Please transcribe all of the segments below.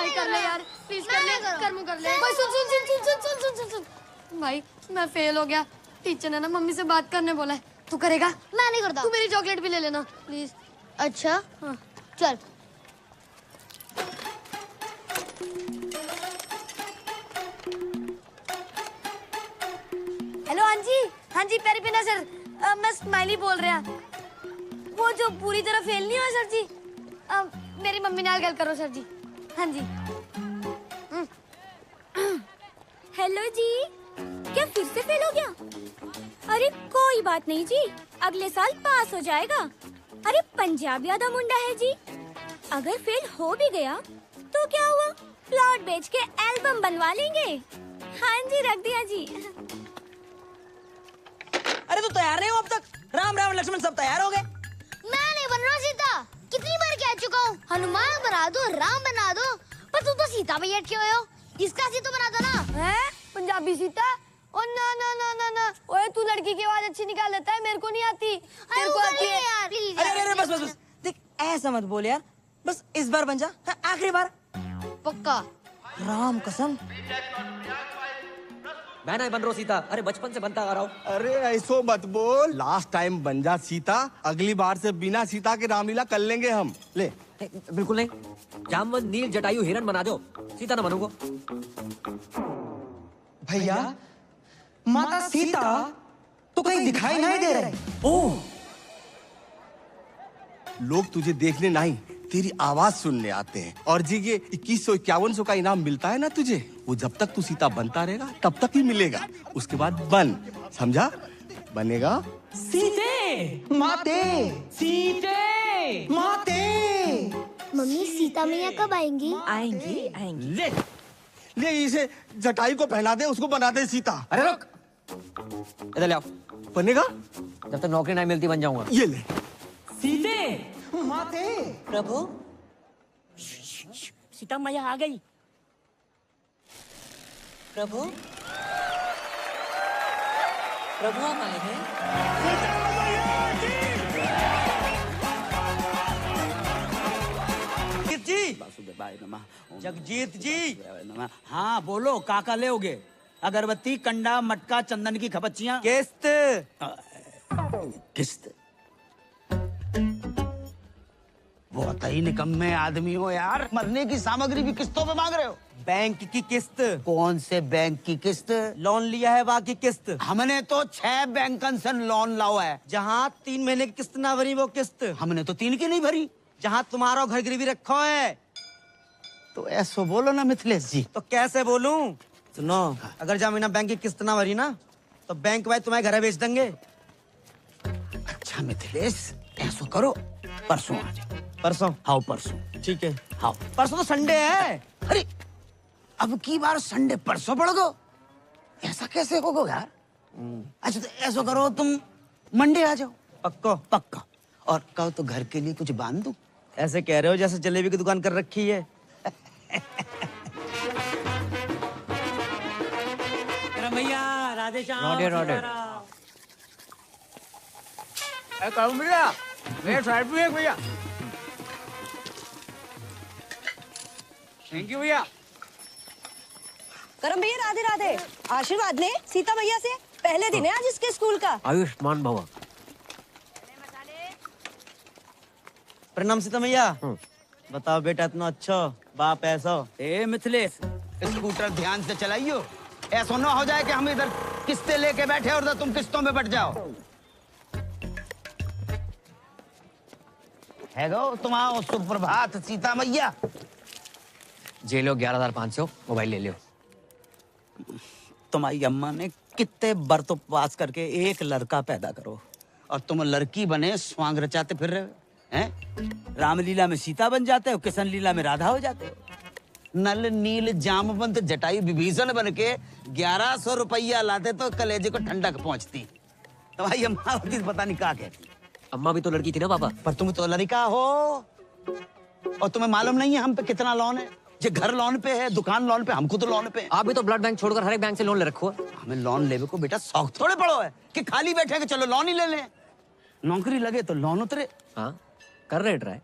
भाई कर ले यार, प्लीज कर ले, कर ले। भाई सुन सुन सुन सुन सुन सुन सुन सुन। भाई मैं फेल हो गया, टीचर ने ना मम्मी से बात करने बोला है। तू करेगा? मैं नहीं करता। तू मेरी चॉकलेट भी ले लेना प्लीज। अच्छा हाँ चल। हेलो हाँ जी पेरी पिना सर, मैं स्माइली बोल रहा। वो जो पूरी तरह फेल नहीं हुआ सर जी, मेरी मम्मी नाल गल करो सर जी। हाँ जी। हेलो जी, क्या फिर से फेल हो गया? अरे कोई बात नहीं जी, अगले साल पास हो जाएगा। अरे पंजाबी आधा मुंडा है जी, अगर फेल हो भी गया तो क्या हुआ, प्लॉट बेच के एल्बम बनवा लेंगे। हाँ जी रख दिया जी। अरे तो तैयार नहीं हो अब तक? राम राम लक्ष्मण सब तैयार हो गए? मैं नहीं बन रहा सीता, कितनी बार कह चुका हूँ हनुमान बना दो, राम बना दो, पर तू तो सीता पे अटके हुए हो। इसका सीता बना दो ना। हैं? पंजाबी सीता? ओ ना ना ना ना ना, ओए तू लड़की की आवाज अच्छी निकाल लेता है, मेरे को नहीं आती। तेरे को आती है यार प्लीज। अरे अरे बस बस बस, देख ऐसा मत बोल यार, बस इस बार बन जा, आखिरी बार। पक्का? राम कसम। मैं नहीं बन रहा सीता, अरे बचपन से बनता आ रहा हूँ। अरे ऐसो मत बोल, लास्ट टाइम बन जा सीता, अगली बार से बिना सीता के रामलीला कर लेंगे हम। ले बिल्कुल नहीं, जामवंत नील जटायु हिरण बना दो, सीता ना बनूंगा। भैया माता सीता तो कहीं दिखाई नहीं दे रही। ओह, लोग तुझे देखने नहीं, तेरी आवाज सुनने आते हैं। और जी ये 2151 का इनाम मिलता है ना तुझे, वो जब तक तू सीता बनता रहेगा तब तक ही मिलेगा। उसके बाद बन, समझा? बनेगा? सीते माते, सीते माते। मम्मी सीता मैया कब आएंगी? आएंगी आएंगी। ले ले इसे जटायु को पहना दे, उसको बना दे सीता। अरे रुक, इधर ले आओ। बनेगा? जब तक नौकरी नहीं मिलती बन जाऊंगा। ये ले। सीते माते। प्रभु सीता मैया आ गई। प्रभु प्रभु आप आए हैं? जगजीत जी, हाँ बोलो, काका लेओगे? अगरबत्ती, कंडा, मटका, चंदन की खपच्चियाँ। किस्त। किस्त? बहुत ही निकम्मे आदमी हो यार, मरने की सामग्री भी किस्तों पे मांग रहे हो। बैंक की किस्त। कौन से बैंक की किस्त? लोन लिया है बाकी किस्त। हमने तो 6 बैंकन से लोन लाओ है। जहाँ 3 महीने की किस्त ना भरी वो किस्त। हमने तो 3 की नहीं भरी। जहाँ तुम्हारा घर गिरवी रखो है। तो ऐसो बोलो ना मिथिलेश जी। तो कैसे बोलूं? सुनो, अगर जमीना बैंक की किस्त ना भरी ना तो बैंक भाई तुम्हारे घर बेच देंगे। अच्छा मिथिलेश, ऐसो करो, परसों आ जाओ। परसों? आओ परसों। ठीक है। हाँ परसों तो संडे है। अरे अब की बार संडे परसों पड़ गो, ऐसा कैसे होगा यार? अच्छा तो ऐसा करो, तुम मंडे आ जाओ। पक्को? पक्का। और कहो तो घर के लिए कुछ बांध दूं? ऐसे कह रहे हो जैसे जलेबी की दुकान कर रखी है। भैया राधे श्याम। रोडे रोडे। भैया मेरे साइड भी है भैया। थैंक यू भैया। करम भैया राधे राधे। आशीर्वाद ले सीता भैया से, पहले दिन है आज इसके स्कूल का। आयुष्मान भवा। प्रणाम सीता मैया। बताओ बेटा, इतना अच्छा बाप ऐसा। ए मिथिलेश, स्कूटर ध्यान से चलाइयो, ऐसा ना हो जाए कि हम इधर किस्तें लेके बैठे और तुम किस्तों में बट जाओ। है गो तुम आओ। सुप्रभात सीता मैया। जे लो 11,500, मोबाइल ले लो। तुम्हारी अम्मा ने कितने बरतों पास करके एक लड़का पैदा करो और तुम लड़की बने स्वांग रचाते फिर रहे हो हैं? रामलीला में सीता बन जाते हो, किशन लीला में राधा हो जाते हो। नल नील जामवंत जटायु विभीषण बन के 1100 रुपया लाते तो कलेजे को ठंडक पहुंचती। तुम्हारी अम्मा होती पता नहीं क्या कहती। अम्मा भी तो लड़की थी ना पापा। पर तुम तो लड़का हो और तुम्हें मालूम नहीं है हम पे कितना लोन है। जे घर लोन पे है, दुकान लोन पे, हमको तो लोन पे है। आप भी तो ब्लड बैंक छोड़कर हर एक बैंक से लोन ले रखो है। हमें लोन लेवे को बेटा शौक थोड़े पड़ो है कि खाली बैठे के चलो लोन ही ले लें। नौकरी लगे तो लोन उतरे। हाँ कर रहे ट्राई।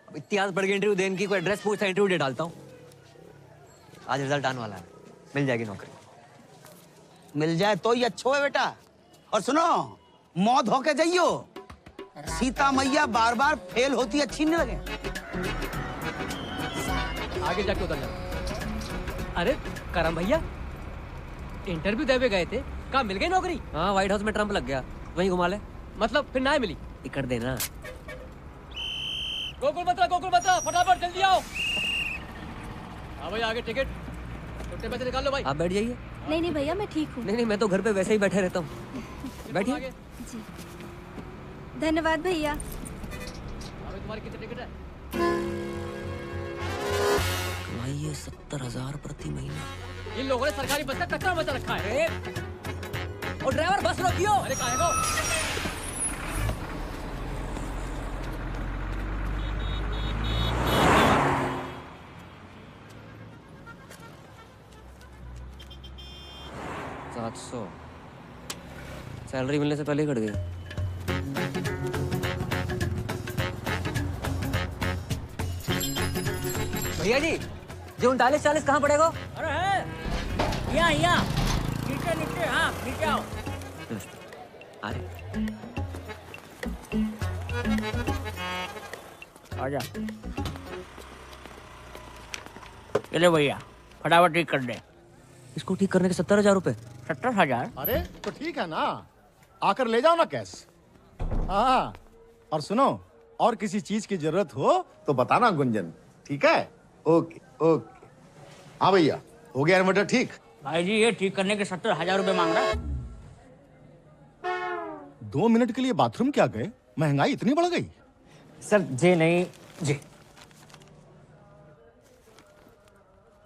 अब इतिहास पढ़ के इंटरव्यू देने की, कोई एड्रेस पूछता इंटरव्यू दे डालता हूँ। आज रिजल्ट आने वाला है, मिल जाएगी नौकरी। मिल जाए तो ही अच्छो है बेटा। और सुनो, मौत होके जाइयो। सीता मैया बार बार फेल होती अच्छी नहीं लगे। आगे जाके उतर जाना। अरे करम भैया, इंटरव्यू देवे गए थे, कहाँ मिल गई नौकरी? हाँ, व्हाइट हाउस में ट्रम्प लग गया, वहीं घुमा ले। मतलब फिर ना मिली? टिकट देना। गोकुल बत्रा, फटाफट जल्दी आओ। हाँ भाई, आगे टिकट, छोटे पैसे निकाल लो भाई। आप बैठ जाइए। नहीं भैया, मैं ठीक हूँ। नहीं, मैं तो घर पे वैसे ही बैठे रहता हूँ। बैठिए। जी, धन्यवाद भैया। अभी तुम्हारी कितनी टिकट है? कमाइए 70,000 प्रति महीना। इन लोगों ने सरकारी बस का कचरा मचा रखा है। और ड्राइवर बस रोकियो। अरे काहे को? $700 सैलरी मिलने से पहले ही कट गई। भैया जी, जो 39-40 कहाँ पड़ेगा? अरे है यहाँ नीचे हाँ नीचे आओ। अरे आजा, चले भैया फटाफट ठीक कर दे। इसको ठीक करने के 70,000 रुपए। 70,000? अरे तो ठीक है ना, आकर ले जाओ ना कैश। हाँ, और सुनो, और किसी चीज की जरूरत हो तो बताना गुंजन, ठीक है? Okay okay. हाँ भैया, हो गया इन्वर्टर ठीक? भाई जी, ये ठीक करने के 70,000 रुपए मांग रहा। 2 मिनट के लिए बाथरूम क्या गए? महंगाई इतनी बढ़ गई? सर जे नहीं जी।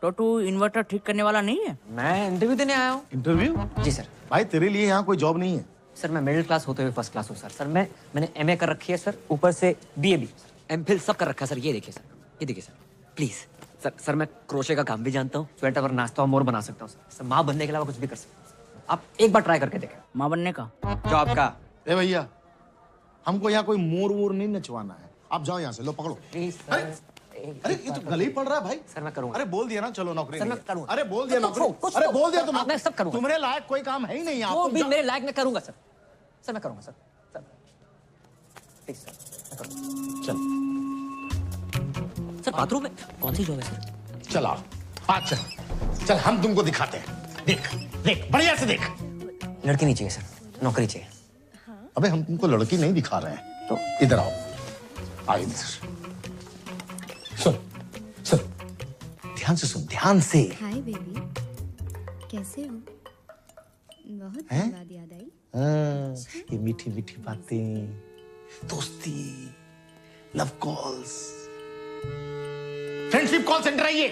तो तू इन्वर्टर ठीक करने वाला नहीं है? मैं इंटरव्यू देने आया हूँ। इंटरव्यू? जी सर। भाई तेरे लिए यहाँ कोई जॉब नहीं है। सर मैं मिडिल क्लास होते हुए फर्स्ट क्लास हूँ सर। मैंने एमए कर रखी है सर, ऊपर से बीए भी, एमफिल सब कर रखा है सर। ये देखिए सर, ये देखिए सर, प्लीज सर मैं क्रोशे का काम भी जानता हूँ, स्वेटर और नाश्ता और मोर बना सकता हूँ सर। माँ बनने के अलावा कुछ भी कर सकता हूँ। आप एक बार ट्राई करके देखें। माँ बनने का? जॉब का? ए भैया, हमको यहाँ कोई मोर वोर नहीं नचवाना है। आप जाओ यहाँ से, लो पकड़ो। Please sir. अरे ये तो गले ही पड़ रहा है भाई। सर मैं करूँगा। अरे बोल दिया ना, चलो नौकरी सर नहीं मैं है। करूँगा। अरे बोल दिया नौकरी। अरे बोल दिया तुम। मैं सब करूँगा। तुम्हारे लायक कोई काम है ही नहीं यहाँ। वो भी मेरे लायक मैं करूँगा सर। सर मैं करूँगा सर। प्लीज सर मैं करूँगा। सर बाथरूम में कौन सी जॉब है सर? चला आज चल हम तुमको दिखाते हैं। देख देख बढ़िया से देख। लड़की नहीं चाहिए सर, नौकरी चाहिए। अबे हम तुमको लड़की नहीं दिखा रहे हैं, तो इधर आओ। आओ इधर। सुन सुन, ध्यान से सुन, ध्यान से। हाय बेबी, कैसे हो? बहुत हैं? बाद याद आई। हाँ, ये मीठी मीठी बातें, दोस्ती, love calls, friendship call centre है ये।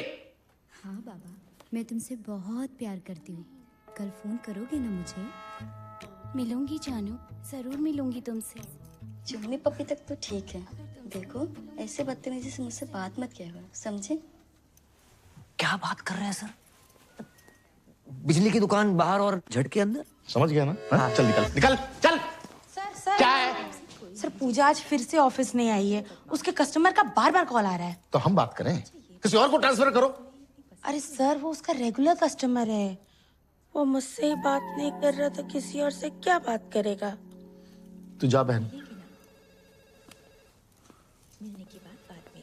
हाँ बाबा, मैं तुमसे बहुत प्यार करती हूँ। कल फोन करोगे ना मुझे? मिलूंगी जानू, जरूर मिलूंगी तुमसे। चुन्नी पप्पी तक तो ठीक है, देखो ऐसे बदतमीजी से मुझसे बात मत किया करो, समझे? क्या बात कर रहे हैं सर? बिजली की दुकान बाहर और झटके अंदर। समझ गया ना? हाँ? चल निकल निकल चल। सर क्या है? सर पूजा आज फिर से ऑफिस नहीं आई है, उसके कस्टमर का बार बार कॉल आ रहा है। तो हम बात करें, किसी और को ट्रांसफर करो। अरे सर, वो उसका रेगुलर कस्टमर है, वो मुझसे ही बात नहीं कर रहा तो किसी और से क्या बात करेगा? तू जा बहन,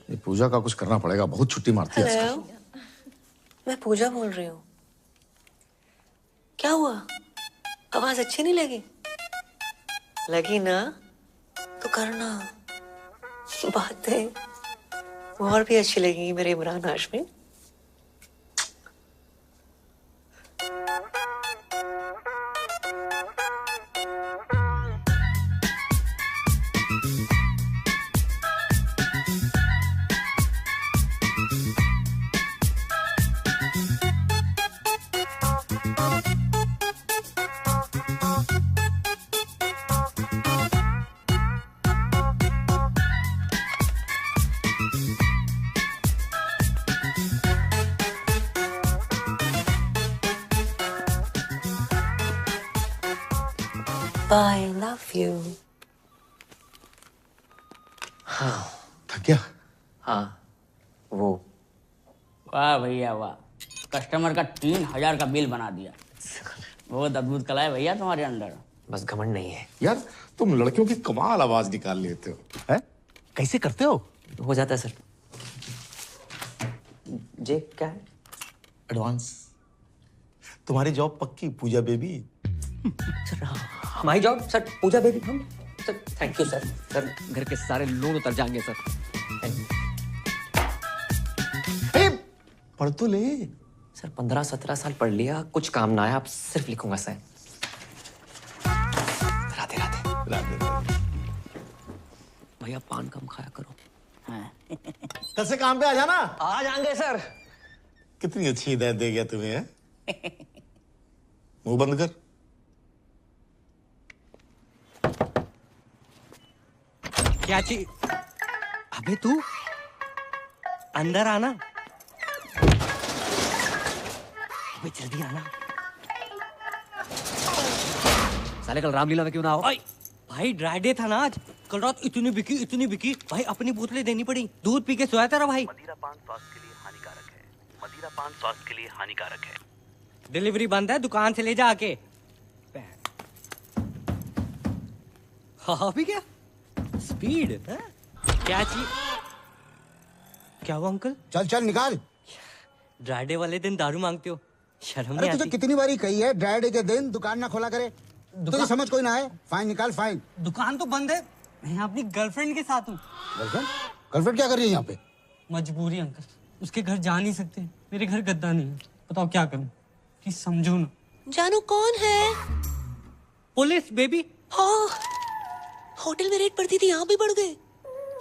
ये पूजा का कुछ करना पड़ेगा, बहुत छुट्टी मारती है आजकल। मैं पूजा बोल रही हूँ। क्या हुआ? आवाज अच्छी नहीं लगी? लगी ना तो करना, बातें और भी अच्छी लगेंगी मेरे Imran Hashmi. I love you. थक गया? हाँ वो। वाह भैया वाह, कस्टमर का 3000 का बिल बना दिया। बहुत अद्भुत कला है भैया तुम्हारे अंदर। बस घमंड नहीं है यार तुम लड़कियों की कमाल आवाज निकाल लेते हो। हैं? कैसे करते हो जाता है सर। जे क्या है? एडवांस। तुम्हारी जॉब पक्की पूजा बेबी। सर हमारी जॉब सर पूजा बेबी हम sir thank you sir. Sir घर के सारे लोन उतर जाएंगे सर। पढ़ तो ले। सर 15-17 साल पढ़ लिया, कुछ काम ना आया, अब सिर्फ लिखूंगा सर। राधे राधे। राधे। भैया पान कम खाया करो। कल से काम पे आ जाना। आ जाएंगे सर। कितनी अच्छी हिदायत दे गया तुम्हें है? मुंह बंद कर। क्या चीज? अबे तू अंदर आना। अबे जल्दी आना। साले कल रामलीला में क्यों ना हो? भाई ड्राई डे था ना आज। कल रात इतनी बिकी भाई, अपनी बोतलें देनी पड़ी। दूध पी के सोया तेरा भाई। मदिरा पान स्वास्थ्य के लिए हानिकारक है। मदिरा पान स्वास्थ्य के लिए हानिकारक है। डिलीवरी बंद है, दुकान से ले जा आके। हाँ भी क्या स्पीड है? क्या चीज? क्या हुआ अंकल? चल चल निकाल। ड्राई डे वाले दिन दारू मांगते हो, शर्म अरे नहीं तुझे आती? कितनी बारी कही है ड्राई डे के दिन दुकान ना खोला करे। तुझे समझ कोई ना है। फाइन निकाल फाइन। दुकान तो बंद है, मैं यहाँ अपनी गर्लफ्रेंड के साथ हूँ। गर्लफ्रेंड? गर्लफ्रेंड क्या कर रही है यहाँ पे? मजबूरी अंकल, उसके घर जा नहीं सकते। मेरे घर गद्दा नहीं है, बताओ क्या करूँ? प्लीज समझो ना। जानू कौन है? Police baby. हाँ, होटल में रेट पड़ती थी, यहाँ भी बढ़ गए।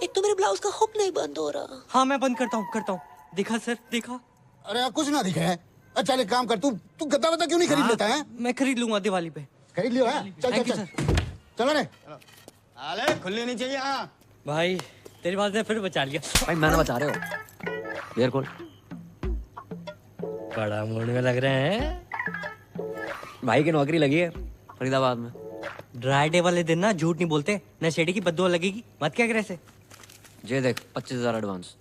एक तो मेरे ब्लाउज का हुक नहीं बंद हो रहा। हाँ मैं बंद करता हूँ। देखा सर, देखा। अरे कुछ ना दिखा है। अच्छा एक काम कर, तू गद्दा वद्दा क्यों नहीं खरीद लेता है? मैं खरीद लूंगा दिवाली पे। खरीद लियो है? चल Thank चल you, चल चलो रे। अरे खुलनी नहीं चाहिए। हाँ भाई तेरी बात ने फिर बचा लिया। भाई मैंने बचा रहे हो। Beer call. बड़ा मूड में लग रहे हैं। भाई की नौकरी लगी है फरीदाबाद में। ड्राई डे वाले दिन ना झूठ नहीं बोलते, नशेड़ी की बददुआ लगेगी। मत क्या करे ऐसे। ये देख 25,000 एडवांस।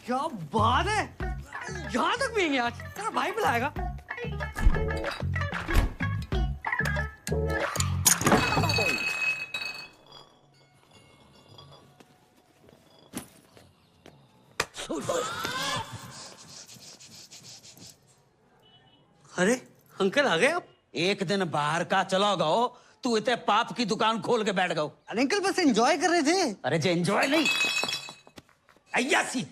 क्या बात है, यहाँ तक भी आज तेरा भाई बुलाएगा। अरे अंकल आ गए आप? एक दिन बाहर का चलो गो, तू इतने पाप की दुकान खोल के बैठ गो। अंकल बस एंजॉय कर रहे थे। अरे जे एंजॉय नहीं, अय्यासी।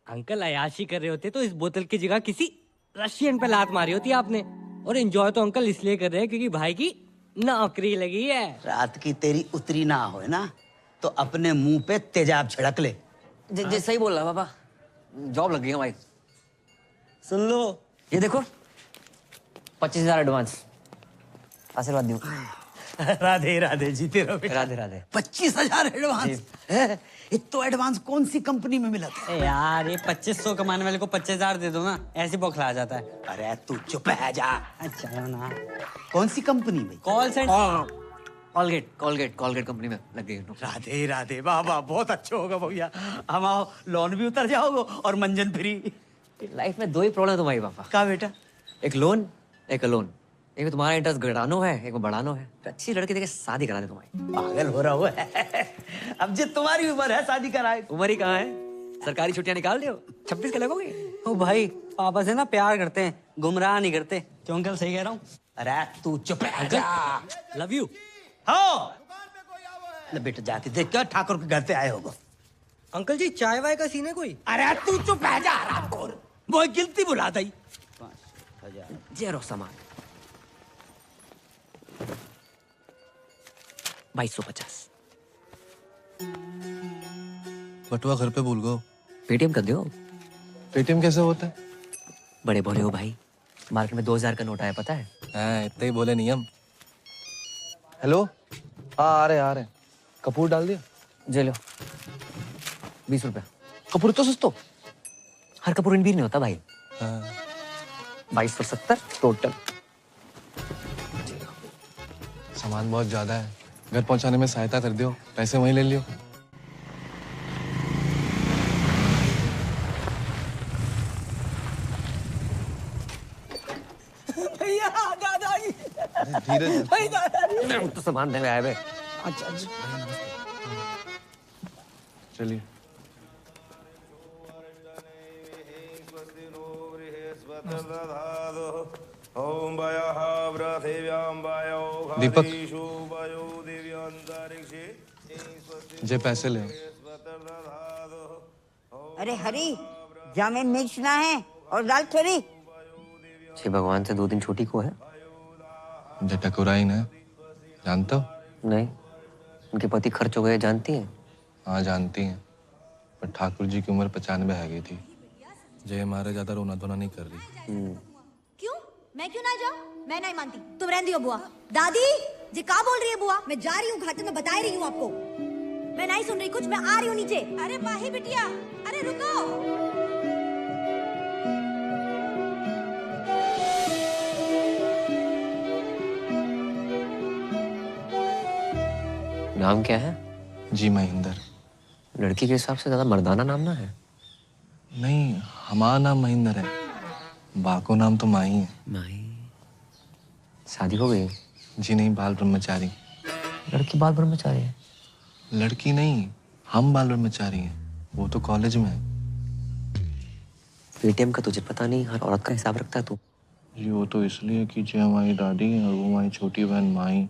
अंकल अयाशी कर रहे होते तो इस बोतल की जगह किसी रशियन पे लात मारी होती आपने। और एंजॉय तो अंकल इसलिए कर रहे हैं क्योंकि भाई की नौकरी लगी है। रात की तेरी उतरी ना हो ना तो अपने मुंह पे तेजाब छिड़क ले। जे सही बोल रहा पापा, जॉब लग गई है भाई। सुन लो, ये देखो 25,000 एडवांस। आशीर्वाद दूं। राधे राधे, जीते रहो। राधे राधे। 25,000 एडवांस? इतना एडवांस कौन सी कंपनी में मिला था? यार ये 2500 कमाने वाले को 25,000 दे दो ना, ऐसे बौखला जाता है। अरे तू चुप है जा। अच्छा ना। कौन सी कंपनी में? Call centre. कॉलगेट कंपनी में लग गई। राधे राधे, वाह वाह, बहुत अच्छा होगा भैया। हम आओ, लोन भी उतर जाओगे और मंजन फ्री। लाइफ में दो ही प्रॉब्लम है तुम्हारी पापा। क्या बेटा? एक लोन, एक अलोन। एक में तुम्हारा इंटरेस्ट घटानो है, एक में बढ़ानो है। अच्छी लड़की देके शादी करा दे तुम्हारी। पागल हो रहा हो। अब जो तुम्हारी उम्र है शादी कराए। उम्र ही कहाँ है? सरकारी छुट्टियां निकाल दो, 26 के लगोगे। ओ भाई पापा से ना प्यार करते हैं, गुमराह नहीं करते। क्यों अंकल सही कह रहा हूँ? अरे तू चुप है जा। Love you. हो बेटा जाके देख क्या ठाकुर के घर से आए होगा। अंकल जी चाय वाय का सीन है कोई? अरे तू चुप है जा रामखोर, वो गिनती बुला दी। 5,000 जेरो सामान 2250। बटुआ घर पे भूल गो। पेटीएम कर दो। पेटीएम कैसे होता है? बड़े बोले हो भाई, मार्केट में 2000 का नोट आया पता है? हाँ, इतना ही बोले नियम। हेलो, हाँ आ रहे। कपूर डाल दिया? जे लो 20 रुपया। कपूर तो सस्तो। हर कपूर इन भी नहीं होता भाई। हाँ। 2270 टोटल। सामान बहुत ज्यादा है, घर पहुंचाने में सहायता कर दियो, पैसे वहीं ले लियो। दादाजी धीरे दादाजी मैं तो सामान देने आया बे। अच्छा अच्छा चलिए दीपक जे पैसे ले। अरे हरी जामे मिर्च ना है और दाल थोड़ी। छे भगवान से 2 दिन छोटी को है। जटकुराई ने जानते हो? नहीं, उनके पति खर्च हो गए जानती हैं? हाँ जानती हैं, पर ठाकुर जी की उम्र 95 है गई थी। जय मारे ज्यादा रोना धोना नहीं कर रही। क्यों? मैं क्यों ना जाऊं? मैं नहीं मानती। तुम रहने दियो बुआ। दादी जी क्या बोल रही है बुआ? मैं जा रही हूँ घाटे में, बता रही हूँ आपको। मैं नहीं सुन रही कुछ, मैं आ रही हूँ नीचे। अरे माही बिटिया, अरे रुको। नाम क्या है? जी महेंद्र। लड़की के हिसाब से ज्यादा मर्दाना नाम ना है। नहीं, हमारा नाम महेंद्र है, बाको नाम तो माही है। माही? शादी हो गई? जी नहीं, बाल ब्रह्मचारी। लड़की बाल ब्रह्मचारी है? लड़की नहीं, हम बाल ब्रह्मचारी हैं, वो तो कॉलेज में है। पेटीएम का तुझे पता नहीं, हर औरत का हिसाब रखता है तू। जी वो तो इसलिए कि जो हमारी दादी है और वो हमारी छोटी बहन माही।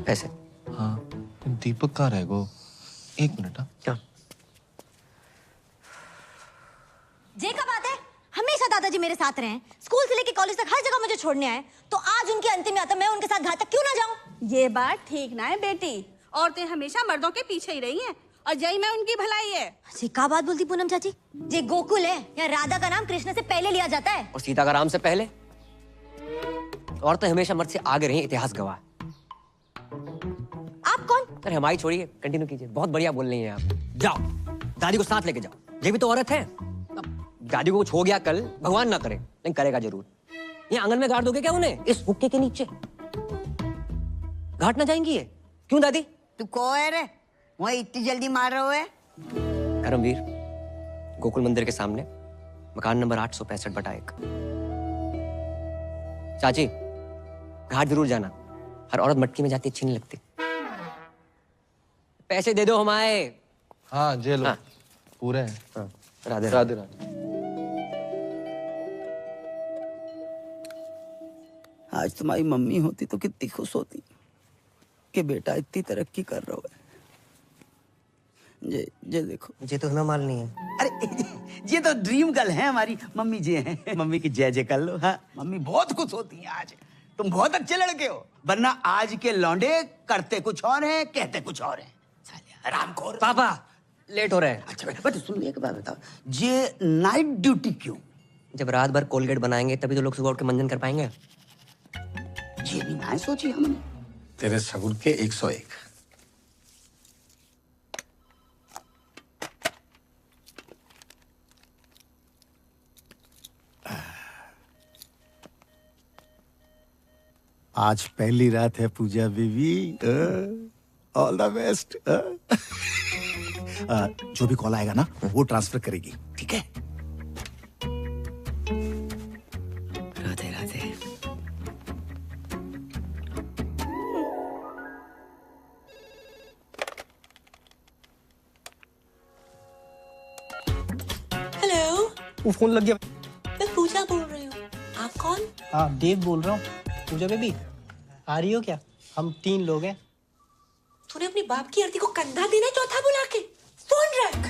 पैसे? हाँ, दीपक कहाँ रह गो? 1 मिनट। हाँ क्या? जे का बात है, हमेशा दादाजी मेरे साथ रहे, स्कूल से लेके कॉलेज तक हर जगह मुझे छोड़ने आए, तो आज उनकी अंतिम यात्रा मैं उनके साथ घाट तक क्यों ना जाऊं? ये बात ठीक ना है बेटी, औरतें हमेशा मर्दों के पीछे ही रही हैं और जय में उनकी भलाई है। जी का बात बोलती पूनम चाची? जे गोकुल है या राधा का नाम कृष्ण से पहले लिया जाता है और सीता का राम से पहले। औरतें हमेशा मर्द से आगे रही, इतिहास गवाह। आप कौन? अरे हमारी छोड़िए, कंटिन्यू कीजिए। बहुत बढ़िया बोल रही हैं आप। जाओ दादी को साथ लेके जाओ, ये भी तो औरत है। दादी को कुछ हो गया कल, भगवान ना करे, लेकिन करेगा जरूर। ये आंगन में गाड़ दोगे क्या उन्हें, इस हुक्के के नीचे? घाट ना जाएंगी ये? क्यों दादी? तू कौन है रे? वहाँ इतनी जल्दी मार रहे हो? धर्मवीर, गोकुल मंदिर के सामने, मकान नंबर 865/1। चाची, घाट जरूर जाना। हर औरत मटकी में जाती अच्छी नहीं लगती। पैसे दे दो हमारे। हाँ जेल। हाँ। पूरे हैं। हाँ। राधे राधे राधे। आज तुम्हारी मम्मी होती तो कितनी खुश होती कि बेटा इतनी तरक्की कर रहा है। ये देखो, ये तो हमें मालूम है। अरे ये तो ड्रीम गर्ल है हमारी मम्मी जी हैं। मम्मी की जय जय कर लो। हाँ, मम्मी बहुत खुश होती हैं आज। तुम बहुत अच्छे लड़के हो, वरना आज के लौंडे करते कुछ और हैं, कहते कुछ और हैं। आराम खोर। पापा लेट हो रहा है। अच्छा बेटा सुन, एक बात बताओ, ये नाइट ड्यूटी क्यों? जब रात भर कोलगेट बनाएंगे तभी तो लोग सुबह उठ के मंजन कर पाएंगे। ये भी ना सोची हमने। तेरे सगुन के 101। आज पहली रात है पूजा बेबी, ऑल द बेस्ट। जो भी कॉल आएगा ना वो ट्रांसफर करेगी, ठीक है? राधे राधे। हेलो, वो फोन लग गया। मैं पूजा बोल रही हूँ। आप कौन? हाँ देव बोल रहा हूँ। पूजा बेबी आ रही हो क्या? हम 3 लोग हैं। तूने अपनी बाप की आरती को कंधा देना चौथा बुला के फोन रख।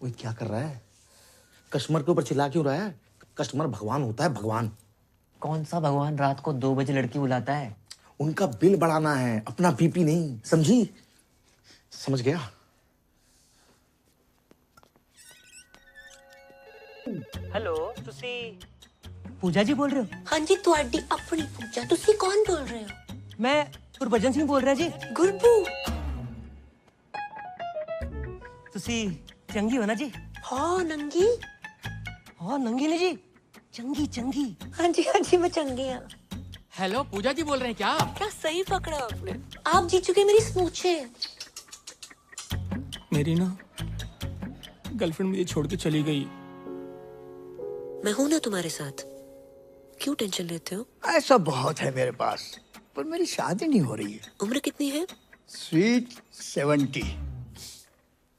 वो क्या कर रहा है? कस्टमर के ऊपर चिल्ला क्यों रहा है? कस्टमर भगवान होता है, भगवान। कौन सा भगवान रात को 2 बजे लड़की बुलाता है? उनका बिल बढ़ाना है, अपना बीपी नहीं, समझी? समझ गया? हेलो, तुसी पूजा जी बोल रहे हो? हाँ जी, तुहाडी अपनी पूजा। तुसी कौन बोल रहे हो? मैं गुरबचन सिंह बोल रहा जी। गुरबू, तुसी चंगी हो ना जी? हाँ नंगी। हाँ नंगी नहीं जी, चंगी चंगी। हाँ जी मैं चंगी हूँ। हेलो, पूजा जी बोल रहे हैं क्या? क्या सही पकड़ा आपने। आप जीत चुके मेरी स्मूचे। मेरी ना गर्लफ्रेंड मुझे छोड़ के चली गई। मैं हूं ना तुम्हारे साथ, क्यों टेंशन लेते हो? ऐसा बहुत है मेरे पास, पर मेरी शादी नहीं हो रही है। उम्र कितनी है? स्वीट 70।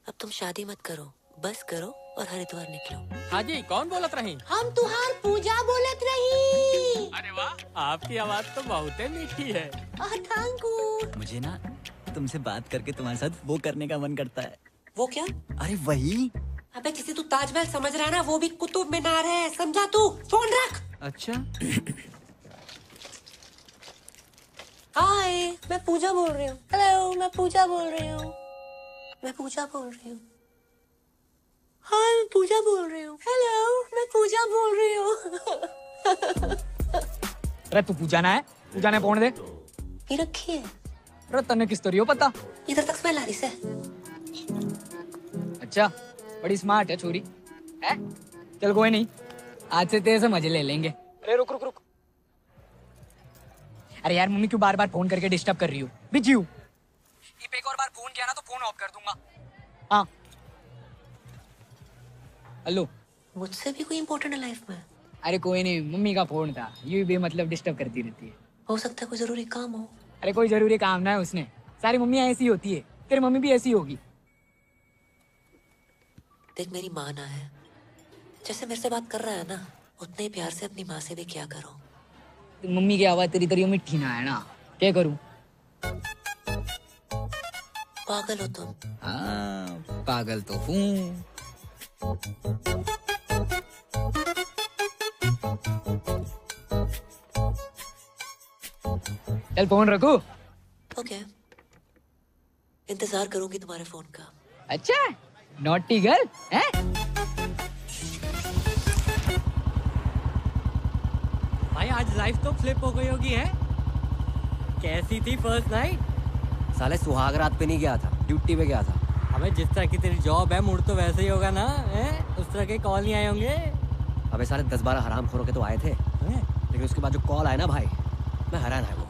अब तुम शादी मत करो, बस करो और हरिद्वार निकलो। हाँ जी, कौन बोलत रही? हम तुहार पूजा बोलत रही। अरे वाह, आपकी आवाज तो बहुत ही मीठी है। Thank you. मुझे ना तुमसे बात करके तुम्हारे साथ वो करने का मन करता है। वो क्या? अरे वही। अबे जिसे तू ताजमहल समझ रहा है ना, वो भी कुतुब मीनार है, समझा तू? फोन रख। अच्छा। हाय, मैं पूजा बोल रही हूँ। हेलो, मैं पूजा बोल रही हूँ। मैं पूजा बोल रही हूँ। हाय, मैं पूजा बोल रही हूँ। हेलो, मैं पूजा बोल रही हूँ। अरे तू पूजा ना है, पूजा ने फोन दे। ये रखी है। अरे तन्ने किस तरीके पता? इधर तक स्मेल आ रही से। अच्छा, बड़ी स्मार्ट है छोरी। है? चल कोई नहीं, आज से तेरे से मजे ले लेंगे। अरे रुक रुक रुक। अरे यार मम्मी क्यों बार बार फोन करके डिस्टर्ब कर रही हो? बिजी हूँ। एक और बार फोन किया ना तो फोन ऑफ कर दूंगा। हाँ। हेलो। मुझसे भी कोई इम्पोर्टेंट है लाइफ में? अरे कोई नहीं, मम्मी का फोन था, ये भी मतलब डिस्टर्ब करती रहती है। हो सकता है कोई जरूरी काम हो। अरे कोई जरूरी काम ना है उसने, सारी मम्मी ऐसी होती है, तेरी मम्मी भी ऐसी होगी। देख मेरी माँ ना है, जैसे मेरे से बात कर रहा है ना, उतने ही प्यार से अपनी माँ से भी क्या करो। तो मम्मी की आवाज तेरी तरी मिठी ना है ना, क्या करूं? पागल हो तुम। हाँ, पागल तो हूँ। चल फोन रखो। ओके, इंतजार करूंगी तुम्हारे फोन का। अच्छा, नॉटी गर्ल है? भाई आज लाइफ तो फ्लिप हो गई होगी है? कैसी थी फर्स्ट नाइट? साले सुहाग रात पे नहीं गया था, ड्यूटी पे गया था। अबे जिस तरह की तेरी जॉब है, मूड तो वैसे ही होगा ना, है? उस तरह के कॉल नहीं आए होंगे? अबे साले 10-12 हरामखोरों के तो आए थे, लेकिन उसके बाद जो कॉल आया ना भाई, मैं हैरान है। वो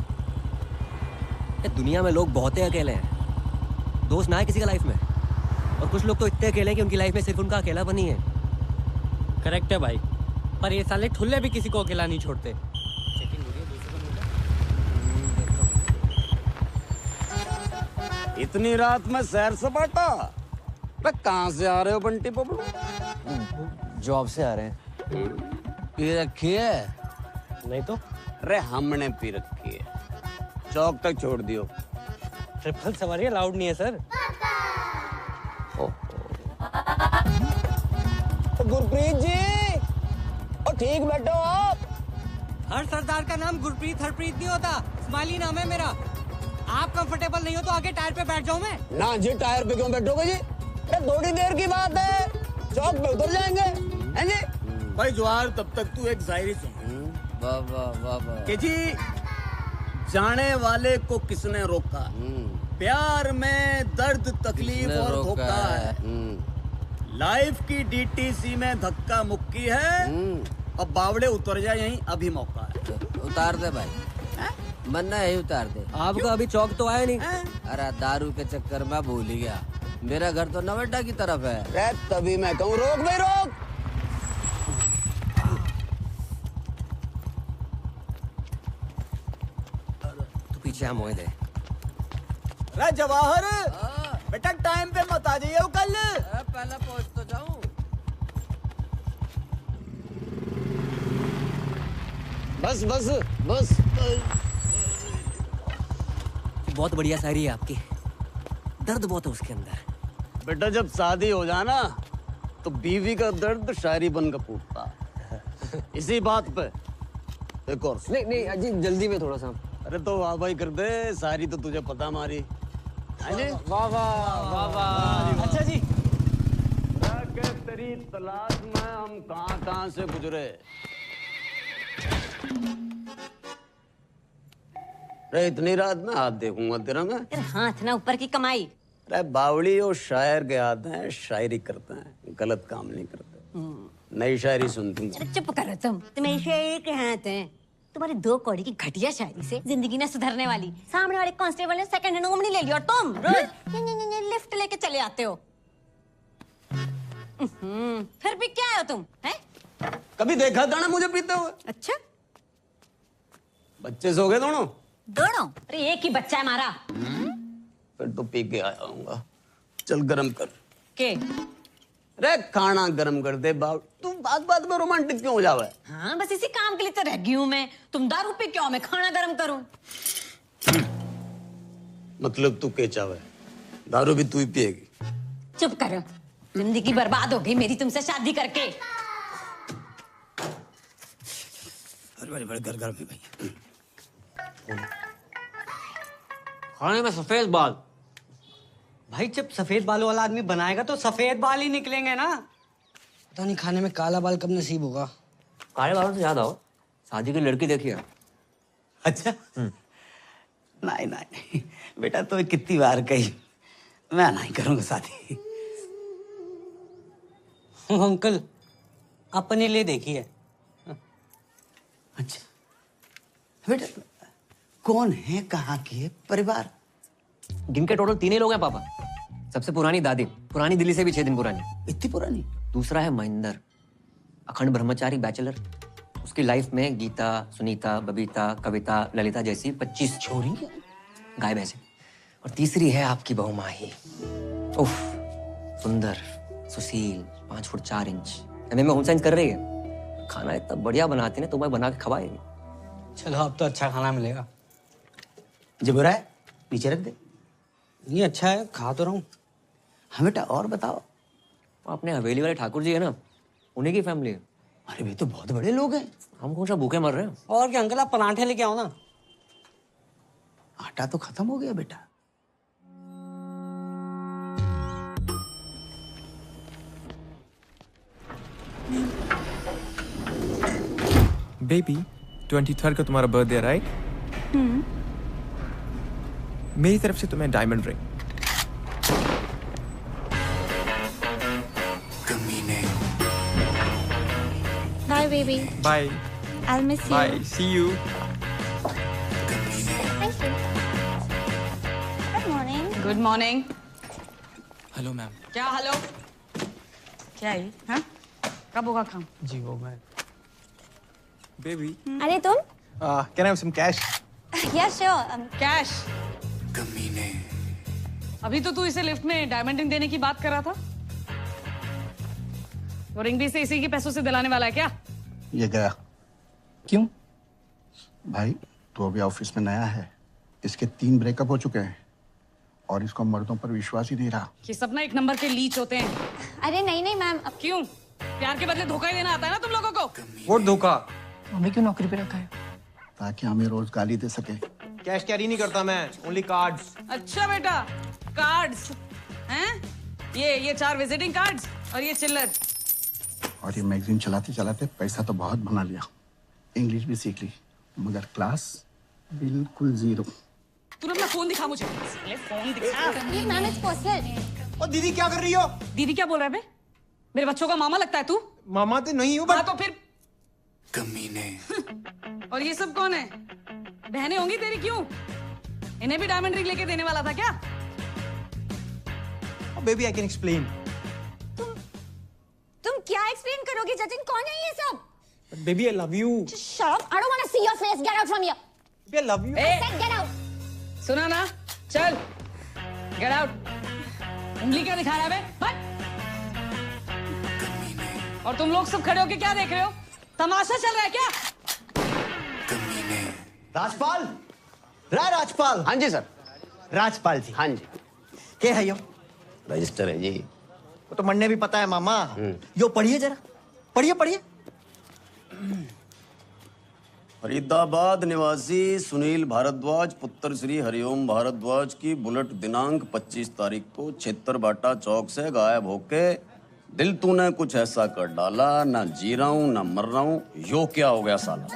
ये दुनिया में लोग बहुत ही अकेले हैं, दोस्त ना है किसी का लाइफ में, और कुछ लोग तो इतने अकेले हैं कि उनकी लाइफ में सिर्फ उनका अकेलापन ही है। करेक्ट है भाई, पर ये साले ठुल्ले भी किसी को अकेला नहीं छोड़ते। इतनी रात में सैर सपाटा? कहाँ से आ रहे हो बंटी बबलू? जॉब से आ रहे हैं। पी रखी है? नहीं तो। अरे हमने पी रखी है, चौक तक छोड़ दियो। ट्रिपल सवारी अलाउड नहीं है सर। गुरप्रीत जी, और ठीक बैठो आप। हर सरदार का नाम गुरप्रीत हरप्रीत नहीं होता, स्माइली नाम है मेरा। आप कंफर्टेबल नहीं हो तो आगे टायर पे बैठ जाऊं मैं? ना जी, टायर पे क्यों बैठोगे जी? थोड़ी देर की बात है, चौक पे उतर जाएंगे, हैं जी? भाई जवाहर, तब तक तू एक शायरी सुन। वाह वाह वाह वाह। कि जी, जाने वाले को किसने रोका, प्यार में दर्द तकलीफ और धोखा है, लाइफ की डीटीसी में धक्का मुक्की है, अब बावड़े उतर जाए यहीं अभी मौका है। उतार दे भाई, बनना है उतार दे। आपका अभी चौक तो आया नहीं। अरे दारू के चक्कर में भूल ही गया, मेरा घर तो नवेटा की तरफ है। तभी मैं कहूँ रोक भाई रोक। तू पीछे हम मोए दे। अरे जवाहर, बेटा टाइम पे मत आ जाइए कल। पहले पहुंच तो जाऊं। बस बस बस। बहुत बढ़िया शायरी है आपकी, दर्द बहुत है उसके अंदर। बेटा जब शादी हो जाना तो बीवी का दर्द शायरी बनकर फूटता। इसी बात पे एक और। नहीं नहीं अजी, जल्दी में थोड़ा सा। अरे तो वाह भाई कर दे, सारी तो तुझे पता मारी। वाह वाह वाह। अच्छा जी, तेरी तलाश में हम कहाँ से गुजरे। अरे इतनी रात में हाथ देखूंगा तेरा मैं? हाथ ना ऊपर की कमाई। अरे बावड़ी और शायर के हाथ हैं, शायरी करते हैं, गलत काम नहीं करते। नई शायरी सुनती हूँ। चुप करो तुम, तुम्हें शायरी के हाथ हैं। तुम्हारी 2 कौड़ी की घटिया शायरी से जिंदगी ना सुधरने वाली। सामने वाले कांस्टेबल ने सेकंड हैंड उंगली ले ली और तुम रोज लिफ्ट लेके चले आते हो। फिर भी क्या आए हो तुम हैं? कभी देखा था ना मुझे पीते हुए? अच्छा बच्चे सो गए दोनों? दोनों? अरे एक ही बच्चा है हमारा। फिर तो पी के आया हूँगा। चल गरम कर के? अरे खाना गरम कर दे बाप। तू बात बात में रोमांटिक क्यों हो जावे? हाँ बस इसी काम के लिए तो रह गई हूँ मैं। तुम दारू पी क्यों, मैं खाना गरम करूँ? मतलब तू के चावे? दारू भी तू ही पिएगी? चुप करो, जिंदगी बर्बाद हो गई मेरी तुमसे शादी करके। अरे बड़े गरम है भाई। खाने में सफेद बाल। भाई जब सफेद बालों वाला आदमी बनाएगा तो सफेद बाल ही निकलेंगे ना। पता नहीं खाने में काला बाल कब नसीब होगा। काले बालों से याद आओ, शादी की लड़की देखी है? अच्छा नहीं नहीं बेटा, तो कितनी बार कही मैं नहीं करूंगा शादी। अंकल अपने लिए देखी है। अच्छा बेटा, कौन है, कहाँ की है, परिवार? गिनके टोटल 3 ही लोग हैं पापा। सबसे पुरानी दादी, पुरानी दिल्ली से भी 6 दिन पुरानी। इतनी पुरानी? दूसरा है महेंद्र, अखंड ब्रह्मचारी बैचलर। उसकी लाइफ में गीता, सुनीता, बबीता, कविता, ललिता जैसी 25 छोरी गाय भैंसे। और तीसरी है आपकी बहू माही। उफ, सुंदर, सुशील, 5 फुट 4 इंच। एमए में होम साइंस कर रही है। खाना इतना बढ़िया बनाती ना, तुम्हें बना के खवाएगी। चलो अब तो अच्छा खाना मिलेगा। जो बुरा है नीचे रख दे। ये अच्छा है, खा तो रहा हूँ। हाँ बेटा और बताओ। अपने हवेली वाले ठाकुर जी है ना, उन्हीं की फैमिली है। अरे वे तो बहुत बड़े लोग हैं। हम कौन सा भूखे मर रहे हैं? और क्या अंकल, आप पराठे लेके आओ ना। आटा तो खत्म हो गया बेटा। बेबी 23rd को तुम्हारा बर्थडे राइट? मेरी तरफ से तुम्हें diamond ring. Bye, baby. Bye I'll miss you. Bye, see you. Thank you. Good morning. Good morning. Hello ma'am. क्या हेलो? क्या है? हाँ? कब होगा काम? जी वो मैं। बेबी अरे तुम? Can I have some cash? Yeah, sure. Cash? अभी तो तू इसे लिफ्ट में डायमंड रिंग देने की बात कर रहा था। वो रिंग भी इसे इसी के पैसों से दिलाने वाला है क्या? ये गया। क्यों? भाई तू अभी ऑफिस में नया है, इसके 3 ब्रेकअप हो चुके हैं और इसको मर्दों पर विश्वास ही नहीं रहा। ये सब ना 1 नंबर के लीच होते हैं। अरे नहीं नहीं मैम। क्यों? प्यार के बदले धोखा ही देना आता है ना तुम लोगों को? वो धोखा। हमें क्यों नौकरी पे रखा है? ताकि हमें रोज गाली दे सके। कैश कैरी नहीं करता मैं, ओनली कार्ड्स। अच्छा बेटा, कार्ड्स हैं? ये 4 विजिटिंग कार्ड्स और ये चिल्लर। और ये मैगजीन चलाते चलाते पैसा तो बहुत बना लिया, इंग्लिश भी सीख ली, मगर क्लास बिल्कुल 0। तू अपना फोन दिखा मुझे। साले फोन दिखा। Ma'am it's personal. ओ दीदी क्या कर रही हो? दीदी क्या बोल रहा है बे? मेरे बच्चों का मामा लगता है तू? मामा तो नहीं हूँ हाँ तो फिर कमीने। और ये सब कौन है? बहनें होंगी तेरी? क्यों? इन्हें भी डायमंड रिंग लेके देने वाला था क्या? Baby I can explain. तुम क्या एक्सप्लेन करोगे जतिन? कौन है ये सब? Baby I love you. Shut up! I don't want to see your face. Get out from here. Baby I love you. A, Said get out. सुना ना? चल, गेट आउट। उंगली क्या दिखा रहा है बे? बट। और तुम लोग सब खड़े होके क्या देख रहे हो? तमाशा चल रहा है क्या? राजपाल, राजपाल। हाँ जी सर। राजपाल जी। हाँ जी। क्या है यो? रजिस्टर है जी। वो तो मन्ने भी पता है मामा। यो पढ़िए जरा, पढ़िए पढ़िए। फरीदाबाद निवासी सुनील भारद्वाज पुत्र श्री हरिओम भारद्वाज की बुलेट दिनांक 25 तारीख को छेत्तरबाटा चौक से गायब होके दिल तूने कुछ ऐसा कर डाला, ना जी रहा हूं ना मर रहा हूं, यो क्या हो गया साला?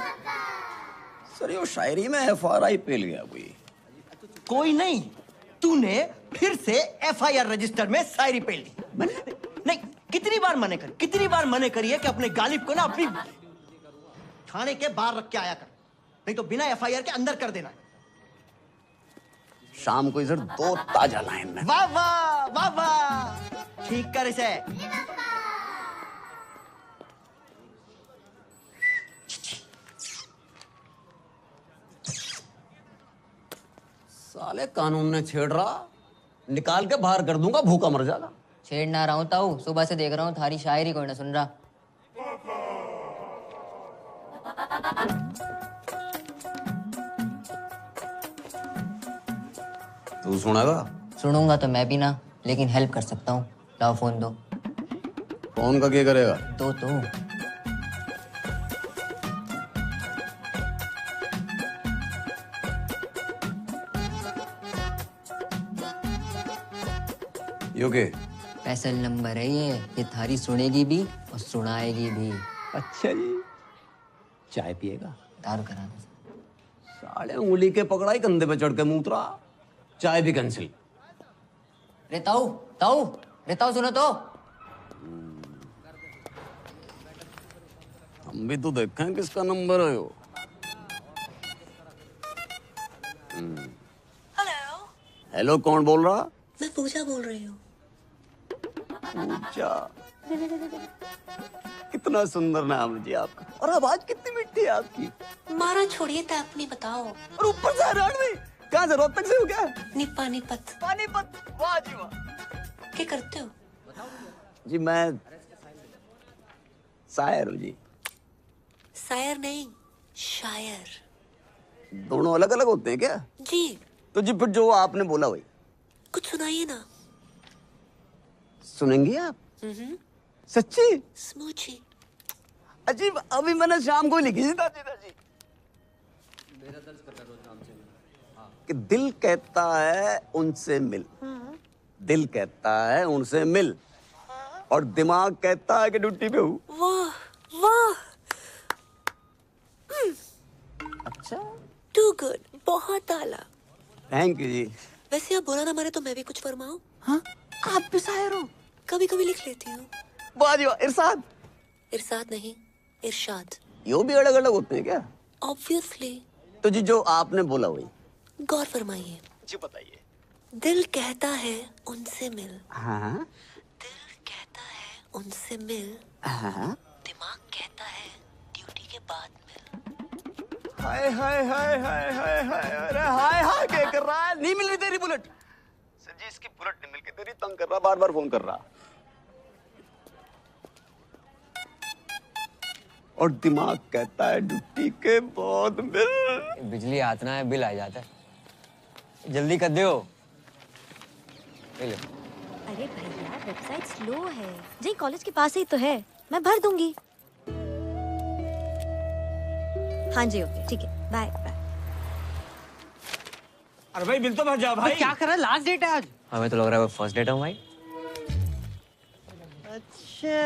सर यो शायरी में FRI पेल गया कोई। कोई नहीं, तूने फिर से FIR रजिस्टर में शायरी पेल दी। नहीं, कितनी बार मने करी है कि अपने गालिब को ना अपनी थाने के बाहर रख के आया कर, नहीं तो बिना FIR के अंदर कर देना। शाम को इधर 2 ताजा लाइन में। वाह वाह वाह वाह, ठीक कर इसे। साले कानून ने छेड़ रहा, निकाल के बाहर कर दूंगा, भूखा मर जाएगा। छेड़ ना रहा हूँ ताऊ, सुबह से देख रहा हूँ थारी शायरी कोई ना सुन रहा। तू सुनेगा? सुनूंगा तो मैं भी ना, लेकिन हेल्प कर सकता हूँ। लाओ फोन दो। फोन का क्या करेगा? तो योगे स्पेशल नंबर है ये थारी सुनेगी भी और सुनाएगी भी। अच्छा जी, चाय पिएगा? दारू करा दो। साले उंगली के पकड़ा ही कंधे पे चढ़ के मूत्रा, चाय भी कैंसिल। रे ताऊ ताऊ, रे ताऊ सुनो तो। हम भी तो देखें किसका नंबर है वो। हेलो। हेलो, कौन बोल रहा? मैं पूजा बोल रही हूँ। पूजा, कितना सुंदर नाम है जी आपका, और आवाज कितनी मिठी है आपकी। मारा छोड़िए तो अपनी बताओ। और ऊपर से हरियाणवी, कहाँ से, रोहतक से हो क्या? पानीपत। पानीपत, वाह जी वाह। क्या करते हो? जी मैं शायर हूँ जी। शायर नहीं, शायर। दोनों अलग अलग होते हैं क्या? जी। तो जी फिर जो आपने बोला वही कुछ सुनाइए ना। सुनेंगी आप? सच्ची? स्मूची। अजीब, अभी मैंने शाम को लिखी थी दादी। कि दिल कहता है उनसे मिल, दिल कहता है उनसे मिल, और दिमाग कहता है कि ड्यूटी पे हूँ। वाह वाह। अच्छा, टू गुड, बहुत आला। थैंक यू जी। वैसे आप बुरा ना माने तो मैं भी कुछ फरमाऊं? हाँ, आप भी शायर हो? कभी कभी लिख लेती हूँ। वाह जी वाह। इरशाद? इरशाद नहीं, इरशाद। यो भी अलग अलग होते हैं क्या? ऑब्वियसली। तो जी जो आपने बोला वही गौर फरमाइए। जी बताइए। दिल कहता है उनसे मिल। हाँ। दिल कहता है उनसे मिल। हाँ। दिमाग कहता है ड्यूटी के बाद मिल। हाय हाय हाय हाय हाय हाय, अरे हाय हाय क्या कर रहा है? नहीं मिल रही तेरी बुलेट। सर जी इसकी बुलेट नहीं मिल के तेरी तंग कर रहा, बार बार फोन कर रहा। और दिमाग कहता है ड्यूटी के बाद मिल। बिजली आतना है, बिल आ जाता है। जल्दी कर दो। ले लो। अरे भैया वेबसाइट स्लो है जी, कॉलेज के पास ही तो है, मैं भर दूंगी। हाँ जी ओके ठीक है, बाय बाय। अरे भाई बिल तो भर जा भाई। क्या कर रहा है? लास्ट डेट है आज। हमें तो लग रहा है वो फर्स्ट डेट है भाई। अच्छा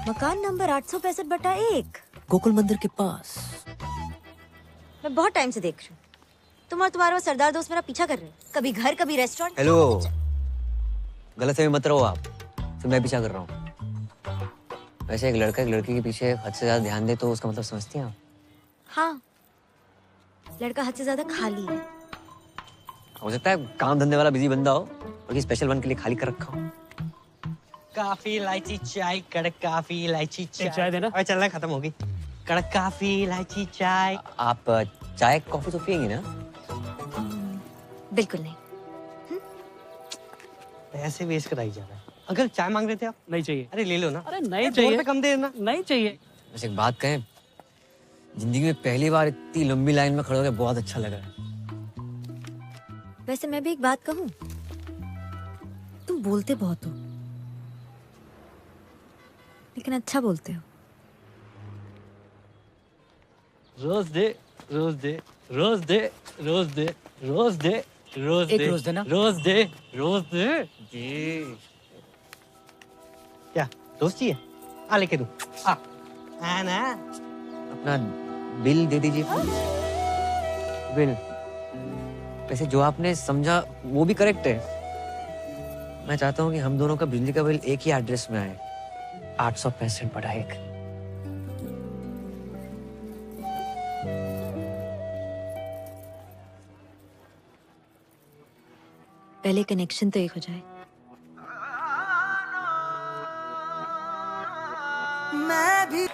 मकान नंबर 865/1 गोकुल मंदिर के पास। मैं बहुत टाइम से देख रही हूँ, तुम और तुम्हारा वो सरदार दोस्त मेरा पीछा कर रहे हैं, कभी घर कभी रेस्टोरेंट। हेलो, गलत फहमी मत रहो आप, तो मैं पीछा कर रहा हूँ। वैसे एक लड़का एक लड़की के पीछे हद से ज्यादा ध्यान दे तो उसका मतलब समझती हैं आप? हाँ, लड़का हद से ज्यादा खाली है। हो सकता है काम धंधे वाला बिजी बंदा हो और स्पेशल वन के लिए खाली कर रखा हो। काफी इलायची चाय, कड़क काफी इलायची चाय। चाय देना। अरे चल रहा खत्म होगी। कड़क काफी इलायची चाय। आप चाय कॉफी तो पियेंगी ना? बिल्कुल नहीं। पैसे वेस्ट कराई जा रहा है। अंकल चाय मांग रहे थे आप? नहीं चाहिए। अरे ले लो ना। अरे नहीं चाहिए। कम दे देना। नहीं चाहिए। वैसे एक बात कहें, जिंदगी में पहली बार इतनी लंबी लाइन में खड़े होकर बहुत अच्छा लग रहा है। वैसे मैं भी एक बात कहूँ, तुम बोलते बहुत हो लेकिन अच्छा बोलते हो। रोज दे, रोज दे, रोज दे, रोज दे, रोज दे, रोज एक दे, रोज देना। रोज दे, रोज दे। जी क्या दोस्त चाहिए? आ लेके दो। आ ना। अपना बिल दे दीजिए। बिल। वैसे जो आपने समझा वो भी करेक्ट है। मैं चाहता हूँ कि हम दोनों का बिजली का बिल एक ही एड्रेस में आए, 865/1। पहले कनेक्शन तो एक हो जाए। मैं भी।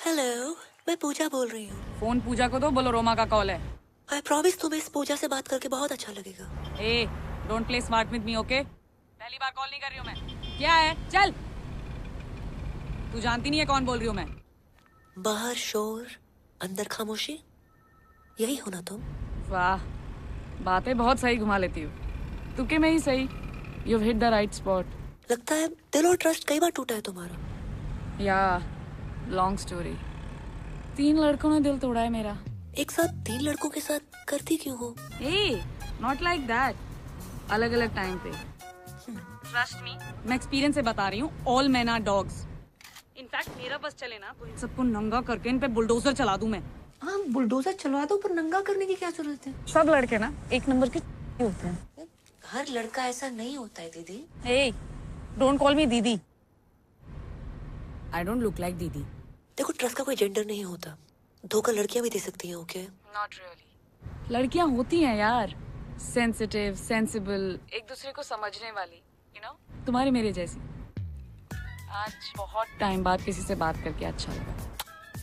हेलो, मैं पूजा बोल रही हूँ। फोन पूजा को दो, बोलो रोमा का कॉल है। आई प्रॉमिस तुम्हें इस पूजा से बात करके बहुत अच्छा लगेगा। ए, don't play smart with me, okay? पहली बार कॉल नहीं कर रही हूँ मैं। क्या है? चल। तू जानती नहीं है कौन बोल रही हूँ मैं। बाहर शोर, अंदर खामोशी, यही हो ना तुम? वाह, बातें बहुत सही घुमा लेती हूँ। तुके में ही सही। You've hit the right spot. लगता है दिल और ट्रस्ट कई बार टूटा है तुम्हारा। या लॉन्ग स्टोरी। 3 लड़कों ने दिल तोड़ा है मेरा। एक साथ 3 लड़कों के साथ करती क्यों हो? ए, नॉट लाइक दैट। अलग अलग टाइम पे। ट्रस्ट मी, मैं एक्सपीरियंस से बता रही हूँ। All men are dogs. In fact मेरा बस चले ना तो इन सबको नंगा करके इन पे बुलडोजर चला दूं मैं। हाँ, बुलडोजर चलवा दो, पर नंगा करने की क्या जरूरत है? सब लड़के ना एक नंबर के होते हैं। हर लड़का ऐसा नहीं होता है दीदी। ए, डोंट कॉल मी दीदी। आई डोंट लुक लाइक दीदी। देखो, ट्रस्ट का कोई जेंडर नहीं होता। धोखा लड़कियां भी दे सकती हैं, ओके? Not really. लड़कियां होती हैं यार, सेंसिटिव, सेंसिबल, एक दूसरे को समझने वाली, यू नो, तुम्हारी मेरे जैसी। आज बहुत टाइम बाद किसी से बात करके अच्छा लगा।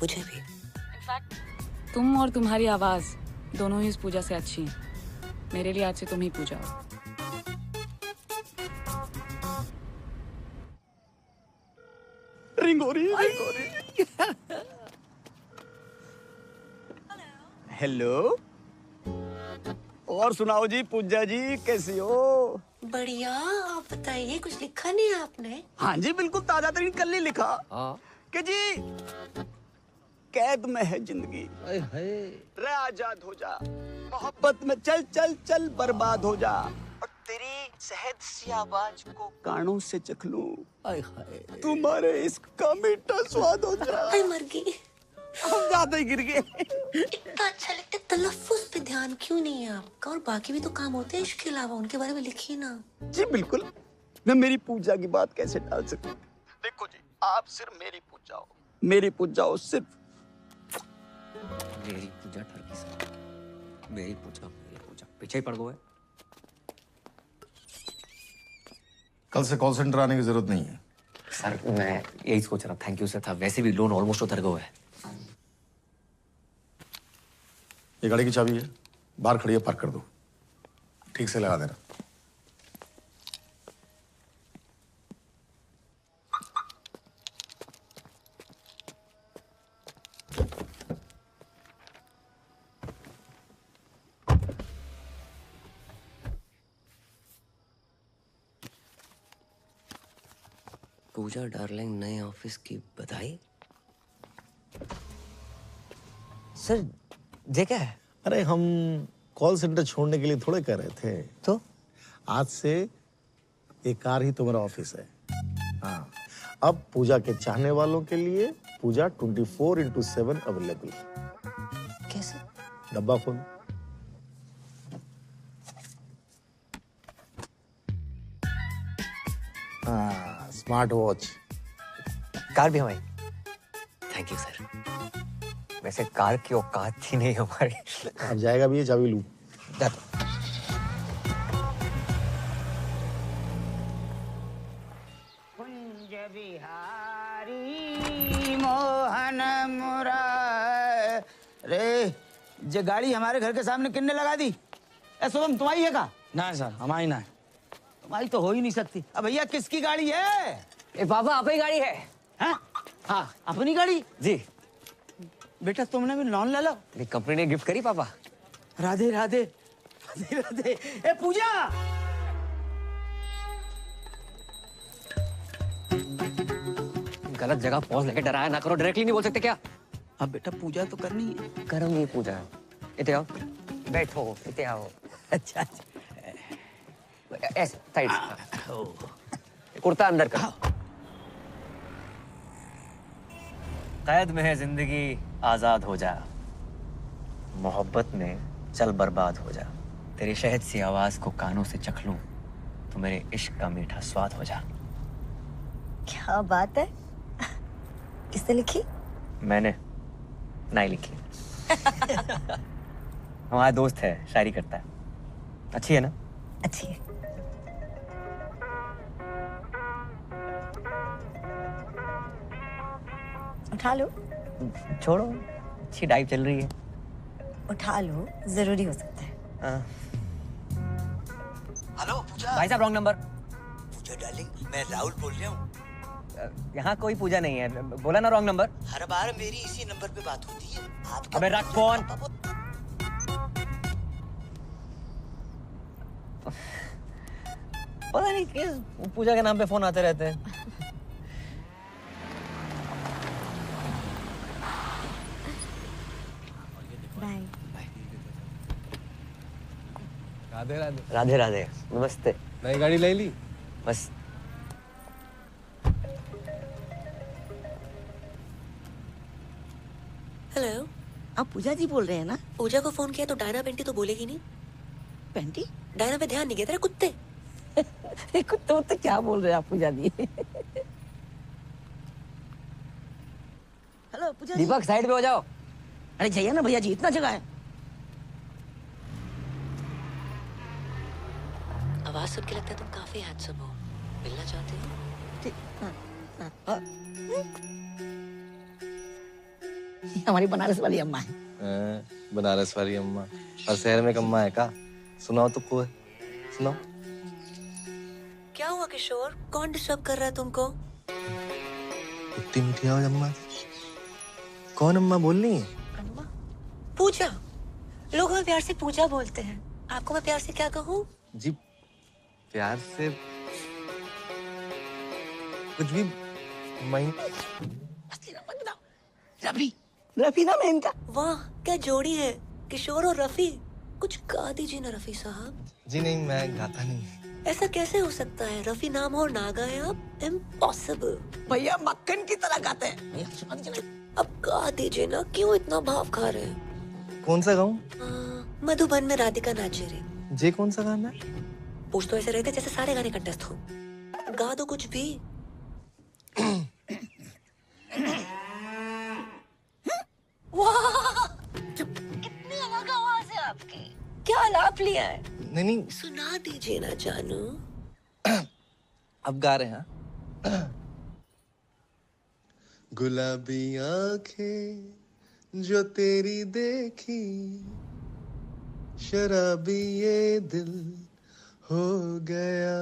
मुझे भी। इनफैक्ट तुम और तुम्हारी आवाज दोनों ही इस पूजा से अच्छी हैं। मेरे लिए आज से तुम ही पूजा हो। रिंग हो रही है। हेलो, और सुनाओ जी, पूजा जी कैसी हो? बढ़िया, आप बताइए, कुछ लिखा नहीं है आपने? हाँ जी, बिल्कुल ताजा तरीन कल ही लिखा कि जी कैद में है जिंदगी, रे आजाद हो जा, मोहब्बत में चल चल चल बर्बाद हो जा, और तेरी शहद सी आवाज को कानों से चख लूं, तुम्हारे इश्क का मीठा स्वाद हो जा। मर गई। हम ज्यादा ही गिर गए। इतना अच्छा लगता है, तलफ्फुज पे ध्यान क्यों नहीं है आपका? और बाकी भी तो काम होते हैं इसके अलावा, उनके बारे में लिखिए ना। जी बिल्कुल, मैं मेरी पूजा की बात कैसे टाल सकूं? देखो जी, आप सिर्फ मेरी पूजा हो, मेरी पूजा हो सिर्फ। मेरी पूजा ठरकी सर, मेरी पूजा पीछे ही पड़ गए। कल से कॉल सेंटर आने की जरूरत नहीं है सर। मैं यही सोच रहा, थैंक यू सर था। वैसे भी लोन ऑलमोस्ट उतर गया है। ये गाड़ी की चाबी है, बाहर खड़ी है, पार्क कर दो, ठीक से लगा देना। पूजा डार्लिंग, नए ऑफिस की बधाई। सर ये क्या है? अरे हम कॉल सेंटर छोड़ने के लिए थोड़े कह रहे थे। तो आज से एक कार ही तुम्हारा ऑफिस है। हाँ, अब पूजा के चाहने वालों के लिए पूजा 24/7 अवेलेबल। कैसे? डब्बा खोल। हाँ, स्मार्ट वॉच। कार भी हमारी। Thank you sir. वैसे कार की औकात थी नहीं हमारी। अब जाएगा भी, ये चाबी लूं। कुंज बिहारी मोहन मुरारे, ये गाड़ी हमारे घर के सामने किन्ने लगा दी? ऐसा तुम्हारी है का? ना सर, हमारी ना है। तुम्हारी तो हो ही नहीं सकती। अब भैया किसकी गाड़ी है? ए पापा, अपनी गाड़ी है। हाँ? हाँ, अपनी गाड़ी? जी। बेटा तुमने भी लोन ले लो। कंपनी ने गिफ्ट करी पापा। राधे राधे राधे राधे। ए पूजा, गलत जगह पहुंच लेके डराया ना करो। डायरेक्टली नहीं बोल सकते क्या? अब बेटा पूजा तो करनी है। करूंगी पूजा। इते आओ, बैठो, इते आओ। अच्छा अच्छा, ऐसे साइड। कुर्ता अंदर कर। कैद में है जिंदगी, आजाद हो जा, मोहब्बत में चल बर्बाद हो जा, तेरी शहद सी आवाज को कानों से चख लूं तो मेरे इश्क का मीठा स्वाद हो जा। क्या बात है, किसने लिखी? मैंने नहीं लिखी। हमारा दोस्त है, शायरी करता है। अच्छी है ना? अच्छी है। उठा लो। छोड़ो, अच्छी डाइव चल रही है। उठा लो, जरूरी हो सकता है। हेलो पूजा। भाई साहब रॉन्ग नंबर। पूजा डार्लिंग, मैं राहुल बोल रहा हूँ। यहाँ कोई पूजा नहीं है, बोला ना रॉन्ग नंबर। हर बार मेरी इसी नंबर पे बात होती है। अबे रख फोन। पता नहीं किस पूजा के नाम पे फोन आते रहते हैं। बाय। राधे राधे। राधे राधे, नमस्ते। नई गाड़ी ले ली? बस। हेलो, आप पूजा जी बोल रहे हैं ना? पूजा को फोन किया तो डायना पेंटी तो बोलेगी नहीं। पेंटी? डायना पे ध्यान नहीं गया तेरा कुत्ते। कुत्ते तो क्या बोल रहे हैं आप पूजा जी? हेलो पूजा जी। दीपक साइड पे हो जाओ। अरे जाइए ना भैया जी, इतना जगह है। आवाज सुन के लगता है तुम काफी हैंडसम हो। मिलना चाहते हो? हमारी बनारस वाली अम्मा है। बनारस वाली अम्मा। और शहर में अम्मा है का? सुनाओ तो कोई, सुनाओ। क्या हुआ किशोर? कौन डिस्टर्ब कर रहा है तुमको? इतनी मीठी आवाज अम्मा। कौन अम्मा बोल रही है? पूजा। लोग हमें प्यार से पूजा बोलते हैं। आपको मैं प्यार से क्या कहूँ? जी प्यार से कुछ भी। रफी, रफी नाम है इनका। वाह क्या जोड़ी है, किशोर और रफी। कुछ गा दीजिए ना रफी साहब। जी नहीं, मैं गाता नहीं। ऐसा कैसे हो सकता है? रफी नाम हो और ना गाए आप? इम्पॉसिबल। भैया मक्खन की तरह गाते हैं। अब गा दीजिए ना, क्यों इतना भाव खा रहे हैं? कौन सा गाऊं? मधुबन में राधिका नाचे रे। जे कौन सा गाना है? पूछ तो ऐसे रहते जैसे सारे गाने कंटेस्ट हो। गा दो कुछ भी। वाह कितनी अलग आवाज है आपकी। क्या आलाप लिया है? नहीं, सुना दीजिए ना जानू। अब गा रहे हैं। गुलाबी आंखें जो तेरी देखी, शराबी ये दिल हो गया,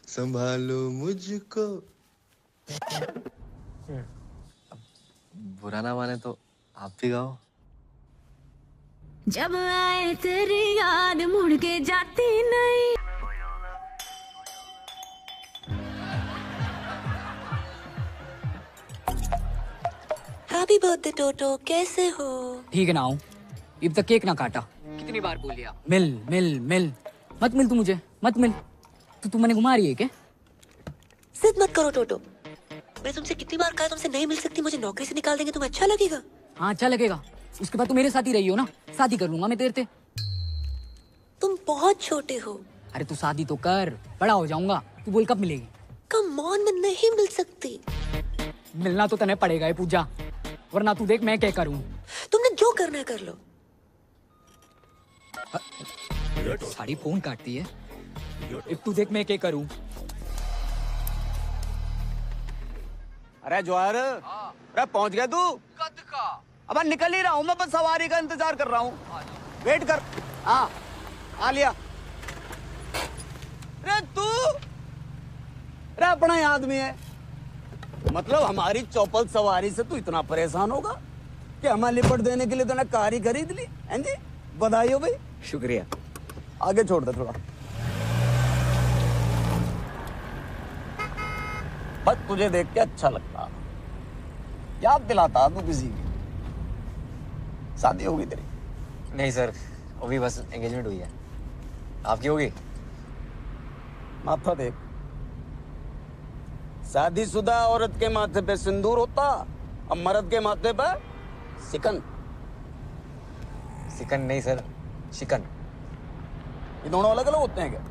संभालो मुझको। बुरा ना माने तो आप भी गाओ। जब आए तेरी याद मुड़ के जाती नहीं। हैप्पी बर्थडे टोटो, कैसे हो? ठीक है ना हूँ। अब तक केक ना काटा। कितनी बार बोल लिया मिल मिल मिल। मत मिल तू मुझे, मत मिल। तू मैंने घुमा रही है क्या? जिद मत करो टोटो। मैं तुमसे कितनी बार कहा तुमसे नहीं मिल सकती, मुझे नौकरी से निकाल देंगे, तुम्हें अच्छा लगेगा? हाँ अच्छा लगेगा। उसके बाद तू मेरे साथ ही रही हो ना, शादी कर लूंगा मैं तेरे से। तुम बहुत छोटे हो। अरे तू शादी तो कर, बड़ा हो जाऊंगा। तू बोल कब मिलेगी? कम ऑन, मैं नहीं मिल सकती। मिलना तो तने पड़ेगा ये पूजा, वरना तू देख मैं क्या करूं। तुमने जो करना है कर लो। साड़ी फोन काटती है। अब तू देख मैं क्या करूं। अरे जवाहर, अरे पहुंच गया तू? कद का? अब निकल ही रहा हूँ मैं, बस सवारी का इंतजार कर रहा हूँ। वेट कर। हाँ आ लिया। अरे तू, अरे अपना ही आदमी है। मतलब हमारी चौपल सवारी से तू इतना परेशान होगा कि हमें लिपट देने के लिए तूने कार ही खरीद ली? हैं जी, बधाई हो भाई। शुक्रिया। आगे छोड़ दे थोड़ा। बस तुझे देख के अच्छा लगता, याद दिलाता तू किसी की। शादी होगी तेरी? नहीं सर, अभी बस एंगेजमेंट हुई है। आपकी होगी? माथा देख, शादीशुदा औरत के माथे पे सिंदूर होता और मर्द के माथे पे सिकन। सिकन नहीं सर, शिकन। ये दोनों अलग अलग होते हैं क्या?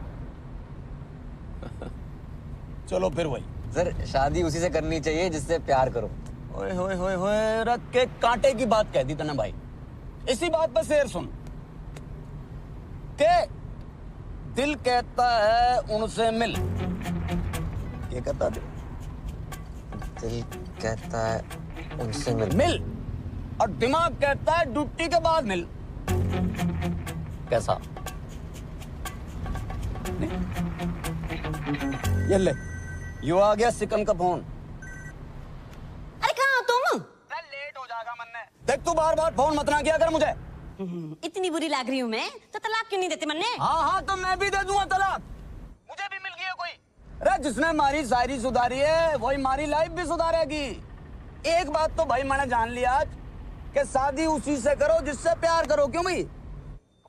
चलो फिर वही। सर शादी उसी से करनी चाहिए जिससे प्यार करो। ओए होए होए होए, रख के कांटे की बात कह दी तूने भाई। इसी बात पर शेर सुन के दिल कहता है उनसे मिल। ये कहता दिल कहता है उनसे मिल। मिल, और दिमाग कहता है ड्यूटी के बाद मिल। कैसा? ये ले, यो आ गया सिकम का फोन। अरे कहाँ हो तुम? लेट हो जाएगा मन्ने। देख तू बार बार फोन मत ना किया कर मुझे। इतनी बुरी लग रही हूँ मैं, तो तलाक क्यों नहीं देते मन्ने? हाँ तो मैं भी दे दूंगा तलाक। मुझे भी मिल गया कोई। अरे जिसने हमारी शायरी सुधारी है वही हमारी लाइफ भी सुधारेगी। एक बात तो भाई मैंने जान लिया आज कि शादी उसी से करो जिससे प्यार करो। क्यों भाई?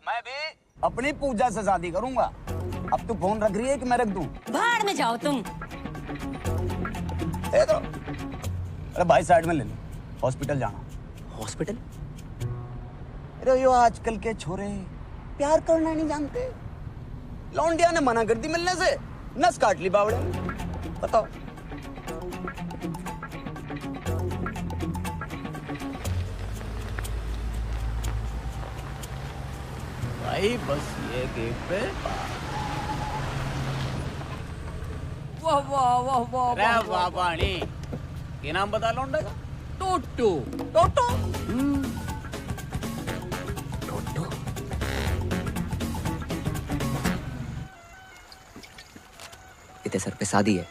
मैं भी अपनी पूजा से शादी करूंगा। अब तू फोन रख रही है कि मैं रख दूं? भाड़ में जाओ तुम। अरे भाई साइड में ले लो, हॉस्पिटल जाना। हॉस्पिटल? अरे यो आजकल के छोरे प्यार करना नहीं जानते। लौंडिया ने मना कर दी मिलने से, नस काट ली बावड़े में। बताओ। भाई बस ये गेट पे। वाह वाह वाह वाह अरे वाह पानी। ये नाम बता लौंडे का? टोटो। टोटो? इतने सर पे शादी है,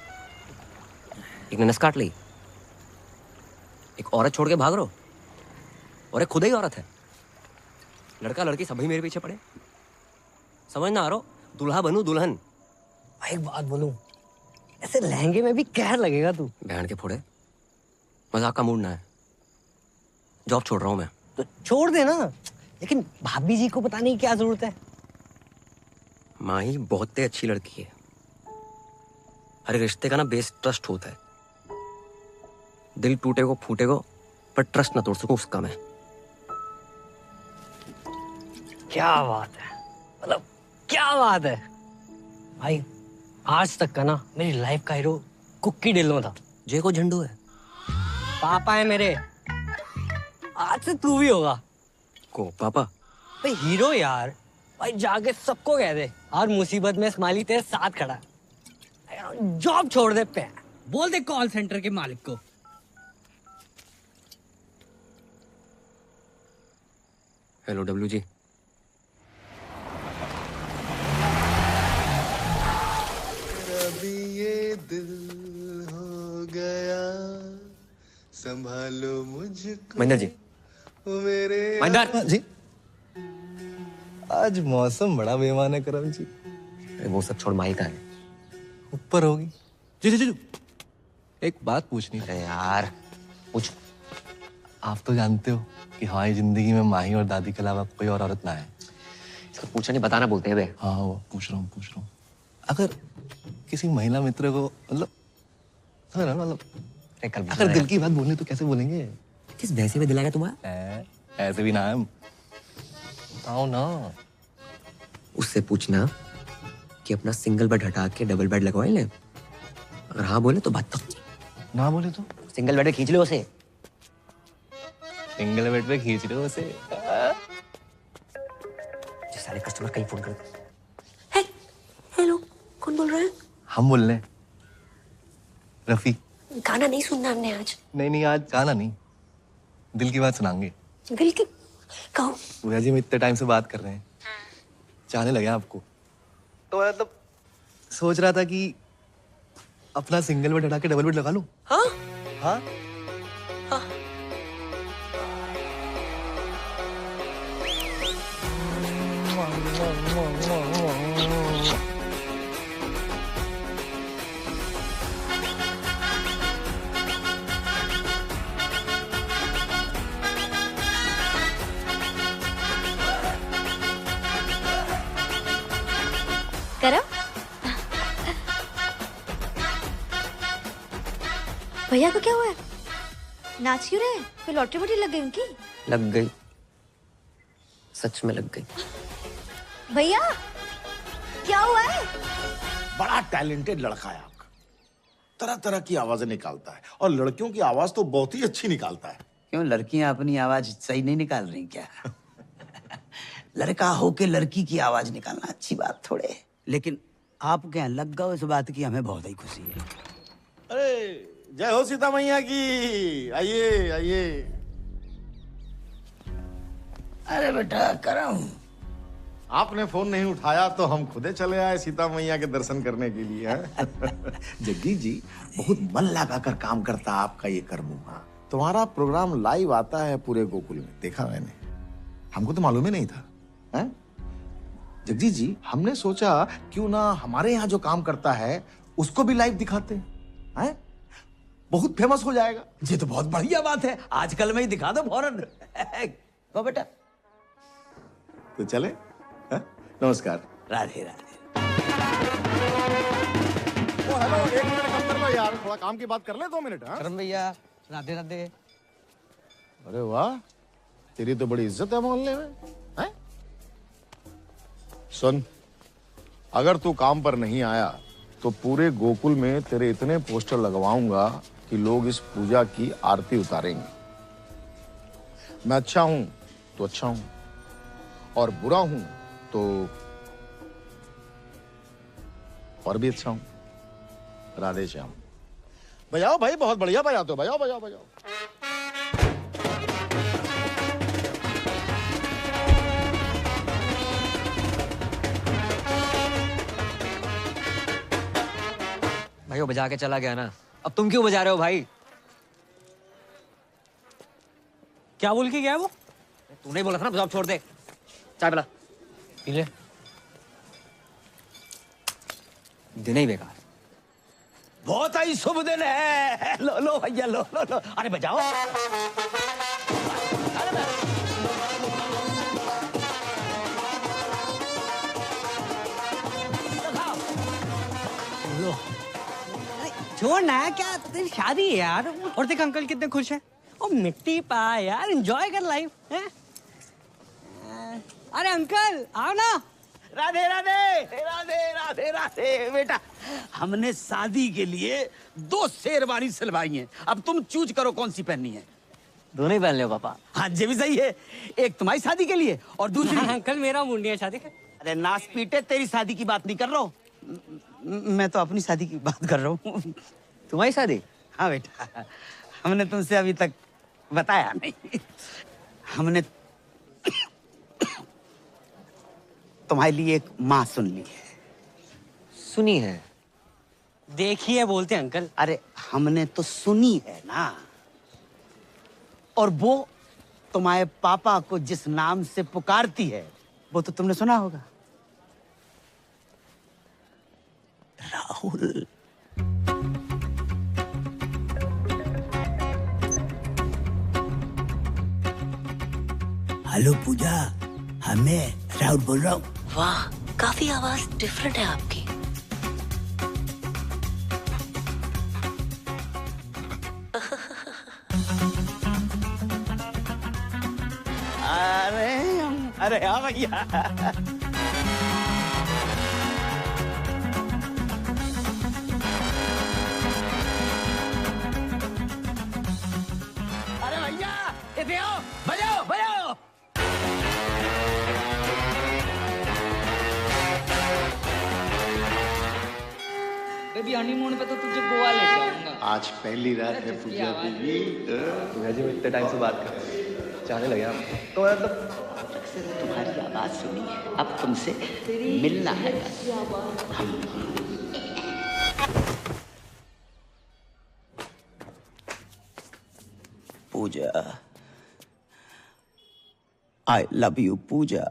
एक ने नस काट ली, एक औरत छोड़ के भाग रहो, और एक खुद ही औरत है। लड़का लड़की सभी मेरे पीछे पड़े। समझ ना आ रहा, दूल्हा बनूं दुल्हन। एक बात बोलूं, ऐसे लहंगे में भी कहर लगेगा तू। बहन के फोड़े, मजाक का मूड ना है। जॉब छोड़ रहा हूं मैं। तो छोड़ देना, लेकिन भाभी जी को बताने की क्या जरूरत है? माही बहुत ही अच्छी लड़की है। हर रिश्ते का ना बेस ट्रस्ट होता है। दिल टूटे को फूटे को, पर ट्रस्ट ना तोड़ सकूं उसका मैं। क्या बात है, मतलब क्या बात है भाई। आज तक का ना मेरी लाइफ का हीरो कुक्की ढिल्लों था। जे को झंडू है, पापा है मेरे। आज से तू भी होगा। को पापा? भाई हीरो यार, भाई जाके सबको कह दे और मुसीबत में स्माइली तेरे साथ खड़ा है। जॉब छोड़ दे पे, बोल दे कॉल सेंटर के मालिक को। Hello W G. अभी ये दिल हो गया, संभालो मुझको। महेंद्र जी। मेरे महेंद्र जी। आज मौसम बड़ा बेईमान है करम जी। वो सब छोड़, माही का है ऊपर होगी। जी जी जी, एक बात पूछनी। अरे यार पूछ। आप तो जानते हो कि हमारी जिंदगी में माही और दादी के अलावा कोई और औरत ना है। इसको पूछा नहीं बताना बोलते हैं बे। हाँ वो पूछ रहा हूँ। अगर किसी महिला मित्र को मतलब अगर दिल की बात बोलनी तो कैसे बोलेंगे? किस भैंसे में दिलाएगा तुम्हारा? ऐसे भी ना है। बताओ ना। उससे पूछना कि अपना सिंगल बेड हटा के डबल बेड लगवाए ले। अगर हाँ बोले तो बात तो, ना बोले तो सिंगल बेड पे खींच लो उसे। सिंगल बेड पे खींच रहे हो उसे? जो सारे कस्टमर कहीं फोन करते। हेलो, कौन बोल रहा है? हम बोल रहे हैं, रफी। गाना नहीं सुनना हमने आज। नहीं आज गाना नहीं, दिल की बात सुनाएंगे। दिल की? कहो। भैया जी, हम इतने टाइम से बात कर रहे हैं, चाहने लगे आपको, तो मतलब सोच रहा था कि अपना सिंगल बेड हटा के डबल बेड लगा लूं। हाँ? हाँ? करो। भैया को क्या हुआ है? नाच क्यों रहे? कोई लॉटरी वोटरी लग गई उनकी? लग गई, सच में लग गई। भैया क्या हुआ है? बड़ा टैलेंटेड लड़का है आपका, तरह तरह की आवाजें निकालता है, और लड़कियों की आवाज तो बहुत ही अच्छी निकालता है। क्यों, लड़कियां अपनी आवाज सही नहीं निकाल रही क्या? लड़का होके लड़की की आवाज निकालना अच्छी बात थोड़े है। लेकिन आप क्या लग गए इस बात की, हमें बहुत ही खुशी है। अरे जय हो सीता मैया की। आइए आइए। अरे बेटा करम, आपने फोन नहीं उठाया तो हम खुदे चले आए सीता मैया के दर्शन करने के लिए। जगदीश जी बहुत मन लगाकर काम करता आपका ये कर्मुआ। तुम्हारा प्रोग्राम लाइव आता है पूरे गोकुल में, देखा मैंने, हमको तो मालूम ही नहीं था। हैं? जगदीश जी, हमने सोचा क्यों ना हमारे यहाँ जो काम करता है उसको भी लाइव दिखाते हैं, बहुत फेमस हो जाएगा। ये तो बहुत बढ़िया बात है, आजकल में ही दिखा दो फौरन। तो बेटा तो चले। हैं? नमस्कार। राधे राधे। ओ हेलो, 1 मिनट कम कर लो यार, थोड़ा काम की बात कर ले 2 मिनट। करम भैया, राधे राधे। अरे वाह, तेरी तो बड़ी इज्जत है मोहल्ले में। हैं? सुन, अगर तू काम पर नहीं आया तो पूरे गोकुल में तेरे इतने पोस्टर लगवाऊंगा कि लोग इस पूजा की आरती उतारेंगे। मैं अच्छा हूं तो अच्छा हूं, और बुरा हूं तो और भी अच्छा हूं। राधे श्याम। बजाओ भाई, बहुत बढ़िया बजाते हो, बजाओ बजाओ बजाओ। भाई वो बजा के चला गया ना, अब तुम क्यों बजा रहे हो भाई? क्या बोल के गया वो? तूने बोला था ना जॉब छोड़ दे। चाय पिला। पी ले। दिन ही बेकार। बहुत ही शुभ दिन है। लो लो भैया, लो लो लो। अरे बजाओ। लो। छोड़ ना, क्या तेरी शादी है यार। और देख अंकल कितने खुश हैं। ओ मिट्टी पा यार, एंजॉय कर लाइफ है। अरे अंकल आओ ना। राधे राधे राधे राधे राधे। बेटा हमने शादी के लिए 2 शेरवानी सिलवाई हैं, अब तुम चूज करो कौन सी पहननी है। दोनों ही पहन लो पापा। हाँ ये भी सही है, एक तुम्हारी शादी के लिए और दूसरी अंकल मेरा मुंडिया शादी। अरे नाच पीटे, तेरी शादी की बात नहीं कर रहा हूँ मैं, तो अपनी शादी की बात कर रहा हूँ। तुम्हारी शादी? हाँ बेटा, हमने तुमसे अभी तक बताया नहीं। हमने तुम्हारे लिए एक माँ सुन ली है। सुनी है? देखिए बोलते अंकल। अरे हमने तो सुनी है ना, और वो तुम्हारे पापा को जिस नाम से पुकारती है वो तो तुमने सुना होगा, राहुल। हेलो पूजा, मैं राहुल बोल रहा हूँ। वाह, काफी आवाज डिफरेंट है आपकी। अरे हाँ भैया। अरे भैया इधर आओ, बजाओ बजाओ। बेबी हनीमून पे तो तुझे गोवा ले जाऊंगा। आज पहली रात है पूजा की। जी मैं इतने टाइम से बात कर रहे हैं, चाहने लगे आप तो मतलब तुम्हारी आवाज सुनी, अब तुमसे मिलना है। पूजा, आई लव यू पूजा।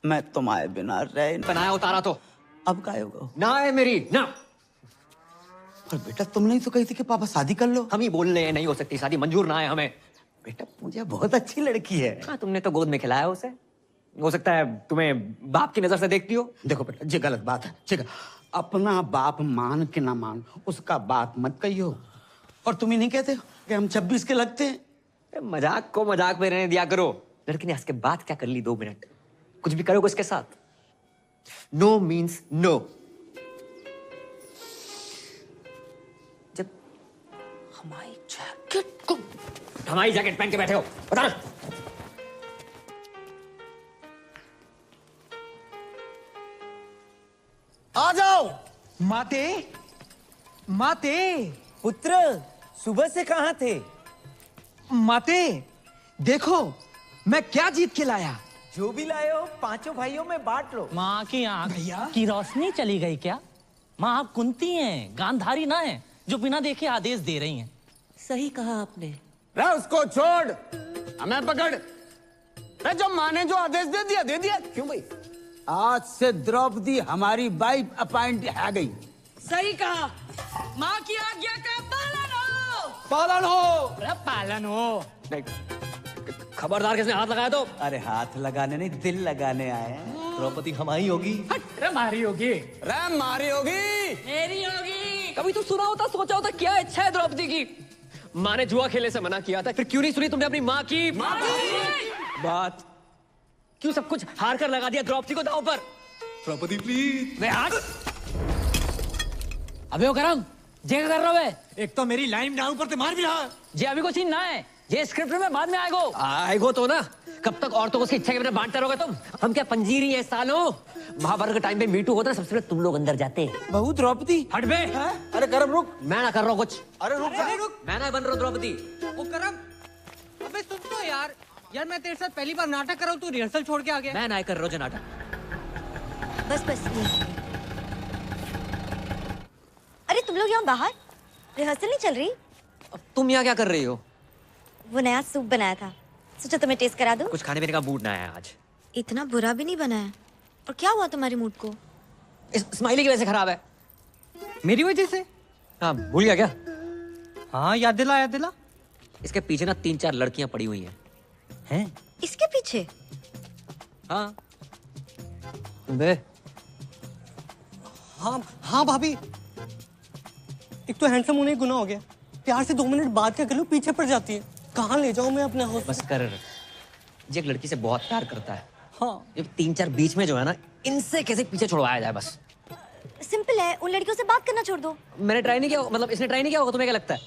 मैं तुम्हारे बिना रह बनाया उतारा तो अब काय होगा ना है मेरी ना। पर बेटा तुमने ही तो कही थी कि पापा शादी कर लो। हम ही बोल रहे हैं नहीं हो सकती शादी, मंजूर ना है हमें। बेटा पूजा बहुत अच्छी लड़की है। हाँ, तुमने तो गोद में खिलाया उसे, हो सकता है तुम्हें बाप की नजर से देखती हो। देखो बेटा ये गलत बात है, ठीक है? अपना बाप मान के ना मान, उसका बात मत कहियो। और तुम ही नहीं कहते हो कि हम 26 के लगते हैं? मजाक को मजाक में रहने दिया करो। लड़की ने हंस के बात क्या कर ली 2 मिनट, कुछ भी करोगे उसके साथ। No means no. जब हमारी जैकेट पहन के बैठे हो, बता ना। आ जाओ माते, माते पुत्र सुबह से कहाँ थे? माते देखो मैं क्या जीत के लाया। जो भी लाए हो पांचों भाइयों में बांट लो। माँ की आंख की रोशनी चली गई क्या? माँ आप कुंती हैं, गांधारी ना है जो बिना देखे आदेश दे रही हैं। सही कहा आपने। रे उसको छोड़, हमें पकड़। रे जो माँ ने जो आदेश दे दिया दे दिया। क्यों भाई? आज से द्रौपदी हमारी वाइफ अपॉइंट है गई। सही कहा। माँ की आज्ञा का पालन हो। पालन हो। अरे पालन हो। खबरदार, किसने हाथ लगाया तो? अरे हाथ लगाने नहीं, दिल लगाने आए हैं। द्रौपदी हमारी होगी। अरे मारी होगी। रे मारी होगी। मेरी होगी। कभी तो सुना होता, सोचा होता क्या इच्छा है द्रौपदी की? माँ ने जुआ खेलने से मना किया था, फिर क्यों नहीं सुनी तुमने अपनी माँ की बात? क्यों सब कुछ हार कर लगा दिया द्रौपदी को दांव पर? द्रौपदी प्लीज। अबे वो करम, जे कर रहा है? एक तो मेरी लाइन डाउन पर ते मार भी रहा। जे अभी को सीन ना है, ये स्क्रिप्ट में बाद में आएगो तो ना। कब तक औरतों को उसकी इच्छा के बिना बांटते रहोगे तुम? हम क्या पंजीरी है सालों? महाभारत के टाइम पे मीटू होता है, सबसे पहले तुम लोग अंदर जाते। बहू द्रौपदी। हट बे। अरे करम रुक। मैं ना कर रहा हूँ कुछ। अरे रुक जा। मैं ना बन रहा हूँ द्रौपदी। ओ करम, अबे सुन तो यार मैं तेरे साथ पहली बार नाटक कर रहा हूँ, तू रिहर्सल छोड़ के आ गया। मैं ना कर रहा हूँ नाटक। बस बस अरे तुम लोग यहाँ बाहर रिहर्सल नहीं चल रही? अब तुम यहाँ क्या कर रही हो? वो नया सूप बनाया था, सोचा तुम्हें टेस्ट करा दूं। कुछ खाने पीने का मूड ना है आज। इतना बुरा भी नहीं बना है। और क्या हुआ तुम्हारे मूड को? स्माइली की वजह से खराब है। मेरी वजह से? हाँ, भूल गया क्या? हाँ याद दिला याद दिला। इसके पीछे ना 3-4 लड़कियां पड़ी हुई हैं। हैं? इसके पीछे? हाँ। बे। हाँ भाभी, एक तो हैंडसम होने गुनाह हो गया, प्यार से 2 मिनट बात क्या कर लो पीछे पड़ जाती है। कहाँ ले जाऊं मैं अपने हाउस? बस कर। जे एक लड़की से बहुत प्यार करता है, हाँ, ये 3-4 बीच में जो है ना, इनसे कैसे पीछे छुड़वाया जाए बस। सिंपल है, उन लड़कियों से बात करना छोड़ दो। मैंने ट्राई नहीं किया, मतलब इसने ट्राई नहीं किया होगा, तुम्हें क्या लगता है?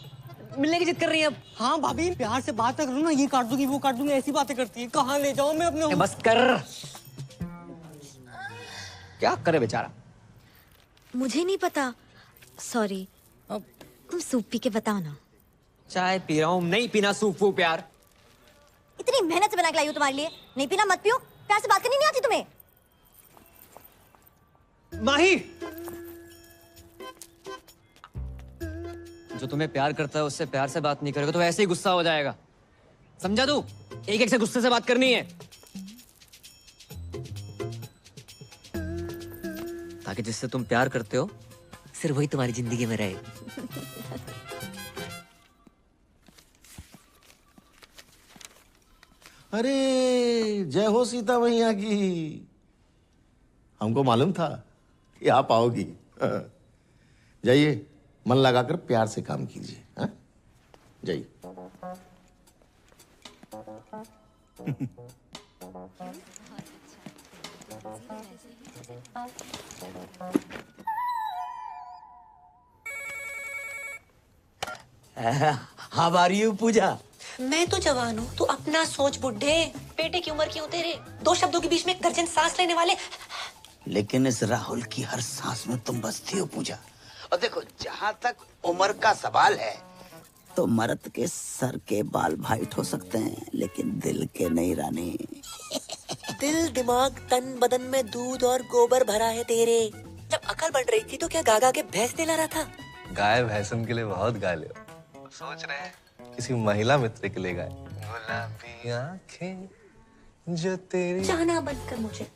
मिलने की जिद कर रही है अब। हाँ भाभी, प्यार से बात करो ना, ये काट दूंगी वो काट दूंगी, ऐसी बातें करती है। कहाँ ले जाऊं मैं अपने? बस कर। क्या करे बेचारा? मुझे नहीं पता, सॉरी। तुम सूप पी के बताओ ना। चाय पी रहा हूँ, नहीं पीना सूप वो प्यार। इतनी मेहनत से बना के लाई हूँ तुम्हारे लिए, नहीं पीना मत पियो। प्यार से बात करनी नहीं आती तुम्हें? माही, जो तुम्हें प्यार करता है उससे प्यार से बात नहीं करेगा तो ऐसे ही गुस्सा हो जाएगा, समझा तू? एक से गुस्से से बात करनी है, ताकि जिससे तुम प्यार करते हो सिर्फ वही तुम्हारी जिंदगी में रहे। अरे जय हो सीता मैया की। हमको मालूम था कि आप आओगी। जाइए, मन लगाकर प्यार से काम कीजिए। हाँ? जाइए। हाउ आर यू पूजा? मैं तो जवान हूँ, तू अपना सोच बुड्ढे। बेटे की उम्र क्यों तेरे? 2 शब्दों के बीच में 1 दर्जन सांस लेने वाले। लेकिन इस राहुल की हर सांस में तुम बसती हो पूजा। और देखो, जहाँ तक उम्र का सवाल है तो मर्द के सर के बाल वाइट हो सकते हैं, लेकिन दिल के नहीं रानी। दिल, दिमाग, तन बदन में दूध और गोबर भरा है तेरे। जब अकल बढ़ रही थी तो क्या गागा के भैंस दिला रहा था? गाय भैंसन के लिए बहुत गा ले, सोच रहे हैं किसी महिला मित्र के लिए गाए। गुलाबी आंखें जो तेरी। चाहना बंद कर मुझे।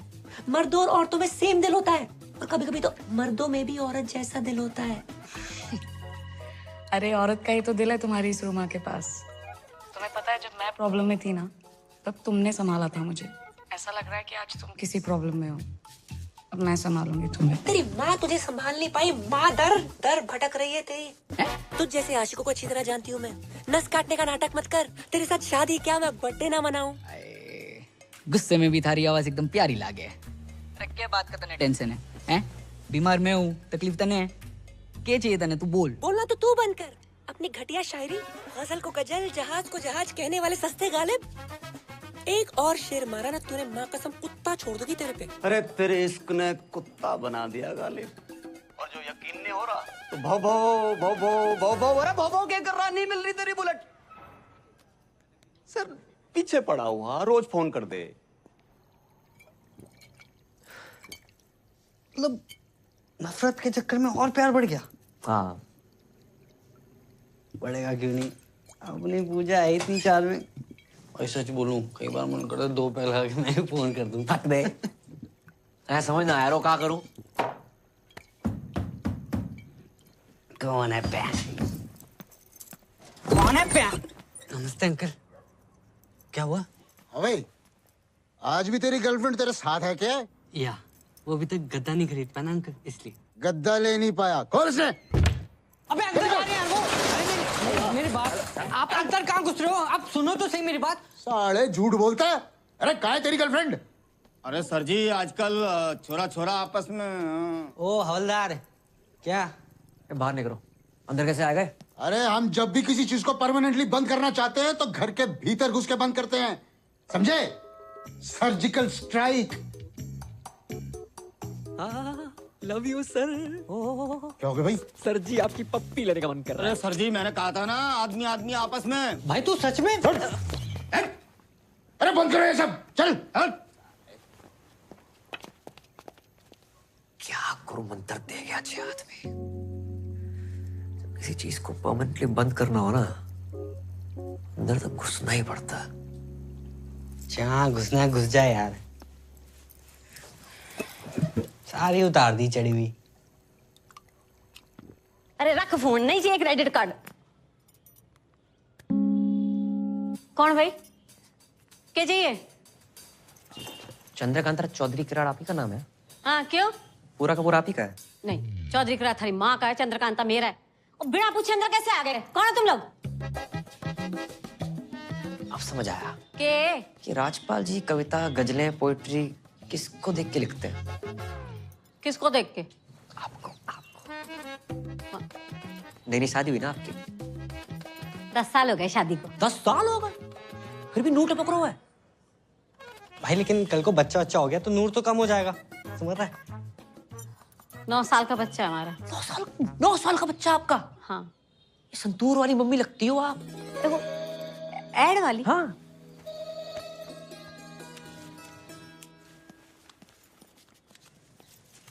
मर्दों और औरतों में सेम दिल होता है, और कभी-कभी तो मर्दों में भी औरत जैसा दिल होता है। अरे औरत का ही तो दिल है तुम्हारी इस रूमा के पास। तुम्हें पता है, जब मैं प्रॉब्लम में थी ना, तब तुमने संभाला था मुझे। ऐसा लग रहा है कि आज तुम किसी प्रॉब्लम में हो, अब मैं संभालूंगी तुम्हें। तेरी माँ तुझे संभाल नहीं पाई, माँ दर दर भटक रही है तेरी। तुझ जैसे आशिकों को अच्छी तरह जानती हूँ मैं। नस काटने का नाटक मत कर। तेरे साथ शादी क्या मैं बर्थडे ना मनाऊं? गुस्से में भी थारी आवाज एकदम प्यारी लागे। क्या बात का तने टेंशन है? हैं? बीमार मैं हूँ, तकलीफ तने है? क्या चाहिए तने? तू बोल। बोलना तो तू बंद कर। अपनी घटिया शायरी, गजल को गजल, जहाज को जहाज कहने वाले सस्ते गालिब। एक और शेर मारा ना तूने, माँ कसम कुत्ता छोड़ दूंगी तेरे पे। अरे तेरे इश्क ने कुत्ता बना दिया गालिब, और जो यकीन नहीं हो रहा तो भो भो भो भो भो भो, अरे भो भो क्या कर रहा, नहीं मिल रही तेरी बुलेट। सर पीछे पड़ा हुआ, रोज फोन कर दे। मतलब नफरत के चक्कर में और प्यार बढ़ गया। हाँ बढ़ेगा क्यों नहीं, अपनी पूजा है 3-4 में। और सच बोलूं, कई बार मन करता 2 पैर लगा के मैं ही फोन कर दूं। थक दे। ऐसा समझ ना यारो, क्या करूं? कौन है प्यार? कौन है प्यार? नमस्ते अंकल, क्या हुआ? अबे आज भी तेरी गर्लफ्रेंड तेरे साथ है क्या? या वो अभी तक गद्दा नहीं खरीद पाया ना अंकल, इसलिए। गद्दा ले नहीं पाया, कौन उसने? अबे अंदर आ रहे हैं वो। अरे मेरी बात, आप अंदर कहाँ घुस रहे हो? आप सुनो तो सही मेरी बात। साले झूठ बोलता है। अरे कहाँ है तेरी गर्लफ्रेंड? अरे सर जी आजकल छोरा छोरा आपस में। ओ हवलदार, क्या बाहर निकलो। अंदर कैसे आ गए? अरे हम जब भी किसी चीज को परमानेंटली बंद करना चाहते हैं तो घर के भीतर घुस के बंद करते हैं, समझे? Surgical strike. Love you sir. क्या हो गया भाई? सर जी आपकी पप्पी लेने का मन कर रहा है। अरे सर जी मैंने कहा था ना, आदमी आदमी आपस में। भाई तू सच में? अरे बंद करो ये सब, चल। क्या गुरु मंत्र दे गया छे हाथ में। जब किसी चीज को परमानेंटली बंद करना हो ना, अंदर तक घुसना ही पड़ता। जहाँ घुसना है घुस जाए यार। सारी उतार दी चढ़ी हुई। अरे रख फोन, नहीं चाहिए क्रेडिट कार्ड। कौन भाई, क्या चाहिए? चंद्रकांता चौधरी किराड़ आप ही का नाम है? हाँ क्यों? पूरा का पूरा आप ही का है? नहीं, चौधरी किराड़ थारी माँ का है, चंद्रकांता मेरा है। और बिना पूछे अंदर कैसे आ गए? कौन है तुम लोग? अब समझ आया के कि राजपाल जी कविता, गजलें, पोएट्री किसको देख के लिखते हैं? किसको देख के? नई शादी हुई ना आपकी? 10 साल हो गए शादी को। 10 साल हो गए, फिर भी नूर टपक रहा है। भाई लेकिन कल को बच्चा अच्छा हो गया तो नूर तो कम हो जाएगा, समझ रहा है? 9 साल का बच्चा है हमारा। 9 साल का बच्चा आपका? हाँ। ये संतूर वाली मम्मी लगती हो आप। देखो ऐड वाली। हाँ।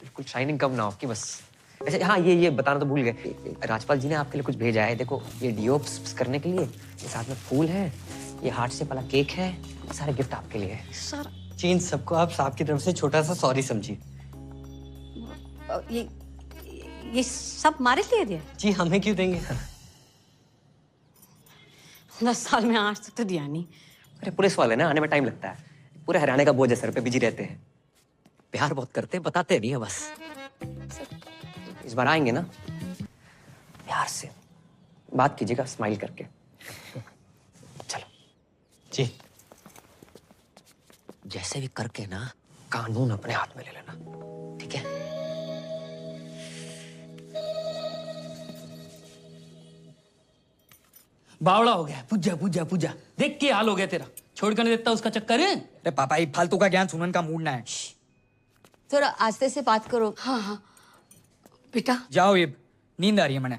बिल्कुल शाइनिंग कम ना हो आपकी बस। अच्छा हाँ, ये बताना तो भूल गए, राजपाल जी ने आपके लिए कुछ भेजा है। देखो ये डिओ करने के लिए, ये साथ में फूल है, ये हार्ट शेप वाला केक है, सारे गिफ्ट आपके लिए। सर चेंज सबको आप साहब की तरफ से छोटा सा सॉरी समझिए। ये सब हमारे लिए दिया? जी हमें क्यों देंगे? 10 साल में आज तक तो दिया नहीं। अरे पुलिस वाले ना, आने में टाइम लगता है। पूरे हरियाणा का बोझ है सर पे, बिजी रहते हैं। प्यार बहुत करते हैं, बताते नहीं है बस। इस बार आएंगे ना, प्यार से बात कीजिएगा, स्माइल करके। चलो जी। जैसे भी करके ना कानून अपने हाथ में ले लेना, ठीक है? बावड़ा हो गया। पूजा पूजा पूजा, देख के हाल हो गया तेरा। छोड़ कर नहीं देता उसका चक्कर है। अरे पापा ये फालतू का ज्ञान सुनने का मूड ना है। थोड़ा आस्ते से बात करो। हाँ हाँ बेटा जाओ, ये नींद आ रही है मैंने।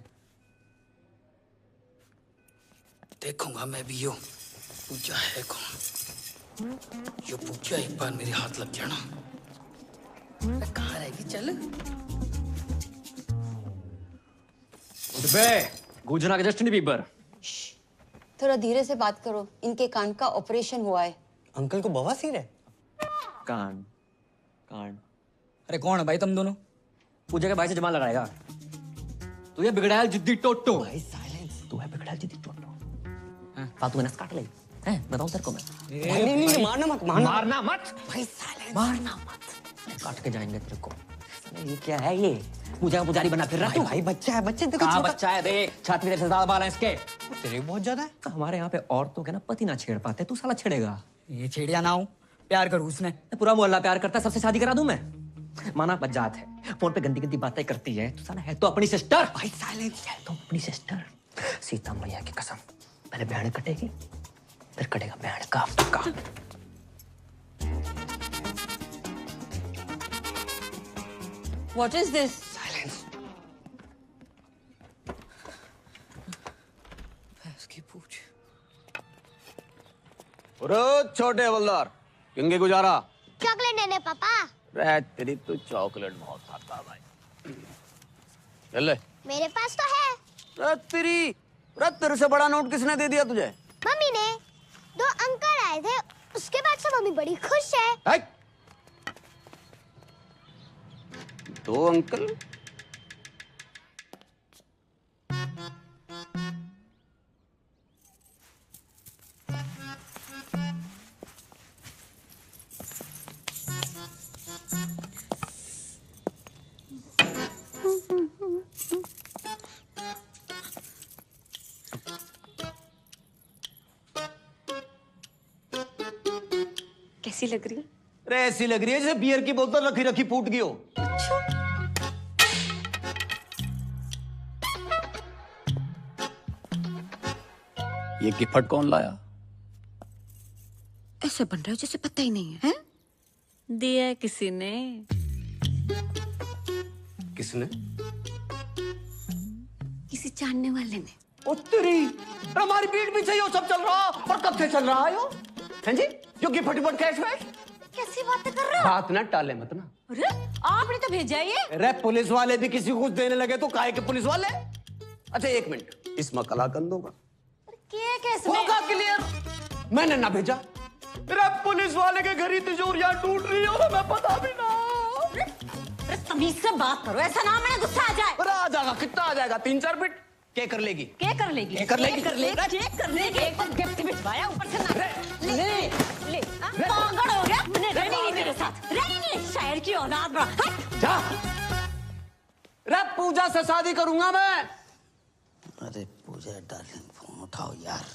देखूंगा मैं भी यो पूजा है कौन। यो पूजा एक बार मेरे हाथ लग गया ना, कहाँ रहेगी? चल गुजना के जस्टिन बीबर। थोड़ा धीरे से बात करो, इनके कान का ऑपरेशन हुआ है। अंकल को बवासीर है? कान कान। अरे कौन है भाई तुम दोनों? पूजा के भाई से जमा लगाएगा। तू ये बिगड़ायल जिद्दी टोटो। भाई साइलेंस। तू है बिगड़ायल जिद्दी टोटो। फालतू में नस काट ले हैं, बताऊं तेरे को मैं। नहीं मारना मत, मारना मत भाई साइलेंस। मारना मत, काट के जाएंगे तेरे को। ये क्या है ये? पूजा का पुजारी बना फिर रहा तू? भाई बच्चा है, बच्चे देखो। कहाँ बच्चा है? देख छाती में ज्यादा बाल है इसके। तेरे बहुत ज्यादा है। हमारे यहाँ पे औरतों के ना पति ना छेड़ पाते, तू साला छेड़ेगा। ये छेड़िया ना हो, प्यार करूँ उसने। पूरा मोहल्ला प्यार करता है, सबसे शादी करा दूं मैं। माना बजात है, फोन पे गंदी गंदी बातें करती है, तू साला है तो अपनी सिस्टर। भाई साइलेंस। है तो अपनी सिस्टर। सीता मैया की कसम, पहले बहन कटेगी फिर कटेगा बहन का आपका। What is this? साइलेंस। अरे छोटे हवलदार, किंगे गुजारा? चॉकलेट लेने पापा। रे तेरी तो चॉकलेट बहुत खाता है भाई। चल ले। मेरे पास तो है। रे तेरे से बड़ा नोट किसने दे दिया तुझे? मम्मी ने। 2 अंकल आए थे, उसके बाद से मम्मी बड़ी खुश है। 2 अंकल? कैसी लग रही है? अरे ऐसी लग रही है जैसे बियर की बोतल रखी रखी फूट गई हो। ये गिफ्ट कौन लाया? ऐसे बन रहा है जैसे पता ही नहीं है, दिया है किसी ने। किसने? किसी जानने वाले ने। ओ तेरी, हमारी पीठ पीछे ये सब चल रहा और कब से चल रहा है यो? हैं जी? जो गिफ्ट कैश वैश? कैसी बातें कर रहे हो? बात ना टाले मत ना। अरे आपने तो भेजा ये। अरे पुलिस वाले भी किसी को कुछ देने लगे तो काहे के पुलिस वाले? अच्छा 1 मिनट, इसमें कलाकंद होगा? होगा क्लियर। मैंने ना भेजा। अरे पुलिस वाले के घर ही तिजोरियां टूट रही हो, मैं पता भी ना। अरे तमीज से बात करो, ऐसा ना मैंने गुस्सा आ जाए। अरे आ जाएगा, कितना आ जाएगा? 3-4 बिट के कर लेगी? क्या कर लेगी? क्या कर लेगी? चेक कर लेगी। एक बार गिफ्ट भिजवाया, ऊपर से ना ले पागल हो गया। मैंने रहनी नहीं तेरे साथ, रहनी नहीं। शायर की औलाद बड़ा। जा। रे पूजा से शादी करूंगा मैं। अरे पूजा डार्लिंग, फोन उठाओ यार।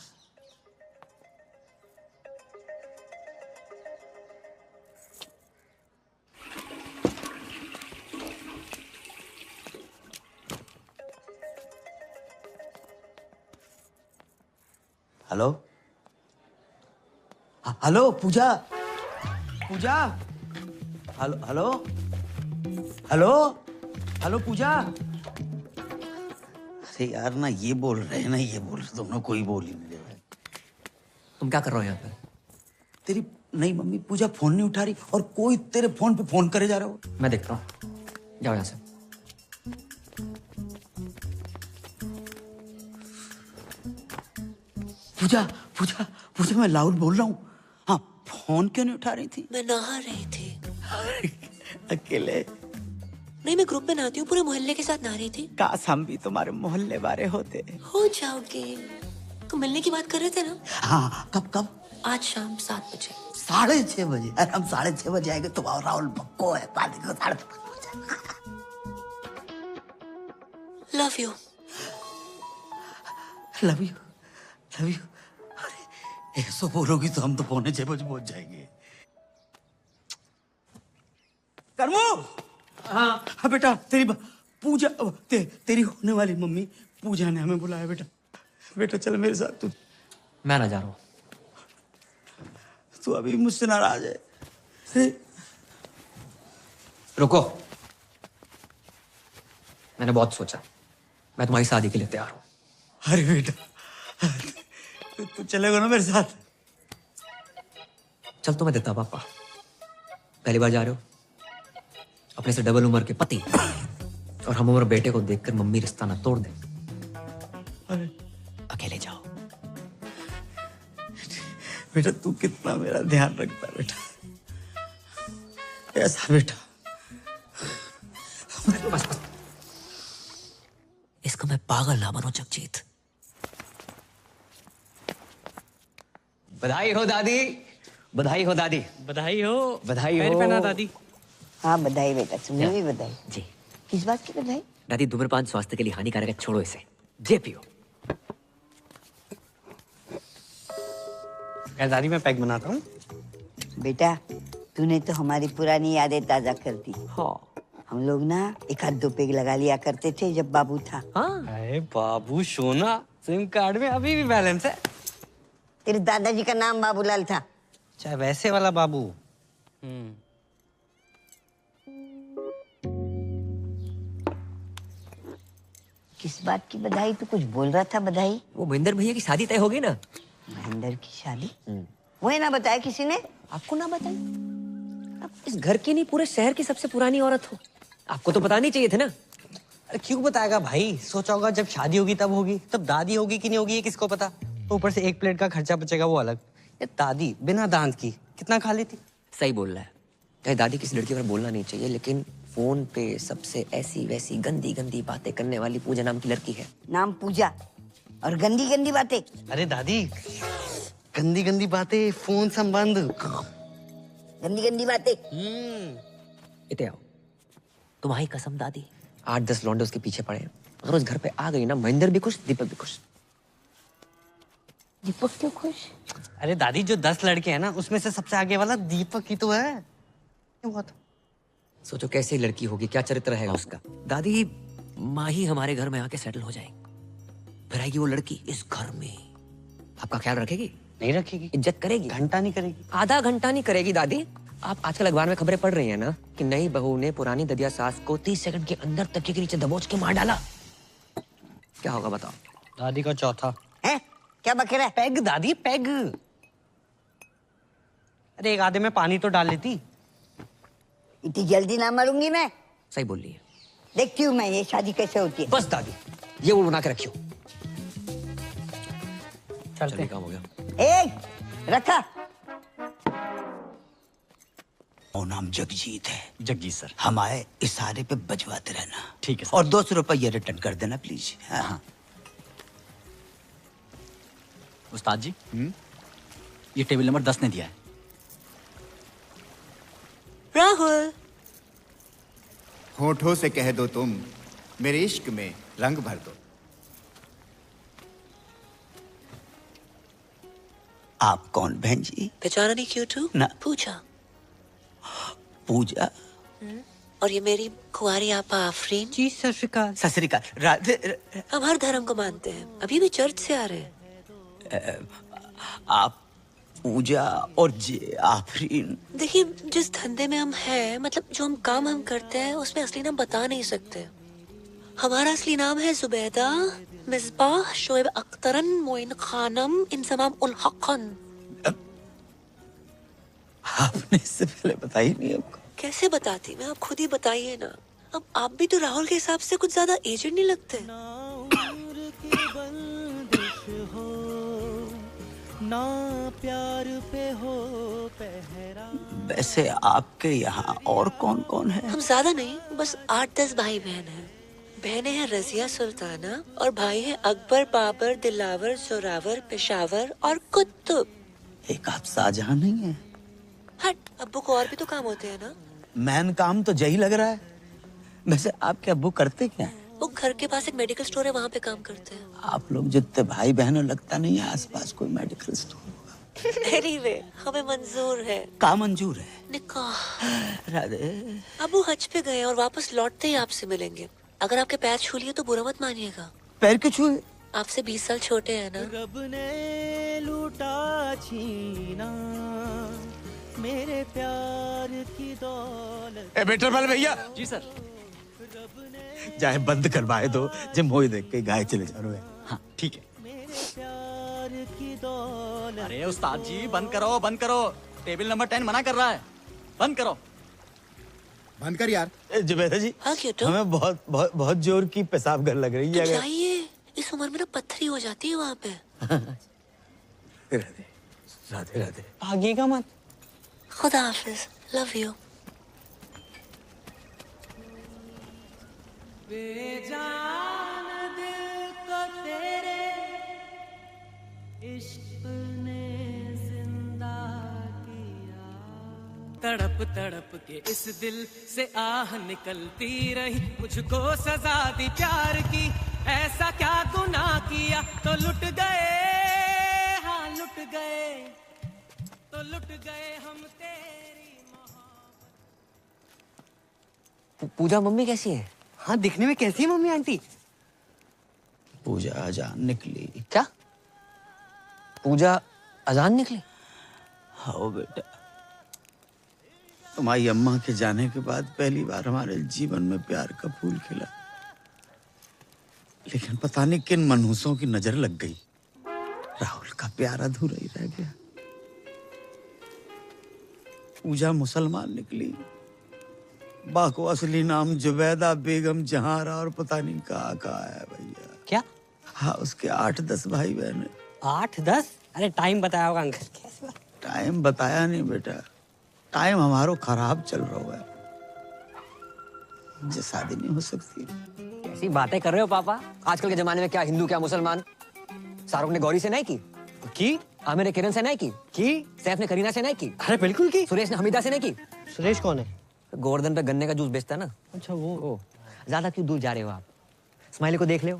हेलो हेलो पूजा, पूजा, हेलो हेलो हेलो हेलो पूजा। अरे यार, ना ये बोल रहे हैं ना ये बोल रहे, दोनों कोई बोल ही नहीं रहे। तुम क्या कर रहे हो यहाँ पे? तेरी नहीं मम्मी पूजा फोन नहीं उठा रही और कोई तेरे फोन पे फोन करे जा रहा हो। मैं देखता हूँ, जाओ यहाँ से। पूजा पूजा पूजा, मैं लाउड बोल रहा हूँ। हाँ, फोन क्यों नहीं उठा रही थी? मैं नहा रही थी। अकेले? नहीं, मैं ग्रुप में नहाती हूँ, पूरे मोहल्ले के साथ नहा रही थी। काश हम भी तुम्हारे मोहल्ले वाले होते। हो जाओगे। तो मिलने की बात कर रहे थे ना? हाँ, कब कब? आज शाम 7 बजे। 6:30 बजे? अरे हम 6:30 बजे आएंगे तो राहुल पक्को है, पार्टी को 5:30 बजे। Love you. Love you, love you. अरे ऐसा बोलोगी तो हम तो 6:45 बजे पहुंच जाएंगे। करमू। हाँ बेटा, तेरी पूजा तेरी होने वाली मम्मी पूजा ने हमें बुलाया। बेटा बेटा चल मेरे साथ। तू? मैं ना जा रहा हूँ। तू अभी मुझसे नाराज है? रुको, मैंने बहुत सोचा, मैं तुम्हारी शादी के लिए तैयार हूँ। अरे बेटा, तू चलेगा ना मेरे साथ? चल तुम्हें देता पापा। पहली बार जा रहे हो, अपने से डबल उम्र के पति और हम उम्र बेटे को देखकर मम्मी रिश्ता ना तोड़ दे। अरे अकेले जाओ। बेटा तू कितना मेरा ध्यान रखता है बेटा, ऐसा बेटा। बस बस, इसको मैं पागल ना बनो जगजीत। बधाई हो दादी, बधाई हो दादी। बधाई हो, बधाई पैर हो। पहना दादी। हाँ बधाई बेटा, तुम्हें भी बधाई। जी। किस बात की बधाई? दादी धूम्रपान स्वास्थ्य के लिए हानिकारक है, छोड़ो इसे, जे पियो। दादी मैं पैक बनाता हूँ। बेटा तूने तो हमारी पुरानी यादें ताजा कर दी। हाँ। हम लोग ना 1-2 पेग लगा लिया करते थे जब बाबू था। हाँ। अरे बाबू सोना, सिम कार्ड में अभी भी बैलेंस है। तेरे दादाजी का नाम बाबूलाल था। चाहे वैसे वाला बाबू। किस बात की बधाई? तू कुछ बोल रहा था। बधाई? वो महेंद्र भैया की शादी तय हो गई ना। महेंद्र की शादी? वही ना बताया किसी ने? आपको ना बताई? आप इस घर की नहीं पूरे शहर की सबसे पुरानी औरत हो, आपको तो पता नहीं चाहिए थे ना। अरे क्यों बताएगा भाई? सोचा होगा जब शादी होगी तब होगी, तब दादी होगी कि नहीं होगी ये किसको पता। तो ऊपर से एक प्लेट का खर्चा बचेगा वो अलग। ये दादी बिना दांत की कितना खा लेती। सही बोल रहा है। चाहे दादी किसी लड़की पर बोलना नहीं चाहिए, लेकिन फोन पे सबसे ऐसी वैसी गंदी गंदी बातें करने वाली पूजा नाम की लड़की है। नाम पूजा और गंदी गंदी बातें। अरे दादी गंदी गंदी बातें, फोन संबंध, गंदी गंदी बातें। इते आओ, तुम्हारी कसम दादी 8-10 लौंडे उसके पीछे पड़े हैं। अगर उस घर पे आ गई ना, महेंद्र भी खुश, दीपक भी खुश। दीपक क्यों खुश? अरे दादी जो 10 लड़के हैं ना उसमें से सबसे आगे वाला दीपक ही तो है। क्यों हुआ था? सोचो कैसी लड़की होगी, क्या चरित्र रहेगा उसका। दादी माँ ही हमारे घर में आके सेटल हो जाएगी, फिर आएगी वो लड़की इस घर में, आपका ख्याल रखेगी? नहीं रखेगी। इज्जत करेगी? घंटा नहीं करेगी। आधा घंटा नहीं करेगी दादी। आप आजकल अखबार में खबरें पढ़ रही हैं ना कि नई बहू ने पुरानी ददिया सास को 30 सेकंड के अंदर तकिए के नीचे दबोच के मार डाला। क्या होगा बताओ? दादी का चौथा है? क्या बक रहा है? पैग दादी, पैग। अरे एक आधे में पानी तो डाल लेती। इतनी जल्दी ना मरूंगी मैं। सही बोल रही है। देखती हूँ मैं ये शादी कैसे होती है। बस दादी ये वो बना के रखियो। चलते काम हो गया। रखा। और नाम जगजीत है। जगजीत सर। हमारे इशारे पे बजवाते रहना। ठीक है सर। और 200 रुपये रिटर्न कर देना प्लीज। हाँ। उस्ताद जी ये टेबल नंबर 10 ने दिया है। राहुल होठों से कह दो तुम मेरे इश्क में रंग भर दो। आप कौन बहन जी? पहचाना नहीं क्यों तू? ना। पूजा। पूजा? और ये मेरी कुंवारी आपा आफरीन। जी सत श्री अकाल। सत श्री अकाल। राधे। हम हर धर्म को मानते हैं, अभी भी चर्च से आ रहे हैं। आप पूजा और जे आफरीन। देखिए जिस धंधे में हम हैं, मतलब जो हम काम हम करते हैं उसमें असली नाम बता नहीं सकते। हमारा असली नाम है जुबैदा मिसबाह शोएब अख्तरन मोइन खानम इंजमाम उल हक़न। आपने इससे पहले बताई नहीं हमको। कैसे बताती मैं, आप खुद ही बताइए ना। अब आप भी तो राहुल के हिसाब से कुछ ज्यादा एजेड नहीं लगते। ना प्यार पे हो पहरा। वैसे आपके यहाँ और कौन कौन है? हम ज्यादा नहीं, बस 8-10 भाई बहन हैं। बहनें हैं रजिया सुल्ताना और भाई हैं अकबर, बाबर, दिलावर, जोरावर, पेशावर और कुतुब। एक आप शाहजहां नहीं है? हट, अब्बू को और भी तो काम होते हैं ना। मैन काम तो यही लग रहा है। वैसे आपके अब्बू करते क्या है? वो घर के पास एक मेडिकल स्टोर है, वहाँ पे काम करते हैं। आप लोग जितने भाई बहनों लगता नहीं है आसपास कोई मेडिकल स्टोर होगा। एनीवे, हमें मंजूर है। का मंजूर है? निकाह। राधे। अबू हज पे गए और वापस लौटते ही आपसे मिलेंगे। अगर आपके पैर छू लिए तो बुरा मत मानिएगा। पैर क्यों छुए? आपसे 20 साल छोटे हैं ना। रब ने लूटा छीना मेरे प्यार की दौलत। ए बेटर वाले भैया। जी सर। चाहे बंद करवाए दो, जब मोई देख के गाय चले जा रहे हैं। हाँ ठीक है। दौलत। अरे उस्ताद जी बंद करो, बंद करो। टेबल नंबर 10 मना कर रहा है, बंद करो। बंद कर यार। जुबैदा जी। हाँ क्यों तो? हमें बहुत बहुत बहुत जोर की पेशाब घर लग रही है। जाइए, इस उम्र में ना पत्थरी हो जाती है वहाँ पे। राधे राधे राधे। भागिएगा मत। खुदा हाफिज, लव यू। बेजान दिल को तेरे इश्क ने जिंदा किया। तड़प तड़प के इस दिल से आह निकलती रही, मुझको सजा दी प्यार की। ऐसा क्या गुनाह किया तो लुट गए, हाँ लुट गए, तो लुट गए हम तेरी पूजा मम्मी कैसी है? हाँ दिखने में कैसी है मम्मी आंटी? पूजा अजान निकली। क्या? पूजा अजान निकली? हाँ बेटा, तुम्हारी अम्मा के जाने के बाद पहली बार हमारे जीवन में प्यार का फूल खिला। लेकिन पता नहीं किन मनहूसों की नजर लग गई, राहुल का प्यार अधूरा ही रह गया। पूजा मुसलमान निकली, बा को असली नाम जुबैदा बेगम जहारा और पता नहीं कहाँ है भैया। क्या? हाँ, उसके 8-10 भाई बहन है। 8-10? अरे टाइम बताया होगा अंकल। कैसे बात? टाइम बताया नहीं बेटा, टाइम हमारो खराब चल रहा है, मुझे शादी नहीं हो सकती। ऐसी बातें कर रहे हो पापा? आजकल के जमाने में क्या हिंदू क्या मुसलमान? शाहरुख ने गौरी से नहीं की? आमिर ने किरण से नहीं की? सैफ ने करीना से नहीं की? अरे बिल्कुल की। सुरेश ने हमीदा से नहीं की? सुरेश कौन है? गोवर्धन पे गन्ने का जूस बेचता है ना। अच्छा वो। ज्यादा क्यों दूर जा रहे हो आप? स्माइली को देख ले।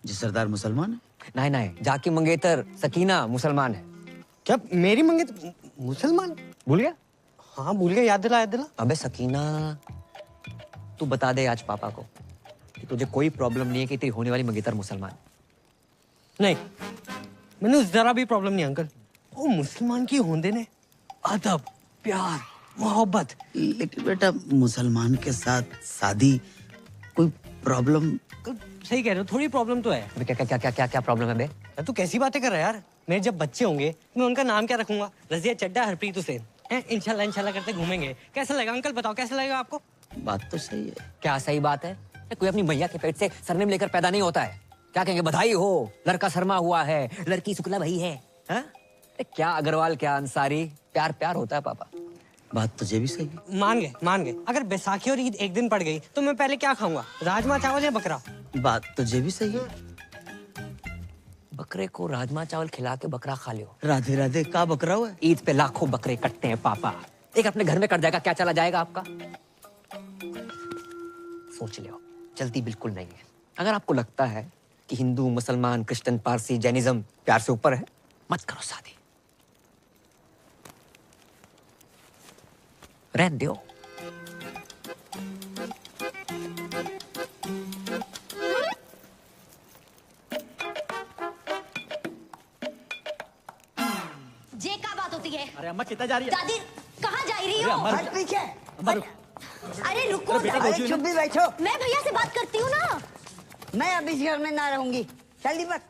जी सरदार मुसलमान है? नहीं, जाकी मंगेतर सकीना मुसलमान है। क्या मेरी मंगेतर मुसलमान? भूल गया? हाँ भूल गया, याद दिला। अबे सकीना, तू बता दे आज पापा को कि तुझे कोई प्रॉब्लम नहीं है कि तेरी होने वाली मंगेतर मुसलमान। नहीं, मैंने जरा भी प्रॉब्लम नहीं अंकल। वो मुसलमान की होंदे ने अदब, प्यार, मोहब्बत। लेकिन बेटा मुसलमान के साथ शादी कोई प्रॉब्लम? सही कह रहे हो, थोड़ी प्रॉब्लम तो है। क्या प्रॉब्लम है बे? तू कैसी बातें कर रहा है यार? मेरे जब बच्चे होंगे मैं उनका नाम क्या रखूंगा? रजिया चड्डा, हरप्रीत हुसैन। इंशाल्लाह करते घूमेंगे। कैसा लगेगा अंकल? बताओ कैसा लगेगा आपको? बात तो सही है। क्या सही बात है? कोई अपनी मैया के पेट से सरनेम लेकर पैदा नहीं होता है। क्या कहेंगे? बधाई हो, लड़का शर्मा हुआ है, लड़की शुक्ला भाई है। क्या अग्रवाल क्या अंसारी, प्यार होता है पापा। बात तुझे भी सही है। मान गए। अगर बैसाखी और ईद एक दिन पड़ गई तो मैं पहले क्या खाऊंगा? राजमा चावल या बकरा? बात तुझे भी सही है। बकरे को राजमा चावल खिला के बकरा खा लियो। राधे राधे का बकरा हुआ है? ईद पे लाखों बकरे कटते हैं पापा, एक अपने घर में कट जाएगा, क्या चला जाएगा आपका? सोच लियो, जल्दी बिल्कुल नहीं है। अगर आपको लगता है कि हिंदू, मुसलमान, क्रिश्चियन, पारसी, जैनिज्म प्यार से ऊपर है, मत करो शादी, रहने दो। जे का बात होती है? अरे अम्मा कितना जा रही है? दादी कहाँ जा रही हो? हट पीछे। अरे रुको, चुप भी बैठो। मैं भैया से बात करती हूँ ना। मैं अब इस घर में ना रहूंगी। चल दीपक।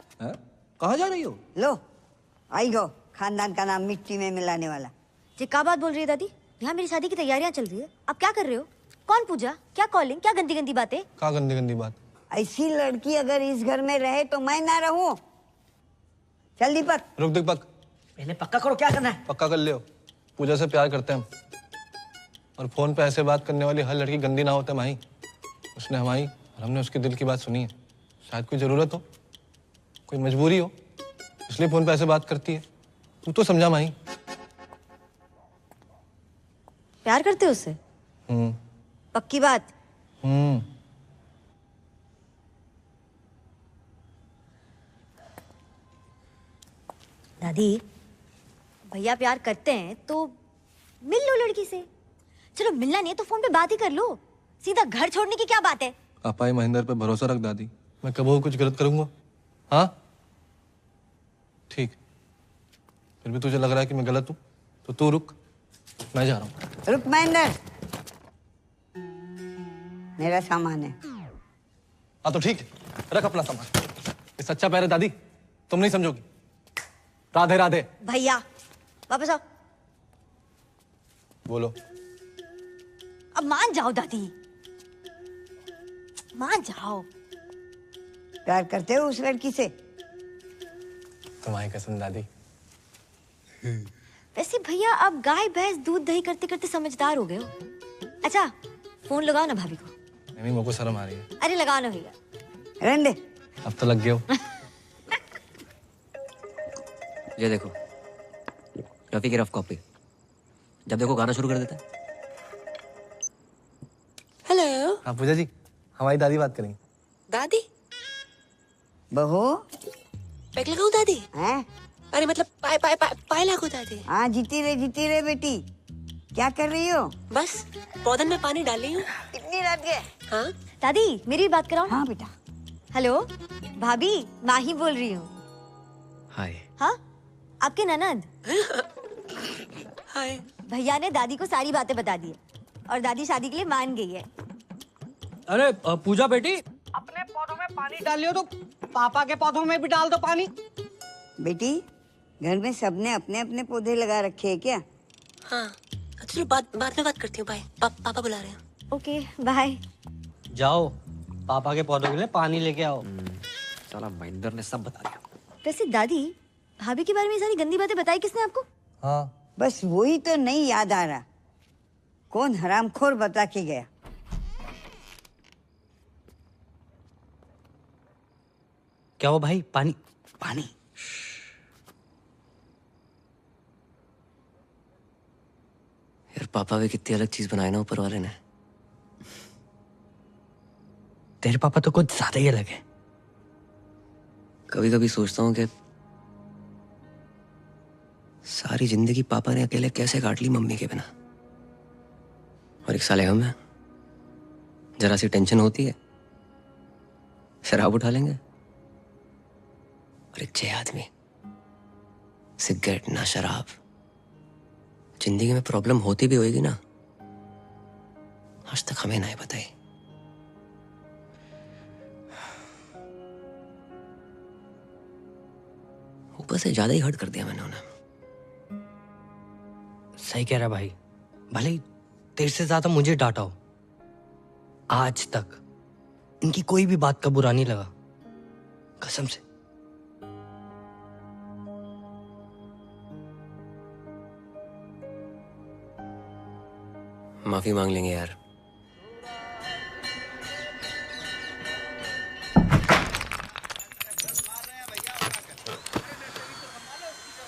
कहाँ जा रही हो? लो आई गो, खानदान का नाम मिट्टी में मिलाने वाला। जी क्या बात बोल रही है दादी? यहाँ मेरी शादी की तैयारियां चल रही है, आप क्या कर रहे हो? कौन पूजा, क्या कॉलिंग, क्या गंदी गंदी बातें? क्या गंदी गंदी बात? ऐसी लड़की अगर इस घर में रहे तो मैं ना रहूं। चल दीपक। रुक दीपक, पहले पक्का करो क्या करना है। पक्का कर लियो, पूजा से प्यार करते हैं हम, और फोन पे ऐसे बात करने वाली हर लड़की गंदी ना होते माही। उसने हमारी और हमने उसके दिल की बात सुनी है। शायद कोई जरूरत हो, कोई मजबूरी हो, इसलिए फोन पे ऐसे बात करती है। तू तो समझा माही। प्यार करते हो उससे? पक्की बात? दादी भैया प्यार करते हैं तो मिल लो लड़की से। चलो मिलना नहीं है तो फोन पे बात ही कर लो, सीधा घर छोड़ने की क्या बात है? पापा महेंद्र पे भरोसा रख दादी, मैं कभी कुछ गलत करूंगा? हाँ ठीक, फिर भी तुझे लग रहा है कि मैं गलत हूँ तो तू रुक, मैं जा रहा हूँ। रुक महेंद्र, मेरा सामान है। हाँ तो ठीक है, रख अपना सामान। ये सच्चा प्यार है दादी, तुम नहीं समझोगी। राधे राधे। भैया वापस आओ। बोलो। अब मान जाओ दादी, मान जाओ। प्यार करते हो उस लड़की से? तुम्हारी कसम दादी। वैसे भैया अब गाय भैंस दूध दही करते करते समझदार हो गए हो। अच्छा फोन लगाओ ना भाभी को। नहीं मेरे को शर्म आ रही है। अरे लगाओ ना भैया। रहने दे। अब तो लग गए हो। ये देखो रफी की रफ कॉपी, जब देखो गाना शुरू कर देता है। हेलो। हाँ पूजा जी, हमारी दादी बात करेंगे। दादी? बहू पैक लगाऊं दादी? हैं? अरे मतलब पाए लागू दादी। हाँ जीती रहे बेटी। क्या कर रही हो? बस पौधन में पानी डाल रही हूँ। इतनी रात के? हाँ दादी मेरी बात कराओ। हाँ बेटा। हेलो भाभी, माही बोल रही हूँ। हाय। हाँ आपके ननद। हाय। भैया ने दादी को सारी बातें बता दी और दादी शादी के लिए मान गई है। अरे पूजा बेटी, अपने पौधों में पानी डालियो तो पापा के पौधों में भी डाल दो पानी। बेटी घर में सबने अपने अपने पौधे लगा रखे हैं क्या? हाँ। चलो बाद में बात करती हूँ। बाय। पापा बुला रहे हैं। Okay bye. जाओ पापा के पौधों के लिए पानी लेके आओ। साला महेंद्र ने सब बता दिया। वैसे दादी भाभी के बारे में ये सारी गंदी बातें बताई किसने आपको? हाँ बस वही तो नहीं याद आ रहा, कौन हरामखोर बता के गया। क्या हो भाई? पानी पानी। यार पापा भी कितनी अलग चीज बनाए ना ऊपर वाले ने। तेरे पापा तो कुछ ज्यादा ही अलग है। कभी कभी सोचता हूँ कि सारी जिंदगी पापा ने अकेले कैसे काट ली मम्मी के बिना। और एक साले हम हैं, जरा सी टेंशन होती है शराब उठा लेंगे। और एक 6 आदमी, सिगरेट ना शराब। जिंदगी में प्रॉब्लम होती भी होगी ना, आज तक हमें नहीं बताई। ऊपर से ज्यादा ही हर्ट कर दिया मैंने उन्हें। सही कह रहा भाई, भले ही तेरे से ज्यादा मुझे डांटा हो, आज तक इनकी कोई भी बात का बुरा नहीं लगा, कसम से। माफी मांग लेंगे यार।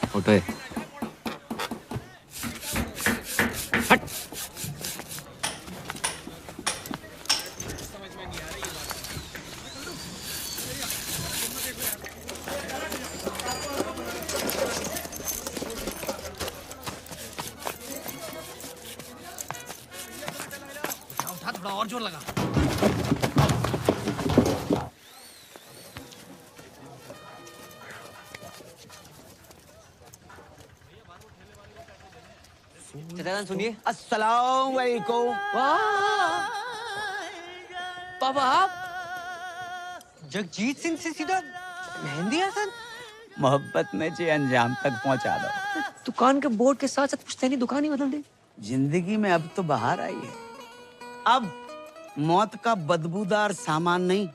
फोटो है। हट। उठा थोड़ा और जोर लगा। सुनिए। अस्सलाम वालेकुम। पापा आप जगजीत सिंह से सीधा मेहंदी हसन? मोहब्बत में जे अंजाम तक पहुंचा दो। दुकान के बोर्ड के साथ साथ पुश्तैनी दुकान ही बदल दी। जिंदगी में अब तो बाहर आई है। अब मौत का बदबूदार सामान नहीं,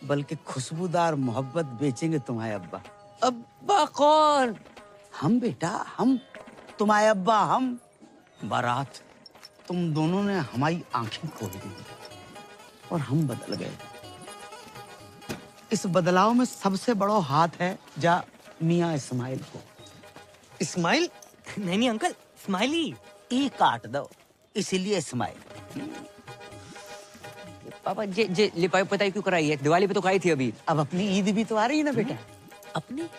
बल्कि खुशबूदार मोहब्बत बेचेंगे तुम्हारे अब्बा। अब्बा कौन? हम बेटा, हम तुम्हारे अब्बा। हम बारात, तुम दोनों ने हमारी आंखें खोल दी और हम बदल गए। इस बदलाव में सबसे बड़ा हाथ है जा मियाँ इस्माइल को। इस्माइल? नहीं अंकल, स्माइली। ई काट दो, इसीलिए इस्माइल। पापा जे लिपाई पताई क्यों कराई है? दिवाली पे तो कराई थी अभी। अब अपनी ईद भी तो आ रही है ना बेटा। अपनी?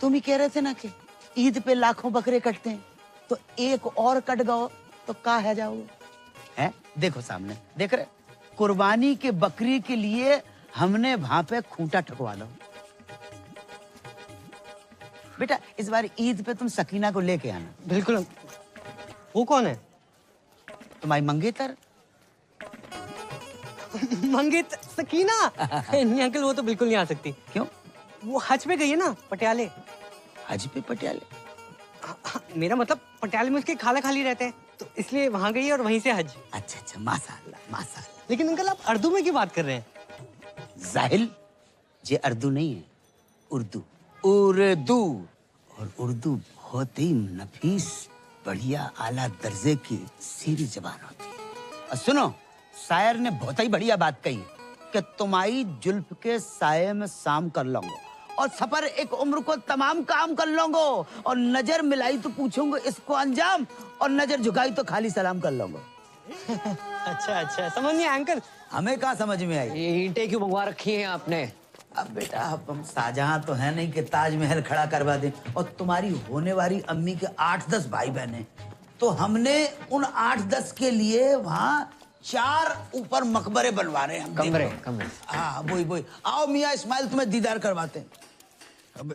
तुम ही कह रहे थे ना कि ईद पे लाखों बकरे कटते हैं, तो एक और कट गओ तो का है जाओगे? हैं? देखो सामने, देख रहे? कुर्बानी के बकरी के लिए हमने वहां पे खूंटा ठकवा दो। बेटा इस बार ईद पे तुम सकीना को लेके आना। बिल्कुल। वो कौन है? तुम्हारी मंगेतर। मंगेतर? सकीना? नहीं अंकल, वो तो बिल्कुल नहीं आ सकती। क्यों? वो हज पे गई है ना, पटियाले। हज पे पटियाले? मेरा मतलब पटियाले में उसके खाला खाली रहते हैं, तो इसलिए वहां गई और वहीं से हज। अच्छा अच्छा, माशाअल्लाह माशाअल्लाह। लेकिन अंकल आप उर्दू में क्यों बात कर रहे हैं? जाहिल, ये उर्दू नहीं है, उर्दू। उर्दू। और उर्दू बहुत ही नफीस, बढ़िया, आला दर्जे की सीरी जबान होती है। और सुनो, शायर ने बहुत ही बढ़िया बात कही कि तुम्हारी जुल्फ के साये में शाम कर लूंगा और सफर एक उम्र को तमाम काम कर लूंगा, और नजर मिलाई तो पूछूंगा इसको अंजाम, और नजर झुकाई तो खाली सलाम कर लूंगा। अच्छा अच्छा, समझ नहीं आया अंकल। हमें कहाँ समझ में आई? ये ईंटें क्यों मंगवा रखी हैं आपने? अब बेटा हम शाहजहां तो है नहीं कि ताजमहल खड़ा करवा दें, और तुम्हारी होने वाली अम्मी के 8-10 भाई बहन, तो हमने उन 8-10 के लिए वहाँ 4 ऊपर मकबरे बनवा रहे हैं। कमरे कमरे। हाँ वही वही। आओ मियाँ इस्माइल, तुम्हें दीदार करवाते हैं। अब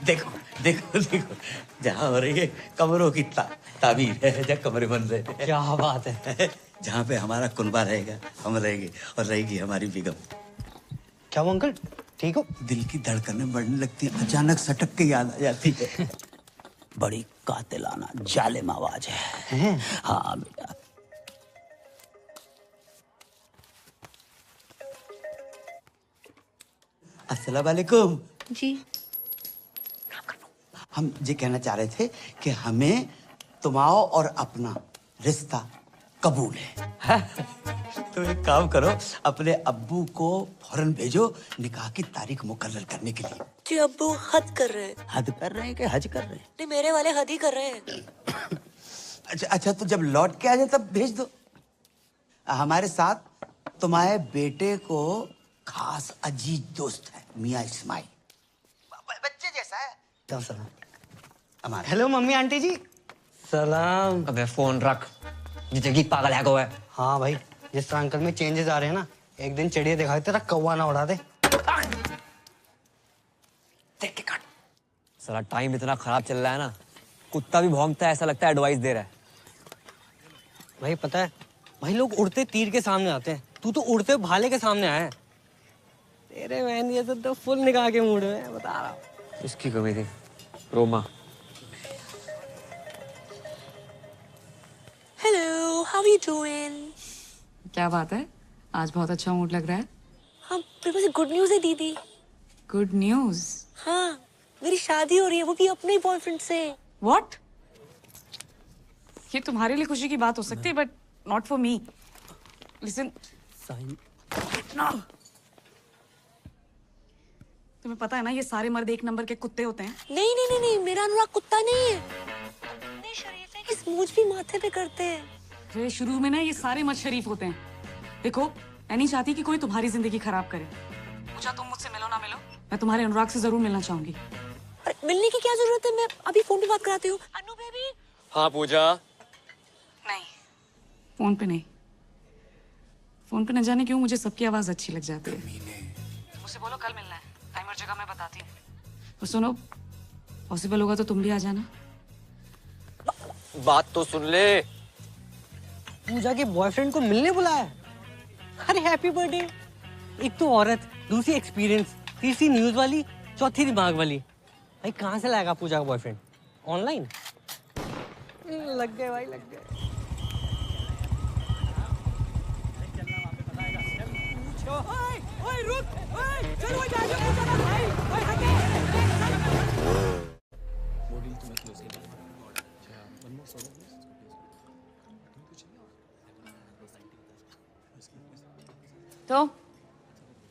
देखो देखो देखो, जहाँ हो रही है कमरों की ताबीर है, जहाँ कमरे बन रहे हैं। क्या बात है। जहाँ पे हमारा कुनबा रहेगा हम रहेंगे, और रहेगी हमारी बेगम। क्या वो अंकल ठीक हो? दिल की धड़कनें बढ़ने लगती हैं, अचानक सटक के याद आ जाती है। बड़ी कातिलाना जालिम आवाज है। हाँ बेटा। अस्सलाम वालेकुम। जी। हम ये कहना चाह रहे थे कि हमें तुम्हारा और अपना रिश्ता कबूल है। तो एक काम करो, अपने अब्बू को फौरन भेजो निकाह की तारीख मुकर्रर करने के लिए। जी अब्बू हद कर रहे हैं। हद कर रहे हैं कि हज कर रहे हैं? नहीं मेरे वाले हद ही कर रहे हैं। अच्छा तो जब लौट के आ जाए तब भेज दो। हमारे साथ तुम्हारे बेटे को खास अजीज दोस्त है मियाँ इस्माइल, बच्चे जैसा है। हेलो मम्मी आंटी जी। सलाम। अबे फोन रख, जिंदगी पागल है को है। हाँ भाई, जिस तरह अंकल में चेंजेस आ रहे हैं ना, एक दिन चिड़िया दिखाई तेरा कौवा ना उड़ा दे। देख के काट। साला टाइम इतना खराब चल रहा है ना, कुत्ता भी भौंकता है, ऐसा लगता है एडवाइस दे रहा है। भाई पता है, भाई लोग उड़ते तीर के सामने आते हैं, तू तो उड़ते भाले के सामने आया है। तेरे बहन ये तो फुल निकाह के मूड में बता रहा हूँ। इसकी कमी थी Roma. Hello, how are you doing? क्या बात है, आज बहुत अच्छा मूड लग रहा है। हाँ, मेरे पास गुड न्यूज़ है दीदी। Good news? हाँ, मेरी शादी हो रही है, वो भी अपने ही बॉयफ्रेंड से। व्हाट? ये तुम्हारे लिए खुशी की बात हो सकती है, but not for me. Listen, तुम्हें पता है ना, ये सारे मर्द एक नंबर के कुत्ते होते हैं। नहीं नहीं नहीं नहीं, मेरा अनुराग कुत्ता नहीं है। इतने शरीफ है कि स्मूच भी माथे पे करते हैं। फिर शुरू में ना ये सारे मर्द शरीफ होते हैं। देखो, मैं नहीं चाहती कि कोई तुम्हारी जिंदगी खराब करे। पूजा, तुम मुझसे मिलो ना मिलो, मैं तुम्हारे अनुराग से जरूर मिलना चाहूंगी। मिलने की क्या जरूरत है, मैं अभी फोन पे बात कराती हूँ। अनु बेबी। हाँ पूजा। नहीं, फोन पे नहीं। फोन पे न जाने क्यों मुझे सबकी आवाज अच्छी लग जाती है। मुझसे बोलो कल मिलना है, टाइम और जगह मैं बताती हूँ। और सुनो, पॉसिबल होगा तो तुम भी आ जाना। बात तो सुन ले। पूजा के बॉयफ्रेंड को मिलने बुलाया। अरे हैप्पी बर्थडे। एक तो औरत, दूसरी एक्सपीरियंस, तीसरी न्यूज वाली, चौथी दिमाग वाली। भाई कहाँ से लाएगा पूजा का बॉयफ्रेंड? ऑनलाइन? लग गए भाई, लग गए। ओए रुक, ओए चलो जा जा पूजा ना भाई, ओए हटे। तो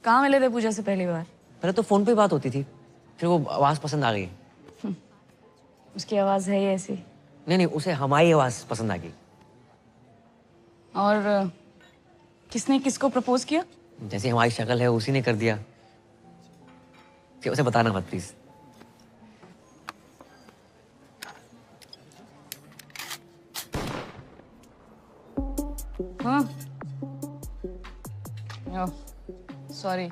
कहाँ मिले थे पूजा से पहली बार? पहले तो फोन पे बात होती थी, फिर वो आवाज पसंद आ गई। उसकी आवाज है ही ऐसी। नहीं नहीं, उसे हमारी आवाज पसंद आ गई। और किसने किसको प्रपोज किया? जैसी हमारी शक्ल है उसी ने कर दिया। कि उसे बताना मत प्लीज। हाँ, सॉरी,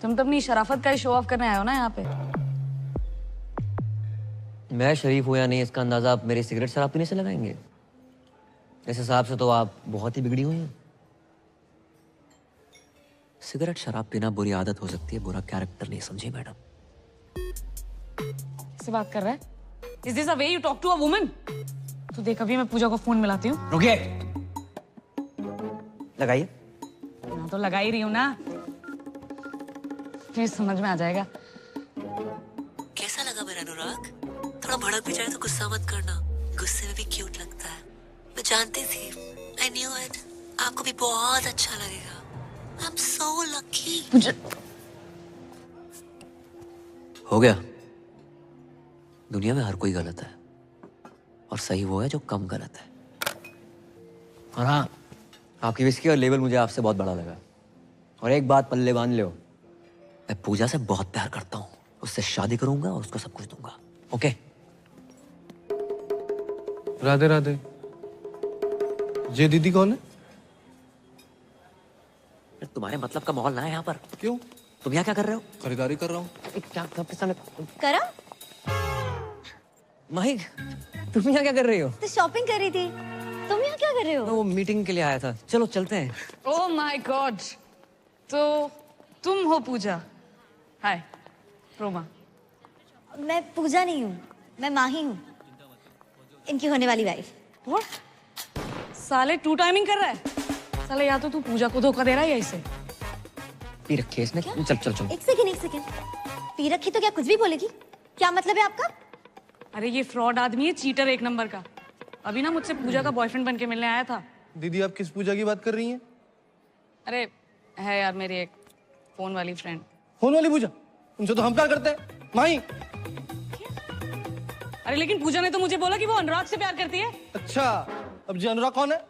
तुम तो अपनी शराफत का ही शो ऑफ करने आए हो ना यहाँ पे। मैं शरीफ हूं या नहीं इसका अंदाजा आप मेरी सिगरेट शराब पीने से लगाएंगे? इस हिसाब से तो आप बहुत ही बिगड़ी हुई हैं। सिगरेट शराब पीना बुरी आदत हो सकती है, बुरा कैरेक्टर नहीं, समझे मैडम? किससे बात कर रहा है? Is this a way you talk to a woman? तो देख, अभी मैं पूजा को फोन मिलाती हूँ। रुकिए, लगाइए। मैं तो लगा ही रही हूँ ना, फिर समझ में आ जाएगा। कैसा लगा मेरा अनुराग? थोड़ा भड़क भी जाए तो गुस्सा मत करना, गुस्से में भी क्यूट लगता है। मैं जानती थी, I knew it, आपको भी बहुत अच्छा लगेगा। I'm so lucky। हो गया। दुनिया में हर कोई गलत है और सही वो है जो कम गलत है। और हाँ, आपकी विस्की और लेवल मुझे आपसे बहुत बड़ा लगा। और एक बात पल्ले बांध लो, मैं पूजा से बहुत प्यार करता हूँ, उससे शादी करूंगा और उसको सब कुछ दूंगा। ओके? राधे राधे। ये दीदी कौन है? तुम्हारे मतलब का माहौल ना है यहाँ पर। क्यों? तुम यहाँ क्या कर रहे हो? खरीदारी कर रहा हूँ। क्या सबके सामने करा? माही, तुम यहाँ क्या कर रही हो? तो शॉपिंग कर रही थी। तुम यहाँ क्या कर रहे हो? मैं वो मीटिंग के लिए आया था। चलो चलते हैं। ओह माय गॉड, तो तुम हो पूजा? हाय रोमा। मैं पूजा नहीं हूँ, मैं माही हूँ। इनकी होने वाली वाइफ। साले टू टाइमिंग कर रहा है। साले या तो तू पूजा को धोखा दे रहा है या इसे। पी रखी है इसने। चल चल चल। एक सेकंड। पी रखी तो क्या कुछ भी बोलेगी? क्या मतलब है आपका? अरे ये फ्रॉड आदमी है, चीटर एक नंबर का। अभी ना मुझसे पूजा का बॉयफ्रेंड बन के मिलने आया था। दीदी आप किस पूजा की बात कर रही हैं? अरे है यार मेरी एक फोन वाली फ्रेंड। फोन वाली पूजा? उनसे तो हम प्यार करते हैं माही। अरे लेकिन पूजा ने तो मुझे बोला कि वो अनुराग से प्यार करती है। अच्छा, अब जी अनुराग कौन है?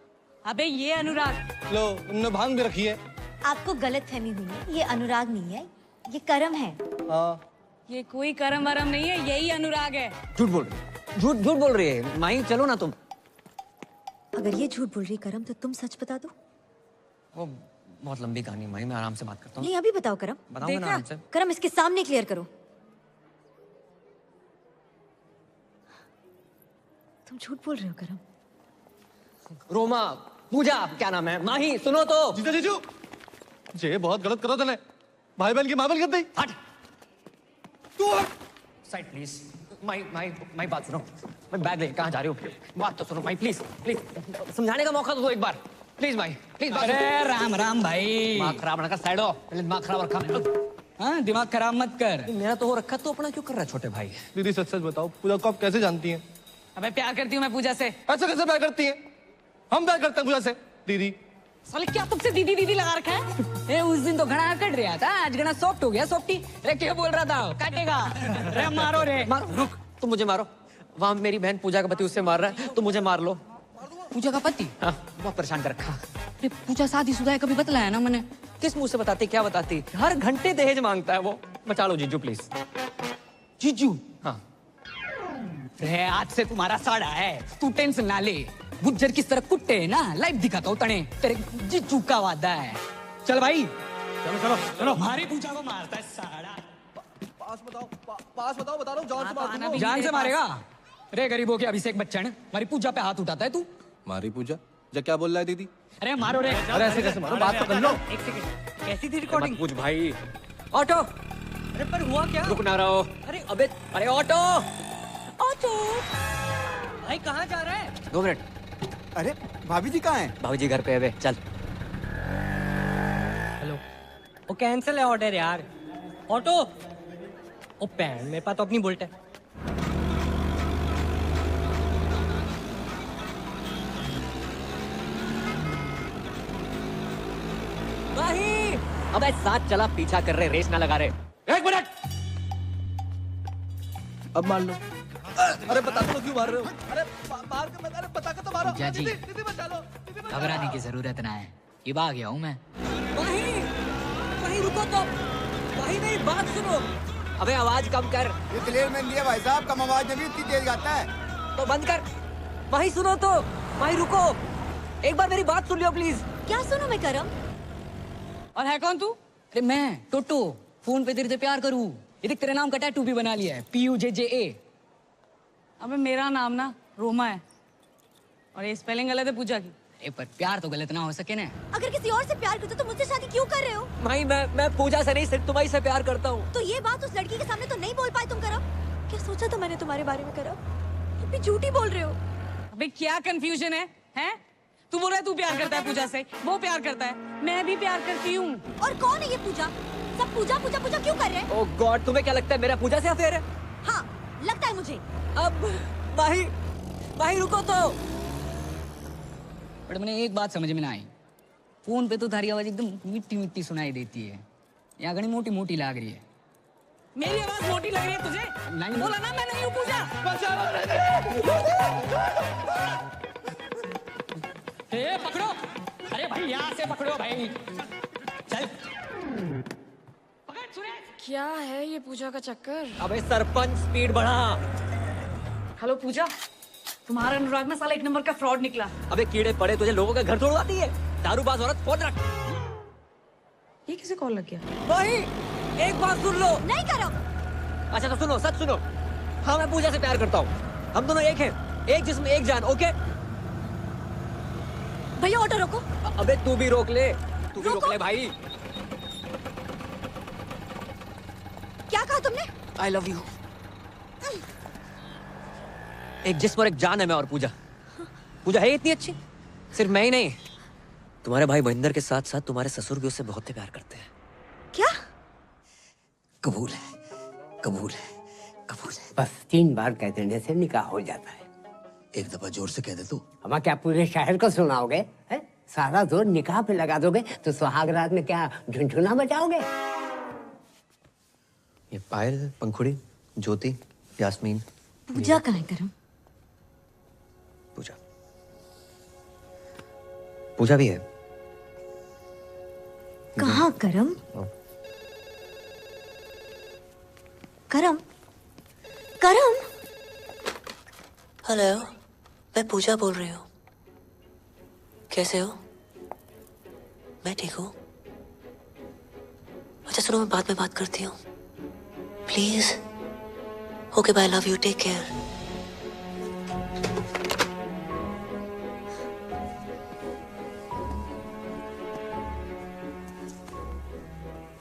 अबे ये अनुराग। लो, उन्होंने भांग भी रखी है। आपको गलत फहमी हुई है, ये अनुराग नहीं है, ये करम है। हाँ। ये कोई करम वरम नहीं है, यही अनुराग है। झूठ बोल रही है माही। चलो ना तुम। अगर ये झूठ बोल रही करम तो तुम सच बता दो। वो बहुत लंबी कहानी माही, मैं आराम से बात करता हूँ। नहीं अभी बताओ करम। बताऊंगा ना आराम से। करम इसके सामने क्लियर करो। तुम झूठ बोल रहे हो करम। रोमा, पूजा, क्या नाम है? माही सुनो तो। जीजू ये बहुत गलत करो तूने। भाई बहन की मामल कर दी। हट तू साइड प्लीज। माई बात सुनो। मैं बैग लेके कहाँ जा रही हूँ? बात तो सुनो माई, प्लीज समझाने का मौका तो दो एक बार प्लीज माई, प्लीज। अरे राम राम भाई। दिमाग खराब ना कर, साइड हो। पहले दिमाग खराब रखा। हाँ दिमाग खराब मत कर। मेरा तो हो रखा, तो अपना क्यों कर रहा है छोटे भाई? दीदी सच सच बताओ, पूजा को आप कैसे जानती हैं? अबे प्यार करती हूँ मैं पूजा से। ऐसे कैसे प्यार करती हैं? हम प्यार करते हैं पूजा से। दीदी साले क्या तुमसे दीदी दीदी लगा रखा है? उस दिन तो घना कट रहा था, आज घना सॉफ्ट हो गया। सॉफ्टी अरे क्या बोल रहा था? काटेगा। अरे मारो रे। रुक, तुम मुझे मारो। वहाँ मेरी बहन पूजा का पति उससे मार रहा है, तुम मुझे मार लो। पूजा का पति? हाँ, बहुत परेशान कर रखा। अरे पूजा शादीशुदा है, कभी बतलाया ना मैंने। किस मुंह से बताती, क्या बताती? हर घंटे दहेज मांगता है वो। बचा लो जीजू प्लीज। जीजू? हाँ। रे आज से तुम्हारा साड़ा है, तू टेंशन ना ले। गुज्जर किस तरह कुट्टे है ना, लाइव दिखाता हूँ तने। तेरे जीजू का वादा है। चल भाई चलो चलो चलो। हमारी पूजा को मारता है साड़ा। पास बताओ बता रहा हूँ। जान से मारेगा? रे गरीबों के अभिषेक बच्चन, हमारी पूजा पे हाथ उठाता है तू। मारी पूजा जा, क्या बोल रहा है दीदी? अरे मारो रे। अरे ऐसे कैसे मारो, बात तो कर लो। एक सेकंड, कैसी थी रिकॉर्डिंग? पूछ भाई। ऑटो। अरे पर हुआ क्या? रुक ना रहो। अरे ऑटो भाई कहाँ जा रहा है? 2 मिनट। अरे भाभी जी कहाँ हैं? भाभी जी घर पे है। चल। हेलो, वो कैंसिल है ऑर्डर यार। ऑटो ओ पैन, मेरे पास तो अपनी बुलेट है। नहीं, अबे साथ चला, पीछा कर रहे, रेस ना लगा रहे। 1 मिनट। अब मान लो। अरे बता दो क्यों मार रहे हो? अरे मार के अरे बता के तो मारो। जी दीदी बचा लो। घबराने की जरूरत ना है, ये आ गया हूँ मैं। वहीं रुको तो। वहीं मेरी बात सुनो। अबे आवाज कम कर। ये क्लियर में दिया भाई साहब, कम आवाज में भी इतनी तेज गाता है। तो बंद कर। वहीं सुनो तो। वहीं रुको, एक बार मेरी बात सुन लियो प्लीज। क्या सुनो मैं करम? और है कौन तू? अरे मैं टोटो, फोन पे तेरे से प्यार करूँ। ये देख तेरे नाम का टैटू भी बना लिया है, PUJJA। अबे मेरा नाम ना रोमा है, और ये स्पेलिंग गलत है पूजा की। अरे पर प्यार तो गलत ना हो सके ना। अगर किसी और से प्यार करते तो मुझसे शादी क्यों कर रहे हो? भाई मैं पूजा से नहीं, सिर्फ तुम्हारी से प्यार करता हूँ। तो ये बात उस लड़की के सामने तो नहीं बोल पाए तुम करम? क्या सोचा था मैंने तुम्हारे बारे में करम? तुम भी झूठी बोल रहे हो। अबे क्या कंफ्यूजन है? हैं? तू बोल रहा है तू प्यार करता है पूजा से, वो प्यार करता है, मैं भी प्यार करती हूँ। और कौन है ये पूजा? सब पूजा पूजा पूजा क्यों कर रहे हैं? ओह गॉड, तुम्हें क्या लगता है मेरा पूजा से अफेयर है? हाँ लगता है मुझे। अब भाई रुको तो। बट मैंने एक बात समझ में ना आई, फोन पे तो थारी आवाज एकदम मिट्टी मिट्टी सुनाई देती है, यहाँ घनी मोटी मोटी लाग रही है। मेरी आवाज मोटी लग रही है तुझे? नहीं बोला ना मैं नहीं हूँ पूजा। पकड़ो। अरे भाई यहाँ से पकड़ो भाई। चल। क्या है ये पूजा का चक्कर? अबे सरपंच स्पीड बढ़ा। हेलो पूजा, तुम्हारा अनुराग में साला 1 नंबर का फ्रॉड निकला। अबे कीड़े पड़े तुझे, लोगों का घर तोड़वाती है। दारूबाज औरत, फोन रख। ये किसे कॉल लग गया? भाई एक बात सुन लो। नहीं करो। अच्छा तो सुनो, सच सुनो। हाँ मैं पूजा से प्यार करता हूँ, हम दोनों एक हैं, एक जिस्म एक जान। ओके भैया ऑटो रोको। अबे तू भी रोक ले, तू भी रोक ले भाई। क्या कहा तुमने? I love you। एक जिस्म और एक जान है मैं और पूजा। पूजा है इतनी अच्छी, सिर्फ मैं ही नहीं, तुम्हारे भाई महेंद्र के साथ साथ तुम्हारे ससुर भी उससे बहुत ही प्यार करते हैं। क्या? कबूल है, कबूल है, कबूल है। बस 3 बार कह देने से निकाह हो जाता है। एक दफा जोर से कह दे तू। हम क्या पूरे शहर को सुनाओगे? है? सारा जोर निकाह पे लगा दोगे तो सुहाग रात में क्या झुनझुना बजाओगे? ये पायल, पंखुड़ी, ज्योति, यास्मीन, पूजा कहाँ है करम? पूजा, पूजा भी है। कहाँ करम? करम, करम। हेलो, मैं पूजा बोल रही हूँ। कैसे हो? मैं ठीक हूँ। अच्छा सुनो, मैं बाद में बात करती हूँ please. Okay bye, love you, take care.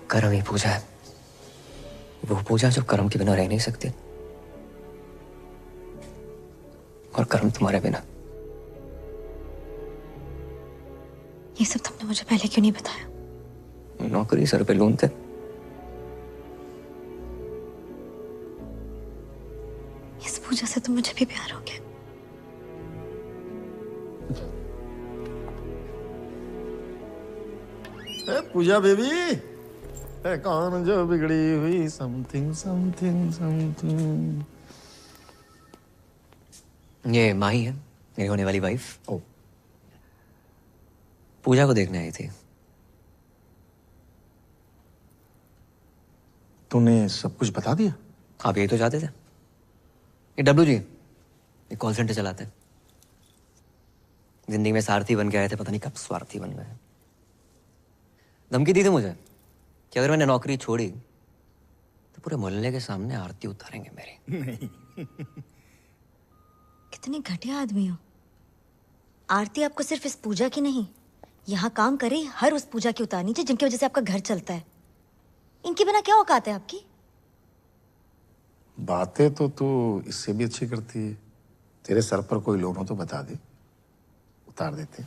करम ही पूजा है, वो पूजा जो करम के बिना रह नहीं सकती, और करम तुम्हारे बिना। ये सब तुमने मुझे पहले क्यों नहीं बताया? नौकरी सर पे लून थे। इस पूजा से तो मुझे भी प्यार हो गया। पूजा बेबी, कौन जो बिगड़ी हुई समथिंग समथिंग समथिंग। ये माही है, मेरी होने वाली वाइफ। ओ, पूजा को देखने आई थी। तूने सब कुछ बता दिया? आप यही तो चाहते थे। ये डब्लू जी, ये कॉल सेंटर चलाते हैं। जिंदगी में सारथी बन के आए थे, पता नहीं कब स्वार्थी बन गए। धमकी दी थी मुझे कि अगर मैंने नौकरी छोड़ी तो पूरे मोहल्ले के सामने आरती उतारेंगे मेरी। नहीं। कितने घटिया आदमी हो। आरती आपको सिर्फ इस पूजा की नहीं, यहाँ काम करे हर उस पूजा की उतारनी चाहिए जिनकी वजह से आपका घर चलता है। इनके बिना क्या औकात है आपकी? बातें तो तू इससे भी अच्छी करती है। तेरे सर पर कोई लोन हो तो बता दे, उतार देते।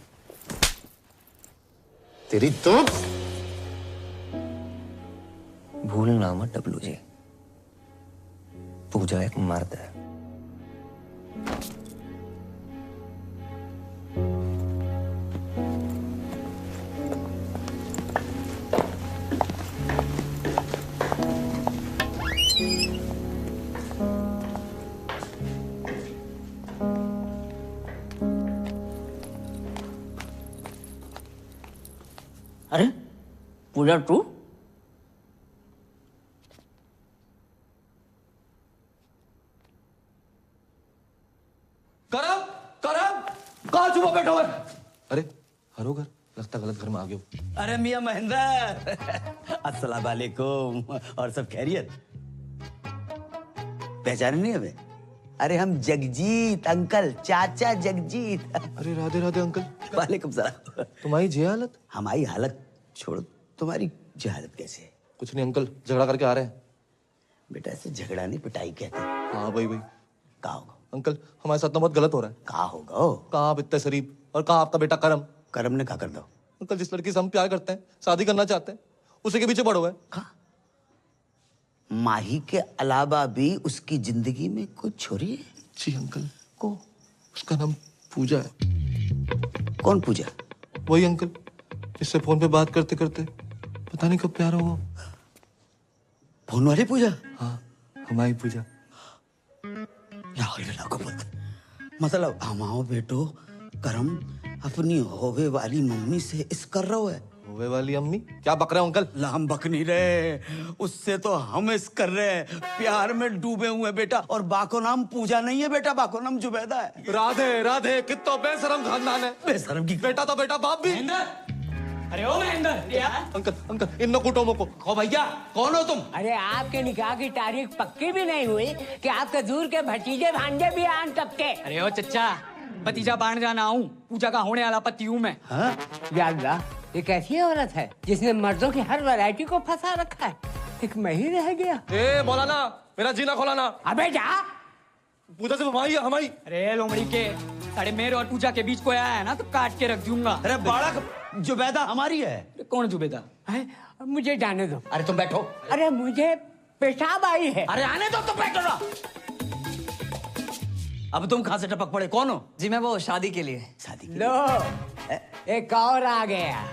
तेरी तो भूलना मत डब्लू जी, पूजा एक मर्द है। अरे पूजा तू? करम, करम, कहाँ छुपा बैठा हुआ है? अरे हरो घर, लगता गलत घर में आ गए हो। अरे मियां महेंद्र, अस्सलाम वालेकुम। और सब खैरियत? पहचाने नहीं हमें? अरे हम जगजीत अंकल, चाचा जगजीत। अरे राधे राधे अंकल। वालेकुम सलाम। तुम्हारी जे हालत? हमारी हालत छोड़ो, तुम्हारी जे हालत कैसे है? कुछ नहीं अंकल, झगड़ा करके आ रहे हैं। बेटा ऐसे झगड़ा नहीं, पिटाई कहते हैं। हाँ भाई भाई। कहाँ होगा अंकल, हमारे साथ तो बहुत गलत हो रहा है। कहाँ होगा? कहाँ आप इतने शरीफ, और कहाँ आपका बेटा करम? करम ने कहा कर दो। अंकल, जिस लड़की से हम प्यार करते हैं, शादी करना चाहते हैं, उसी के पीछे पड़ो है। माही के अलावा भी उसकी जिंदगी में कुछ छोरी है? जी अंकल। को उसका नाम पूजा है। कौन पूजा? वही अंकल, जिससे फोन पे बात करते करते पता नहीं कब प्यार हुआ। फोन वाली पूजा? हाँ, हमारी पूजा। मतलब हमाओ बेटो करम अपनी होवे वाली मम्मी से इस कर रहा है। होवे वाली अम्मी? क्या बक रहे हो अंकल? ला हम बक नहीं रहे, उससे तो हम इस कर रहे हैं। प्यार में डूबे हुए बेटा। और बाको नाम पूजा नहीं है बेटा, बाको नाम जुबैदा है। राधे राधे, कितना बेशरम खानदान है। बेशरम की बेटा तो बेटा, बाप भी। अरे ओ महेंद्र, अंकल अंकल, इन कुटो को। ओ भैया, कौन हो तुम? अरे आपके निकाह की तारीख पक्की भी नहीं हुई कि आपके दूर के भतीजे भांजे भी आन टपके। अरे ओ चच्चा, भतीजा बाण जाना हूँ, पूजा का होने वाला पति हूँ मैं। या अल्लाह, ये कैसी औरत है जिसने मर्दों की हर वैरायटी को फंसा रखा है? एक मैं ही रह गया। ए मौलाना, मेरा जीना खोलाना। अबे जा, पूजा सिर्फ हमारी। अरे लोमड़ी के साढ़े मेरे और पूजा के बीच कोई आया है ना तो काट के रख दूंगा। अरे बालक, जुबैदा हमारी है। कौन जुबैदा? मुझे जाने दो। अरे तुम बैठो। अरे मुझे पेशाब आई है। अरे आने दो, तुम बैठो ना। अब तुम कहां से टपक पड़े, कौन हो? जी मैं वो शादी के लिए। शादी लो एक और आ गया।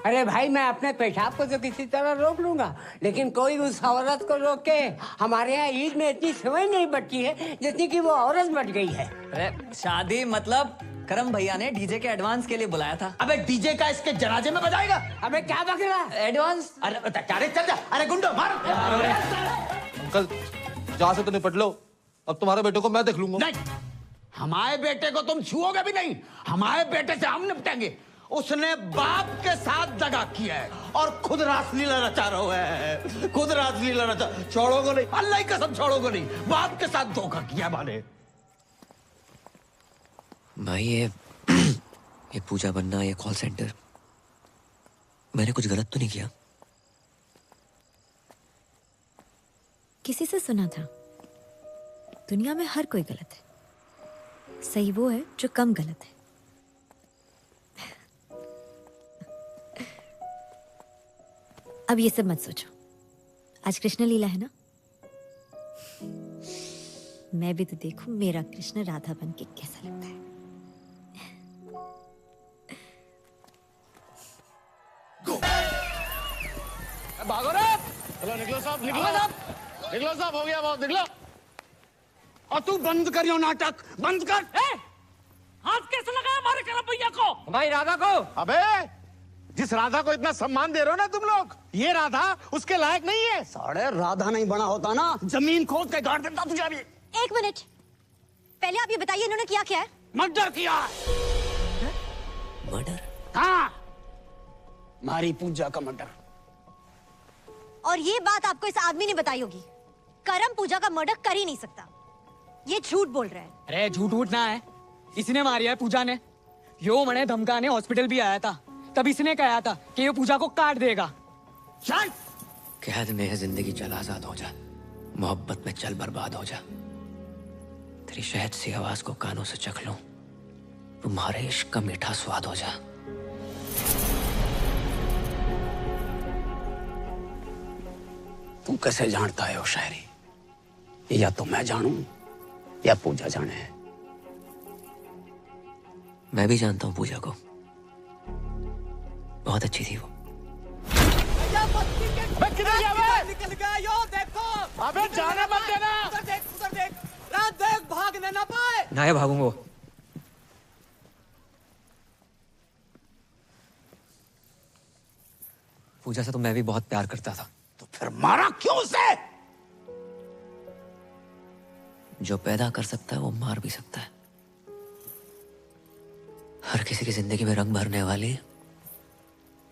अरे भाई मैं अपने पेशाब को तो किसी तरह रोक लूंगा, लेकिन कोई उस औरत को रोके। हमारे यहाँ ईद में इतनी समय नहीं बची है जितनी कि वो औरत बच गई है। अरे शादी मतलब करम भैया ने डीजे के एडवांस के लिए बुलाया था। अबे डीजे का इसके जनाजे में बजाएगा? अबे क्या बक रहा? एडवांस? अरे चल जा। अरे गुंडो मार। अंकल जहाँ से तो निपट लो, अब तुम्हारे बेटे को मैं देख लूंगा। नहीं, हमारे बेटे को तुम छुओगे भी नहीं। हमारे बेटे से हम निपटेंगे। उसने बाप के साथ दगा किया है और खुद रासलीला रचा रहा है। खुद रासलीला रचा। छोड़ोगे नहीं, अल्लाह की कसम छोड़ोगे नहीं। बाप के साथ धोखा किया माने। भाई ये पूजा बनना, ये कॉल सेंटर, मैंने कुछ गलत तो नहीं किया? किसी से सुना था दुनिया में हर कोई गलत है, सही वो है जो कम गलत है। अब ये सब मत सोचो, आज कृष्ण लीला है ना, मैं भी तो देखूं मेरा कृष्ण राधा बन के कैसा लगता है। भागो रे। चलो निकलो साहब, निकलो साहब, निकलो साहब, हो गया बहुत, निकलो। और तू बंद कर यो नाटक, बंद कर। हाथ कैसे लगाया हमारे करम भैया को, हमारी राधा को? अबे जिस राधा को इतना सम्मान दे रहे हो ना तुम लोग, ये राधा उसके लायक नहीं है। साढ़े राधा नहीं बना होता ना, जमीन खोद के गाड़ देता तुझे भी। एक मिनट, पहले आप ये बताइए इन्होंने किया क्या है? मर्डर किया। मर्डर? हाँ, मारी पूजा का मर्डर। और ये बात आपको इस आदमी ने बताई होगी। करम पूजा का मर्डर कर ही नहीं सकता, ये झूठ बोल रहा है। अरे झूठ उठ ना है, इसने मारी है पूजा ने। यो मने धमकाने हॉस्पिटल भी आया था, तब इसने कहा था कि ये पूजा को काट देगा। चल। कैद में है जिंदगी, चल आजाद हो जा। मोहब्बत में चल बर्बाद हो जा। तेरी शहद सी आवाज को कानों से चख लूं, तुम्हारे इश्क का मीठा स्वाद हो जा। तू कैसे जानता है वो शायरी? या तो मैं जानूं या पूजा जाने। मैं भी जानता हूं पूजा को, बहुत अच्छी थी वो। किधर गया बे? निकल गया यो, देखो। अबे जाने मत देना। उधर देख, उधर देख। रात देख, भागने ना पाए। ना भागूंगा। पूजा से तो मैं भी बहुत प्यार करता था। तो फिर मारा क्यों उसे? जो पैदा कर सकता है वो मार भी सकता है। हर किसी की जिंदगी में रंग भरने वाली,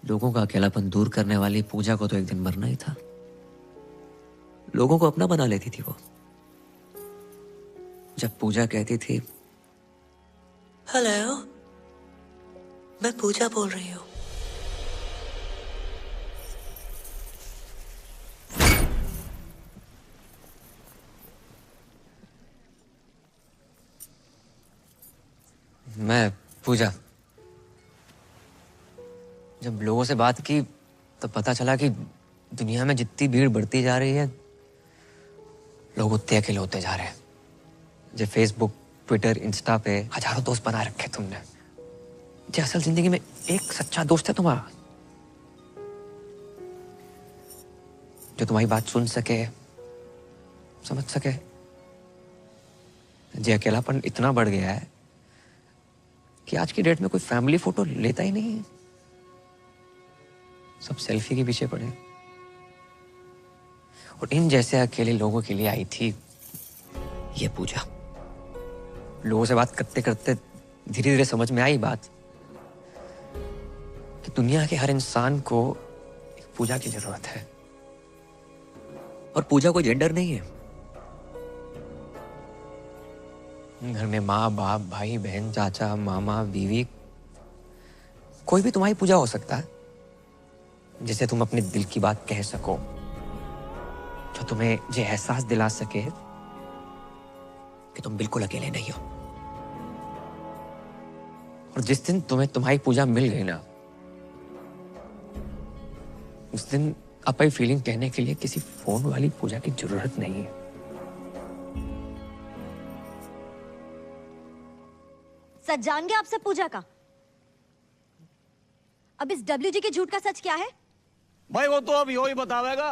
लोगों का अकेलापन दूर करने वाली पूजा को तो एक दिन मरना ही था। लोगों को अपना बना लेती थी वो। जब पूजा कहती थी, हेलो, मैं पूजा बोल रही हूँ। मैं पूजा, जब लोगों से बात की तब पता चला कि दुनिया में जितनी भीड़ बढ़ती जा रही है, लोग उतने अकेले होते जा रहे हैं। जो फेसबुक, ट्विटर, इंस्टा पे हजारों दोस्त बना रखे तुमने, जो असल जिंदगी में एक सच्चा दोस्त है तुम्हारा, जो तुम्हारी बात सुन सके, समझ सके। जो अकेलापन इतना बढ़ गया है कि आज की डेट में कोई फैमिली फोटो लेता ही नहीं है, सब सेल्फी के पीछे पड़े। और इन जैसे अकेले लोगों के लिए आई थी ये पूजा। लोगों से बात करते करते धीरे धीरे समझ में आई बात कि दुनिया के हर इंसान को एक पूजा की जरूरत है। और पूजा कोई जेंडर नहीं है। घर में माँ बाप, भाई बहन, चाचा, मामा, बीवी, कोई भी तुम्हारी पूजा हो सकता है, जिसे तुम अपने दिल की बात कह सको, जो तुम्हें ये एहसास दिला सके कि तुम बिल्कुल अकेले नहीं हो। और जिस दिन तुम्हें तुम्हारी पूजा मिल गई ना, उस दिन अपनी फीलिंग कहने के लिए किसी फोन वाली पूजा की जरूरत नहीं है। सच जान गया आपसे पूजा का। अब इस WG के झूठ का सच क्या है? भाई वो तो अब यो ही बतावेगा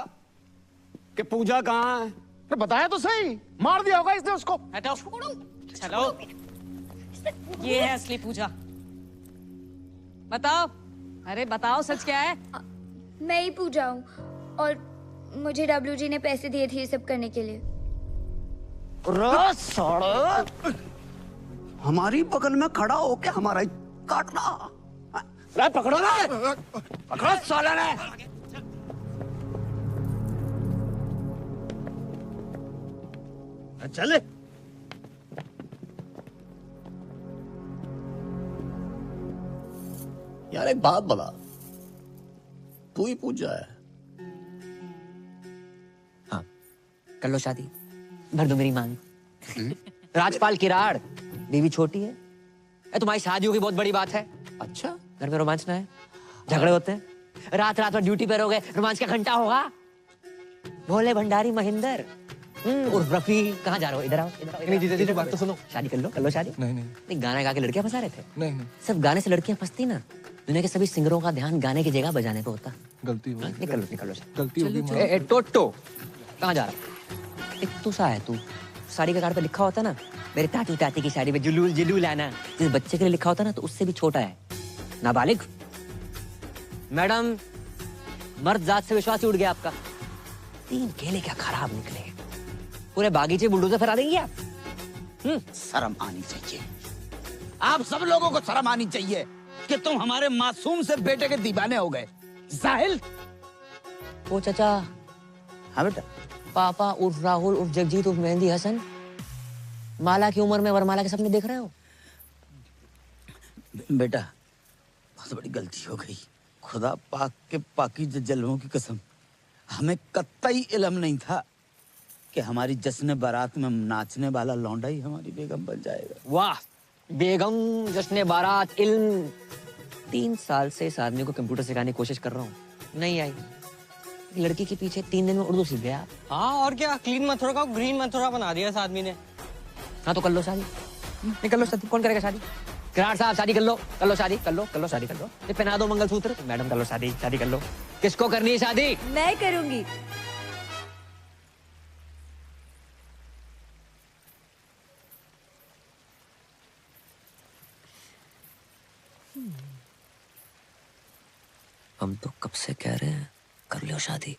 कि पूजा कहाँ है। तो बताया तो सही, मार दिया होगा इसने उसको। हटाओ, चलो, ये है असली पूजा। बताओ, अरे बताओ सच क्या है? मैं ही पूजा हूँ और मुझे WG ने पैसे दिए थे ये सब करने के लिए। हमारी बगल में खड़ा होके हमारा ही काटना। रे पकड़ो ना, पकड़ो साला ने। चले। यार एक बात बता, तू ही पूजा है? हाँ, कर लो शादी, भर दो मेरी मांग। राजपाल किराड़, बीवी छोटी है। तुम्हारी शादी होगी बहुत बड़ी बात है। अच्छा, घर में रोमांच ना है, झगड़े होते हैं, रात रात में ड्यूटी पर हो गए, रोमांच का घंटा होगा। भोले भंडारी महेंद्र उर्फ रफी, कहाँ जा रहे हो? इधर आओ, इधर आओ। नहीं जीजा बात तो सुनो। शादी कर लो शादी। नहीं गाना गा के लड़कियां फंसा रहे थे। नहीं सिर्फ गाने से लड़कियां फंसती ना, दुनिया के सभी सिंगरों का ध्यान गाने की जगह बजाने पे होता। गलती हो गई। निकलो गलती हो गई। ए टोटो, कहाँ जा रहा? एक तू सा है तू, साड़ी के कार्ड पे लिखा होता ना, मेरे ताती ताती की साड़ी में जुलूल जुलूल आना, जिस बच्चे के लिए लिखा होता ना तो उससे भी छोटा है, नाबालिग। मैडम, मर्द जात से विश्वास उड़ गया आपका। 3 केले क्या खराब निकले, पूरे बागीचे बुलडोजर फरा देंगे आप। शर्म आनी चाहिए, आप सब लोगों को शर्म आनी चाहिए कि तुम हमारे मासूम से बेटे के दीवाने हो गए। जाहिल। ओ चाचा। हाँ बेटा। पापा उर्फ राहुल उर्फ जगजीत उर्फ मेहंदी हसन, माला की उम्र में वरमाला के सपने देख रहे हो? बेटा, बहुत बड़ी गलती हो गई। खुदा पाक के पाकीज़ जलवों की कसम, हमें कतई इल्म नहीं था कि हमारी जश्न बारात में नाचने वाला लौंडा ही हमारी बेगम बन जाएगा। वाह, बेगम, जश्न बारात, इल्म। 3 साल से इस आदमी को कंप्यूटर सिखाने की कोशिश कर रहा हूँ, नहीं आई। लड़की के पीछे 3 दिन में उर्दू सीख गया। हाँ और क्या, क्लीन मथुरा का ग्रीन मथुरा बना दिया इस आदमी ने। हाँ तो कर लो शादी। नहीं कर लो शादी, कौन करेगा शादी? किराड़ साहब शादी कर लो शादी, कर लो शादी कर लो। ये पहना दो मंगलसूत्र। मैडम कर लो शादी कर लो। किसको करनी है शादी? मैं करूंगी। हम तो कब से कह रहे हैं कर लो शादी।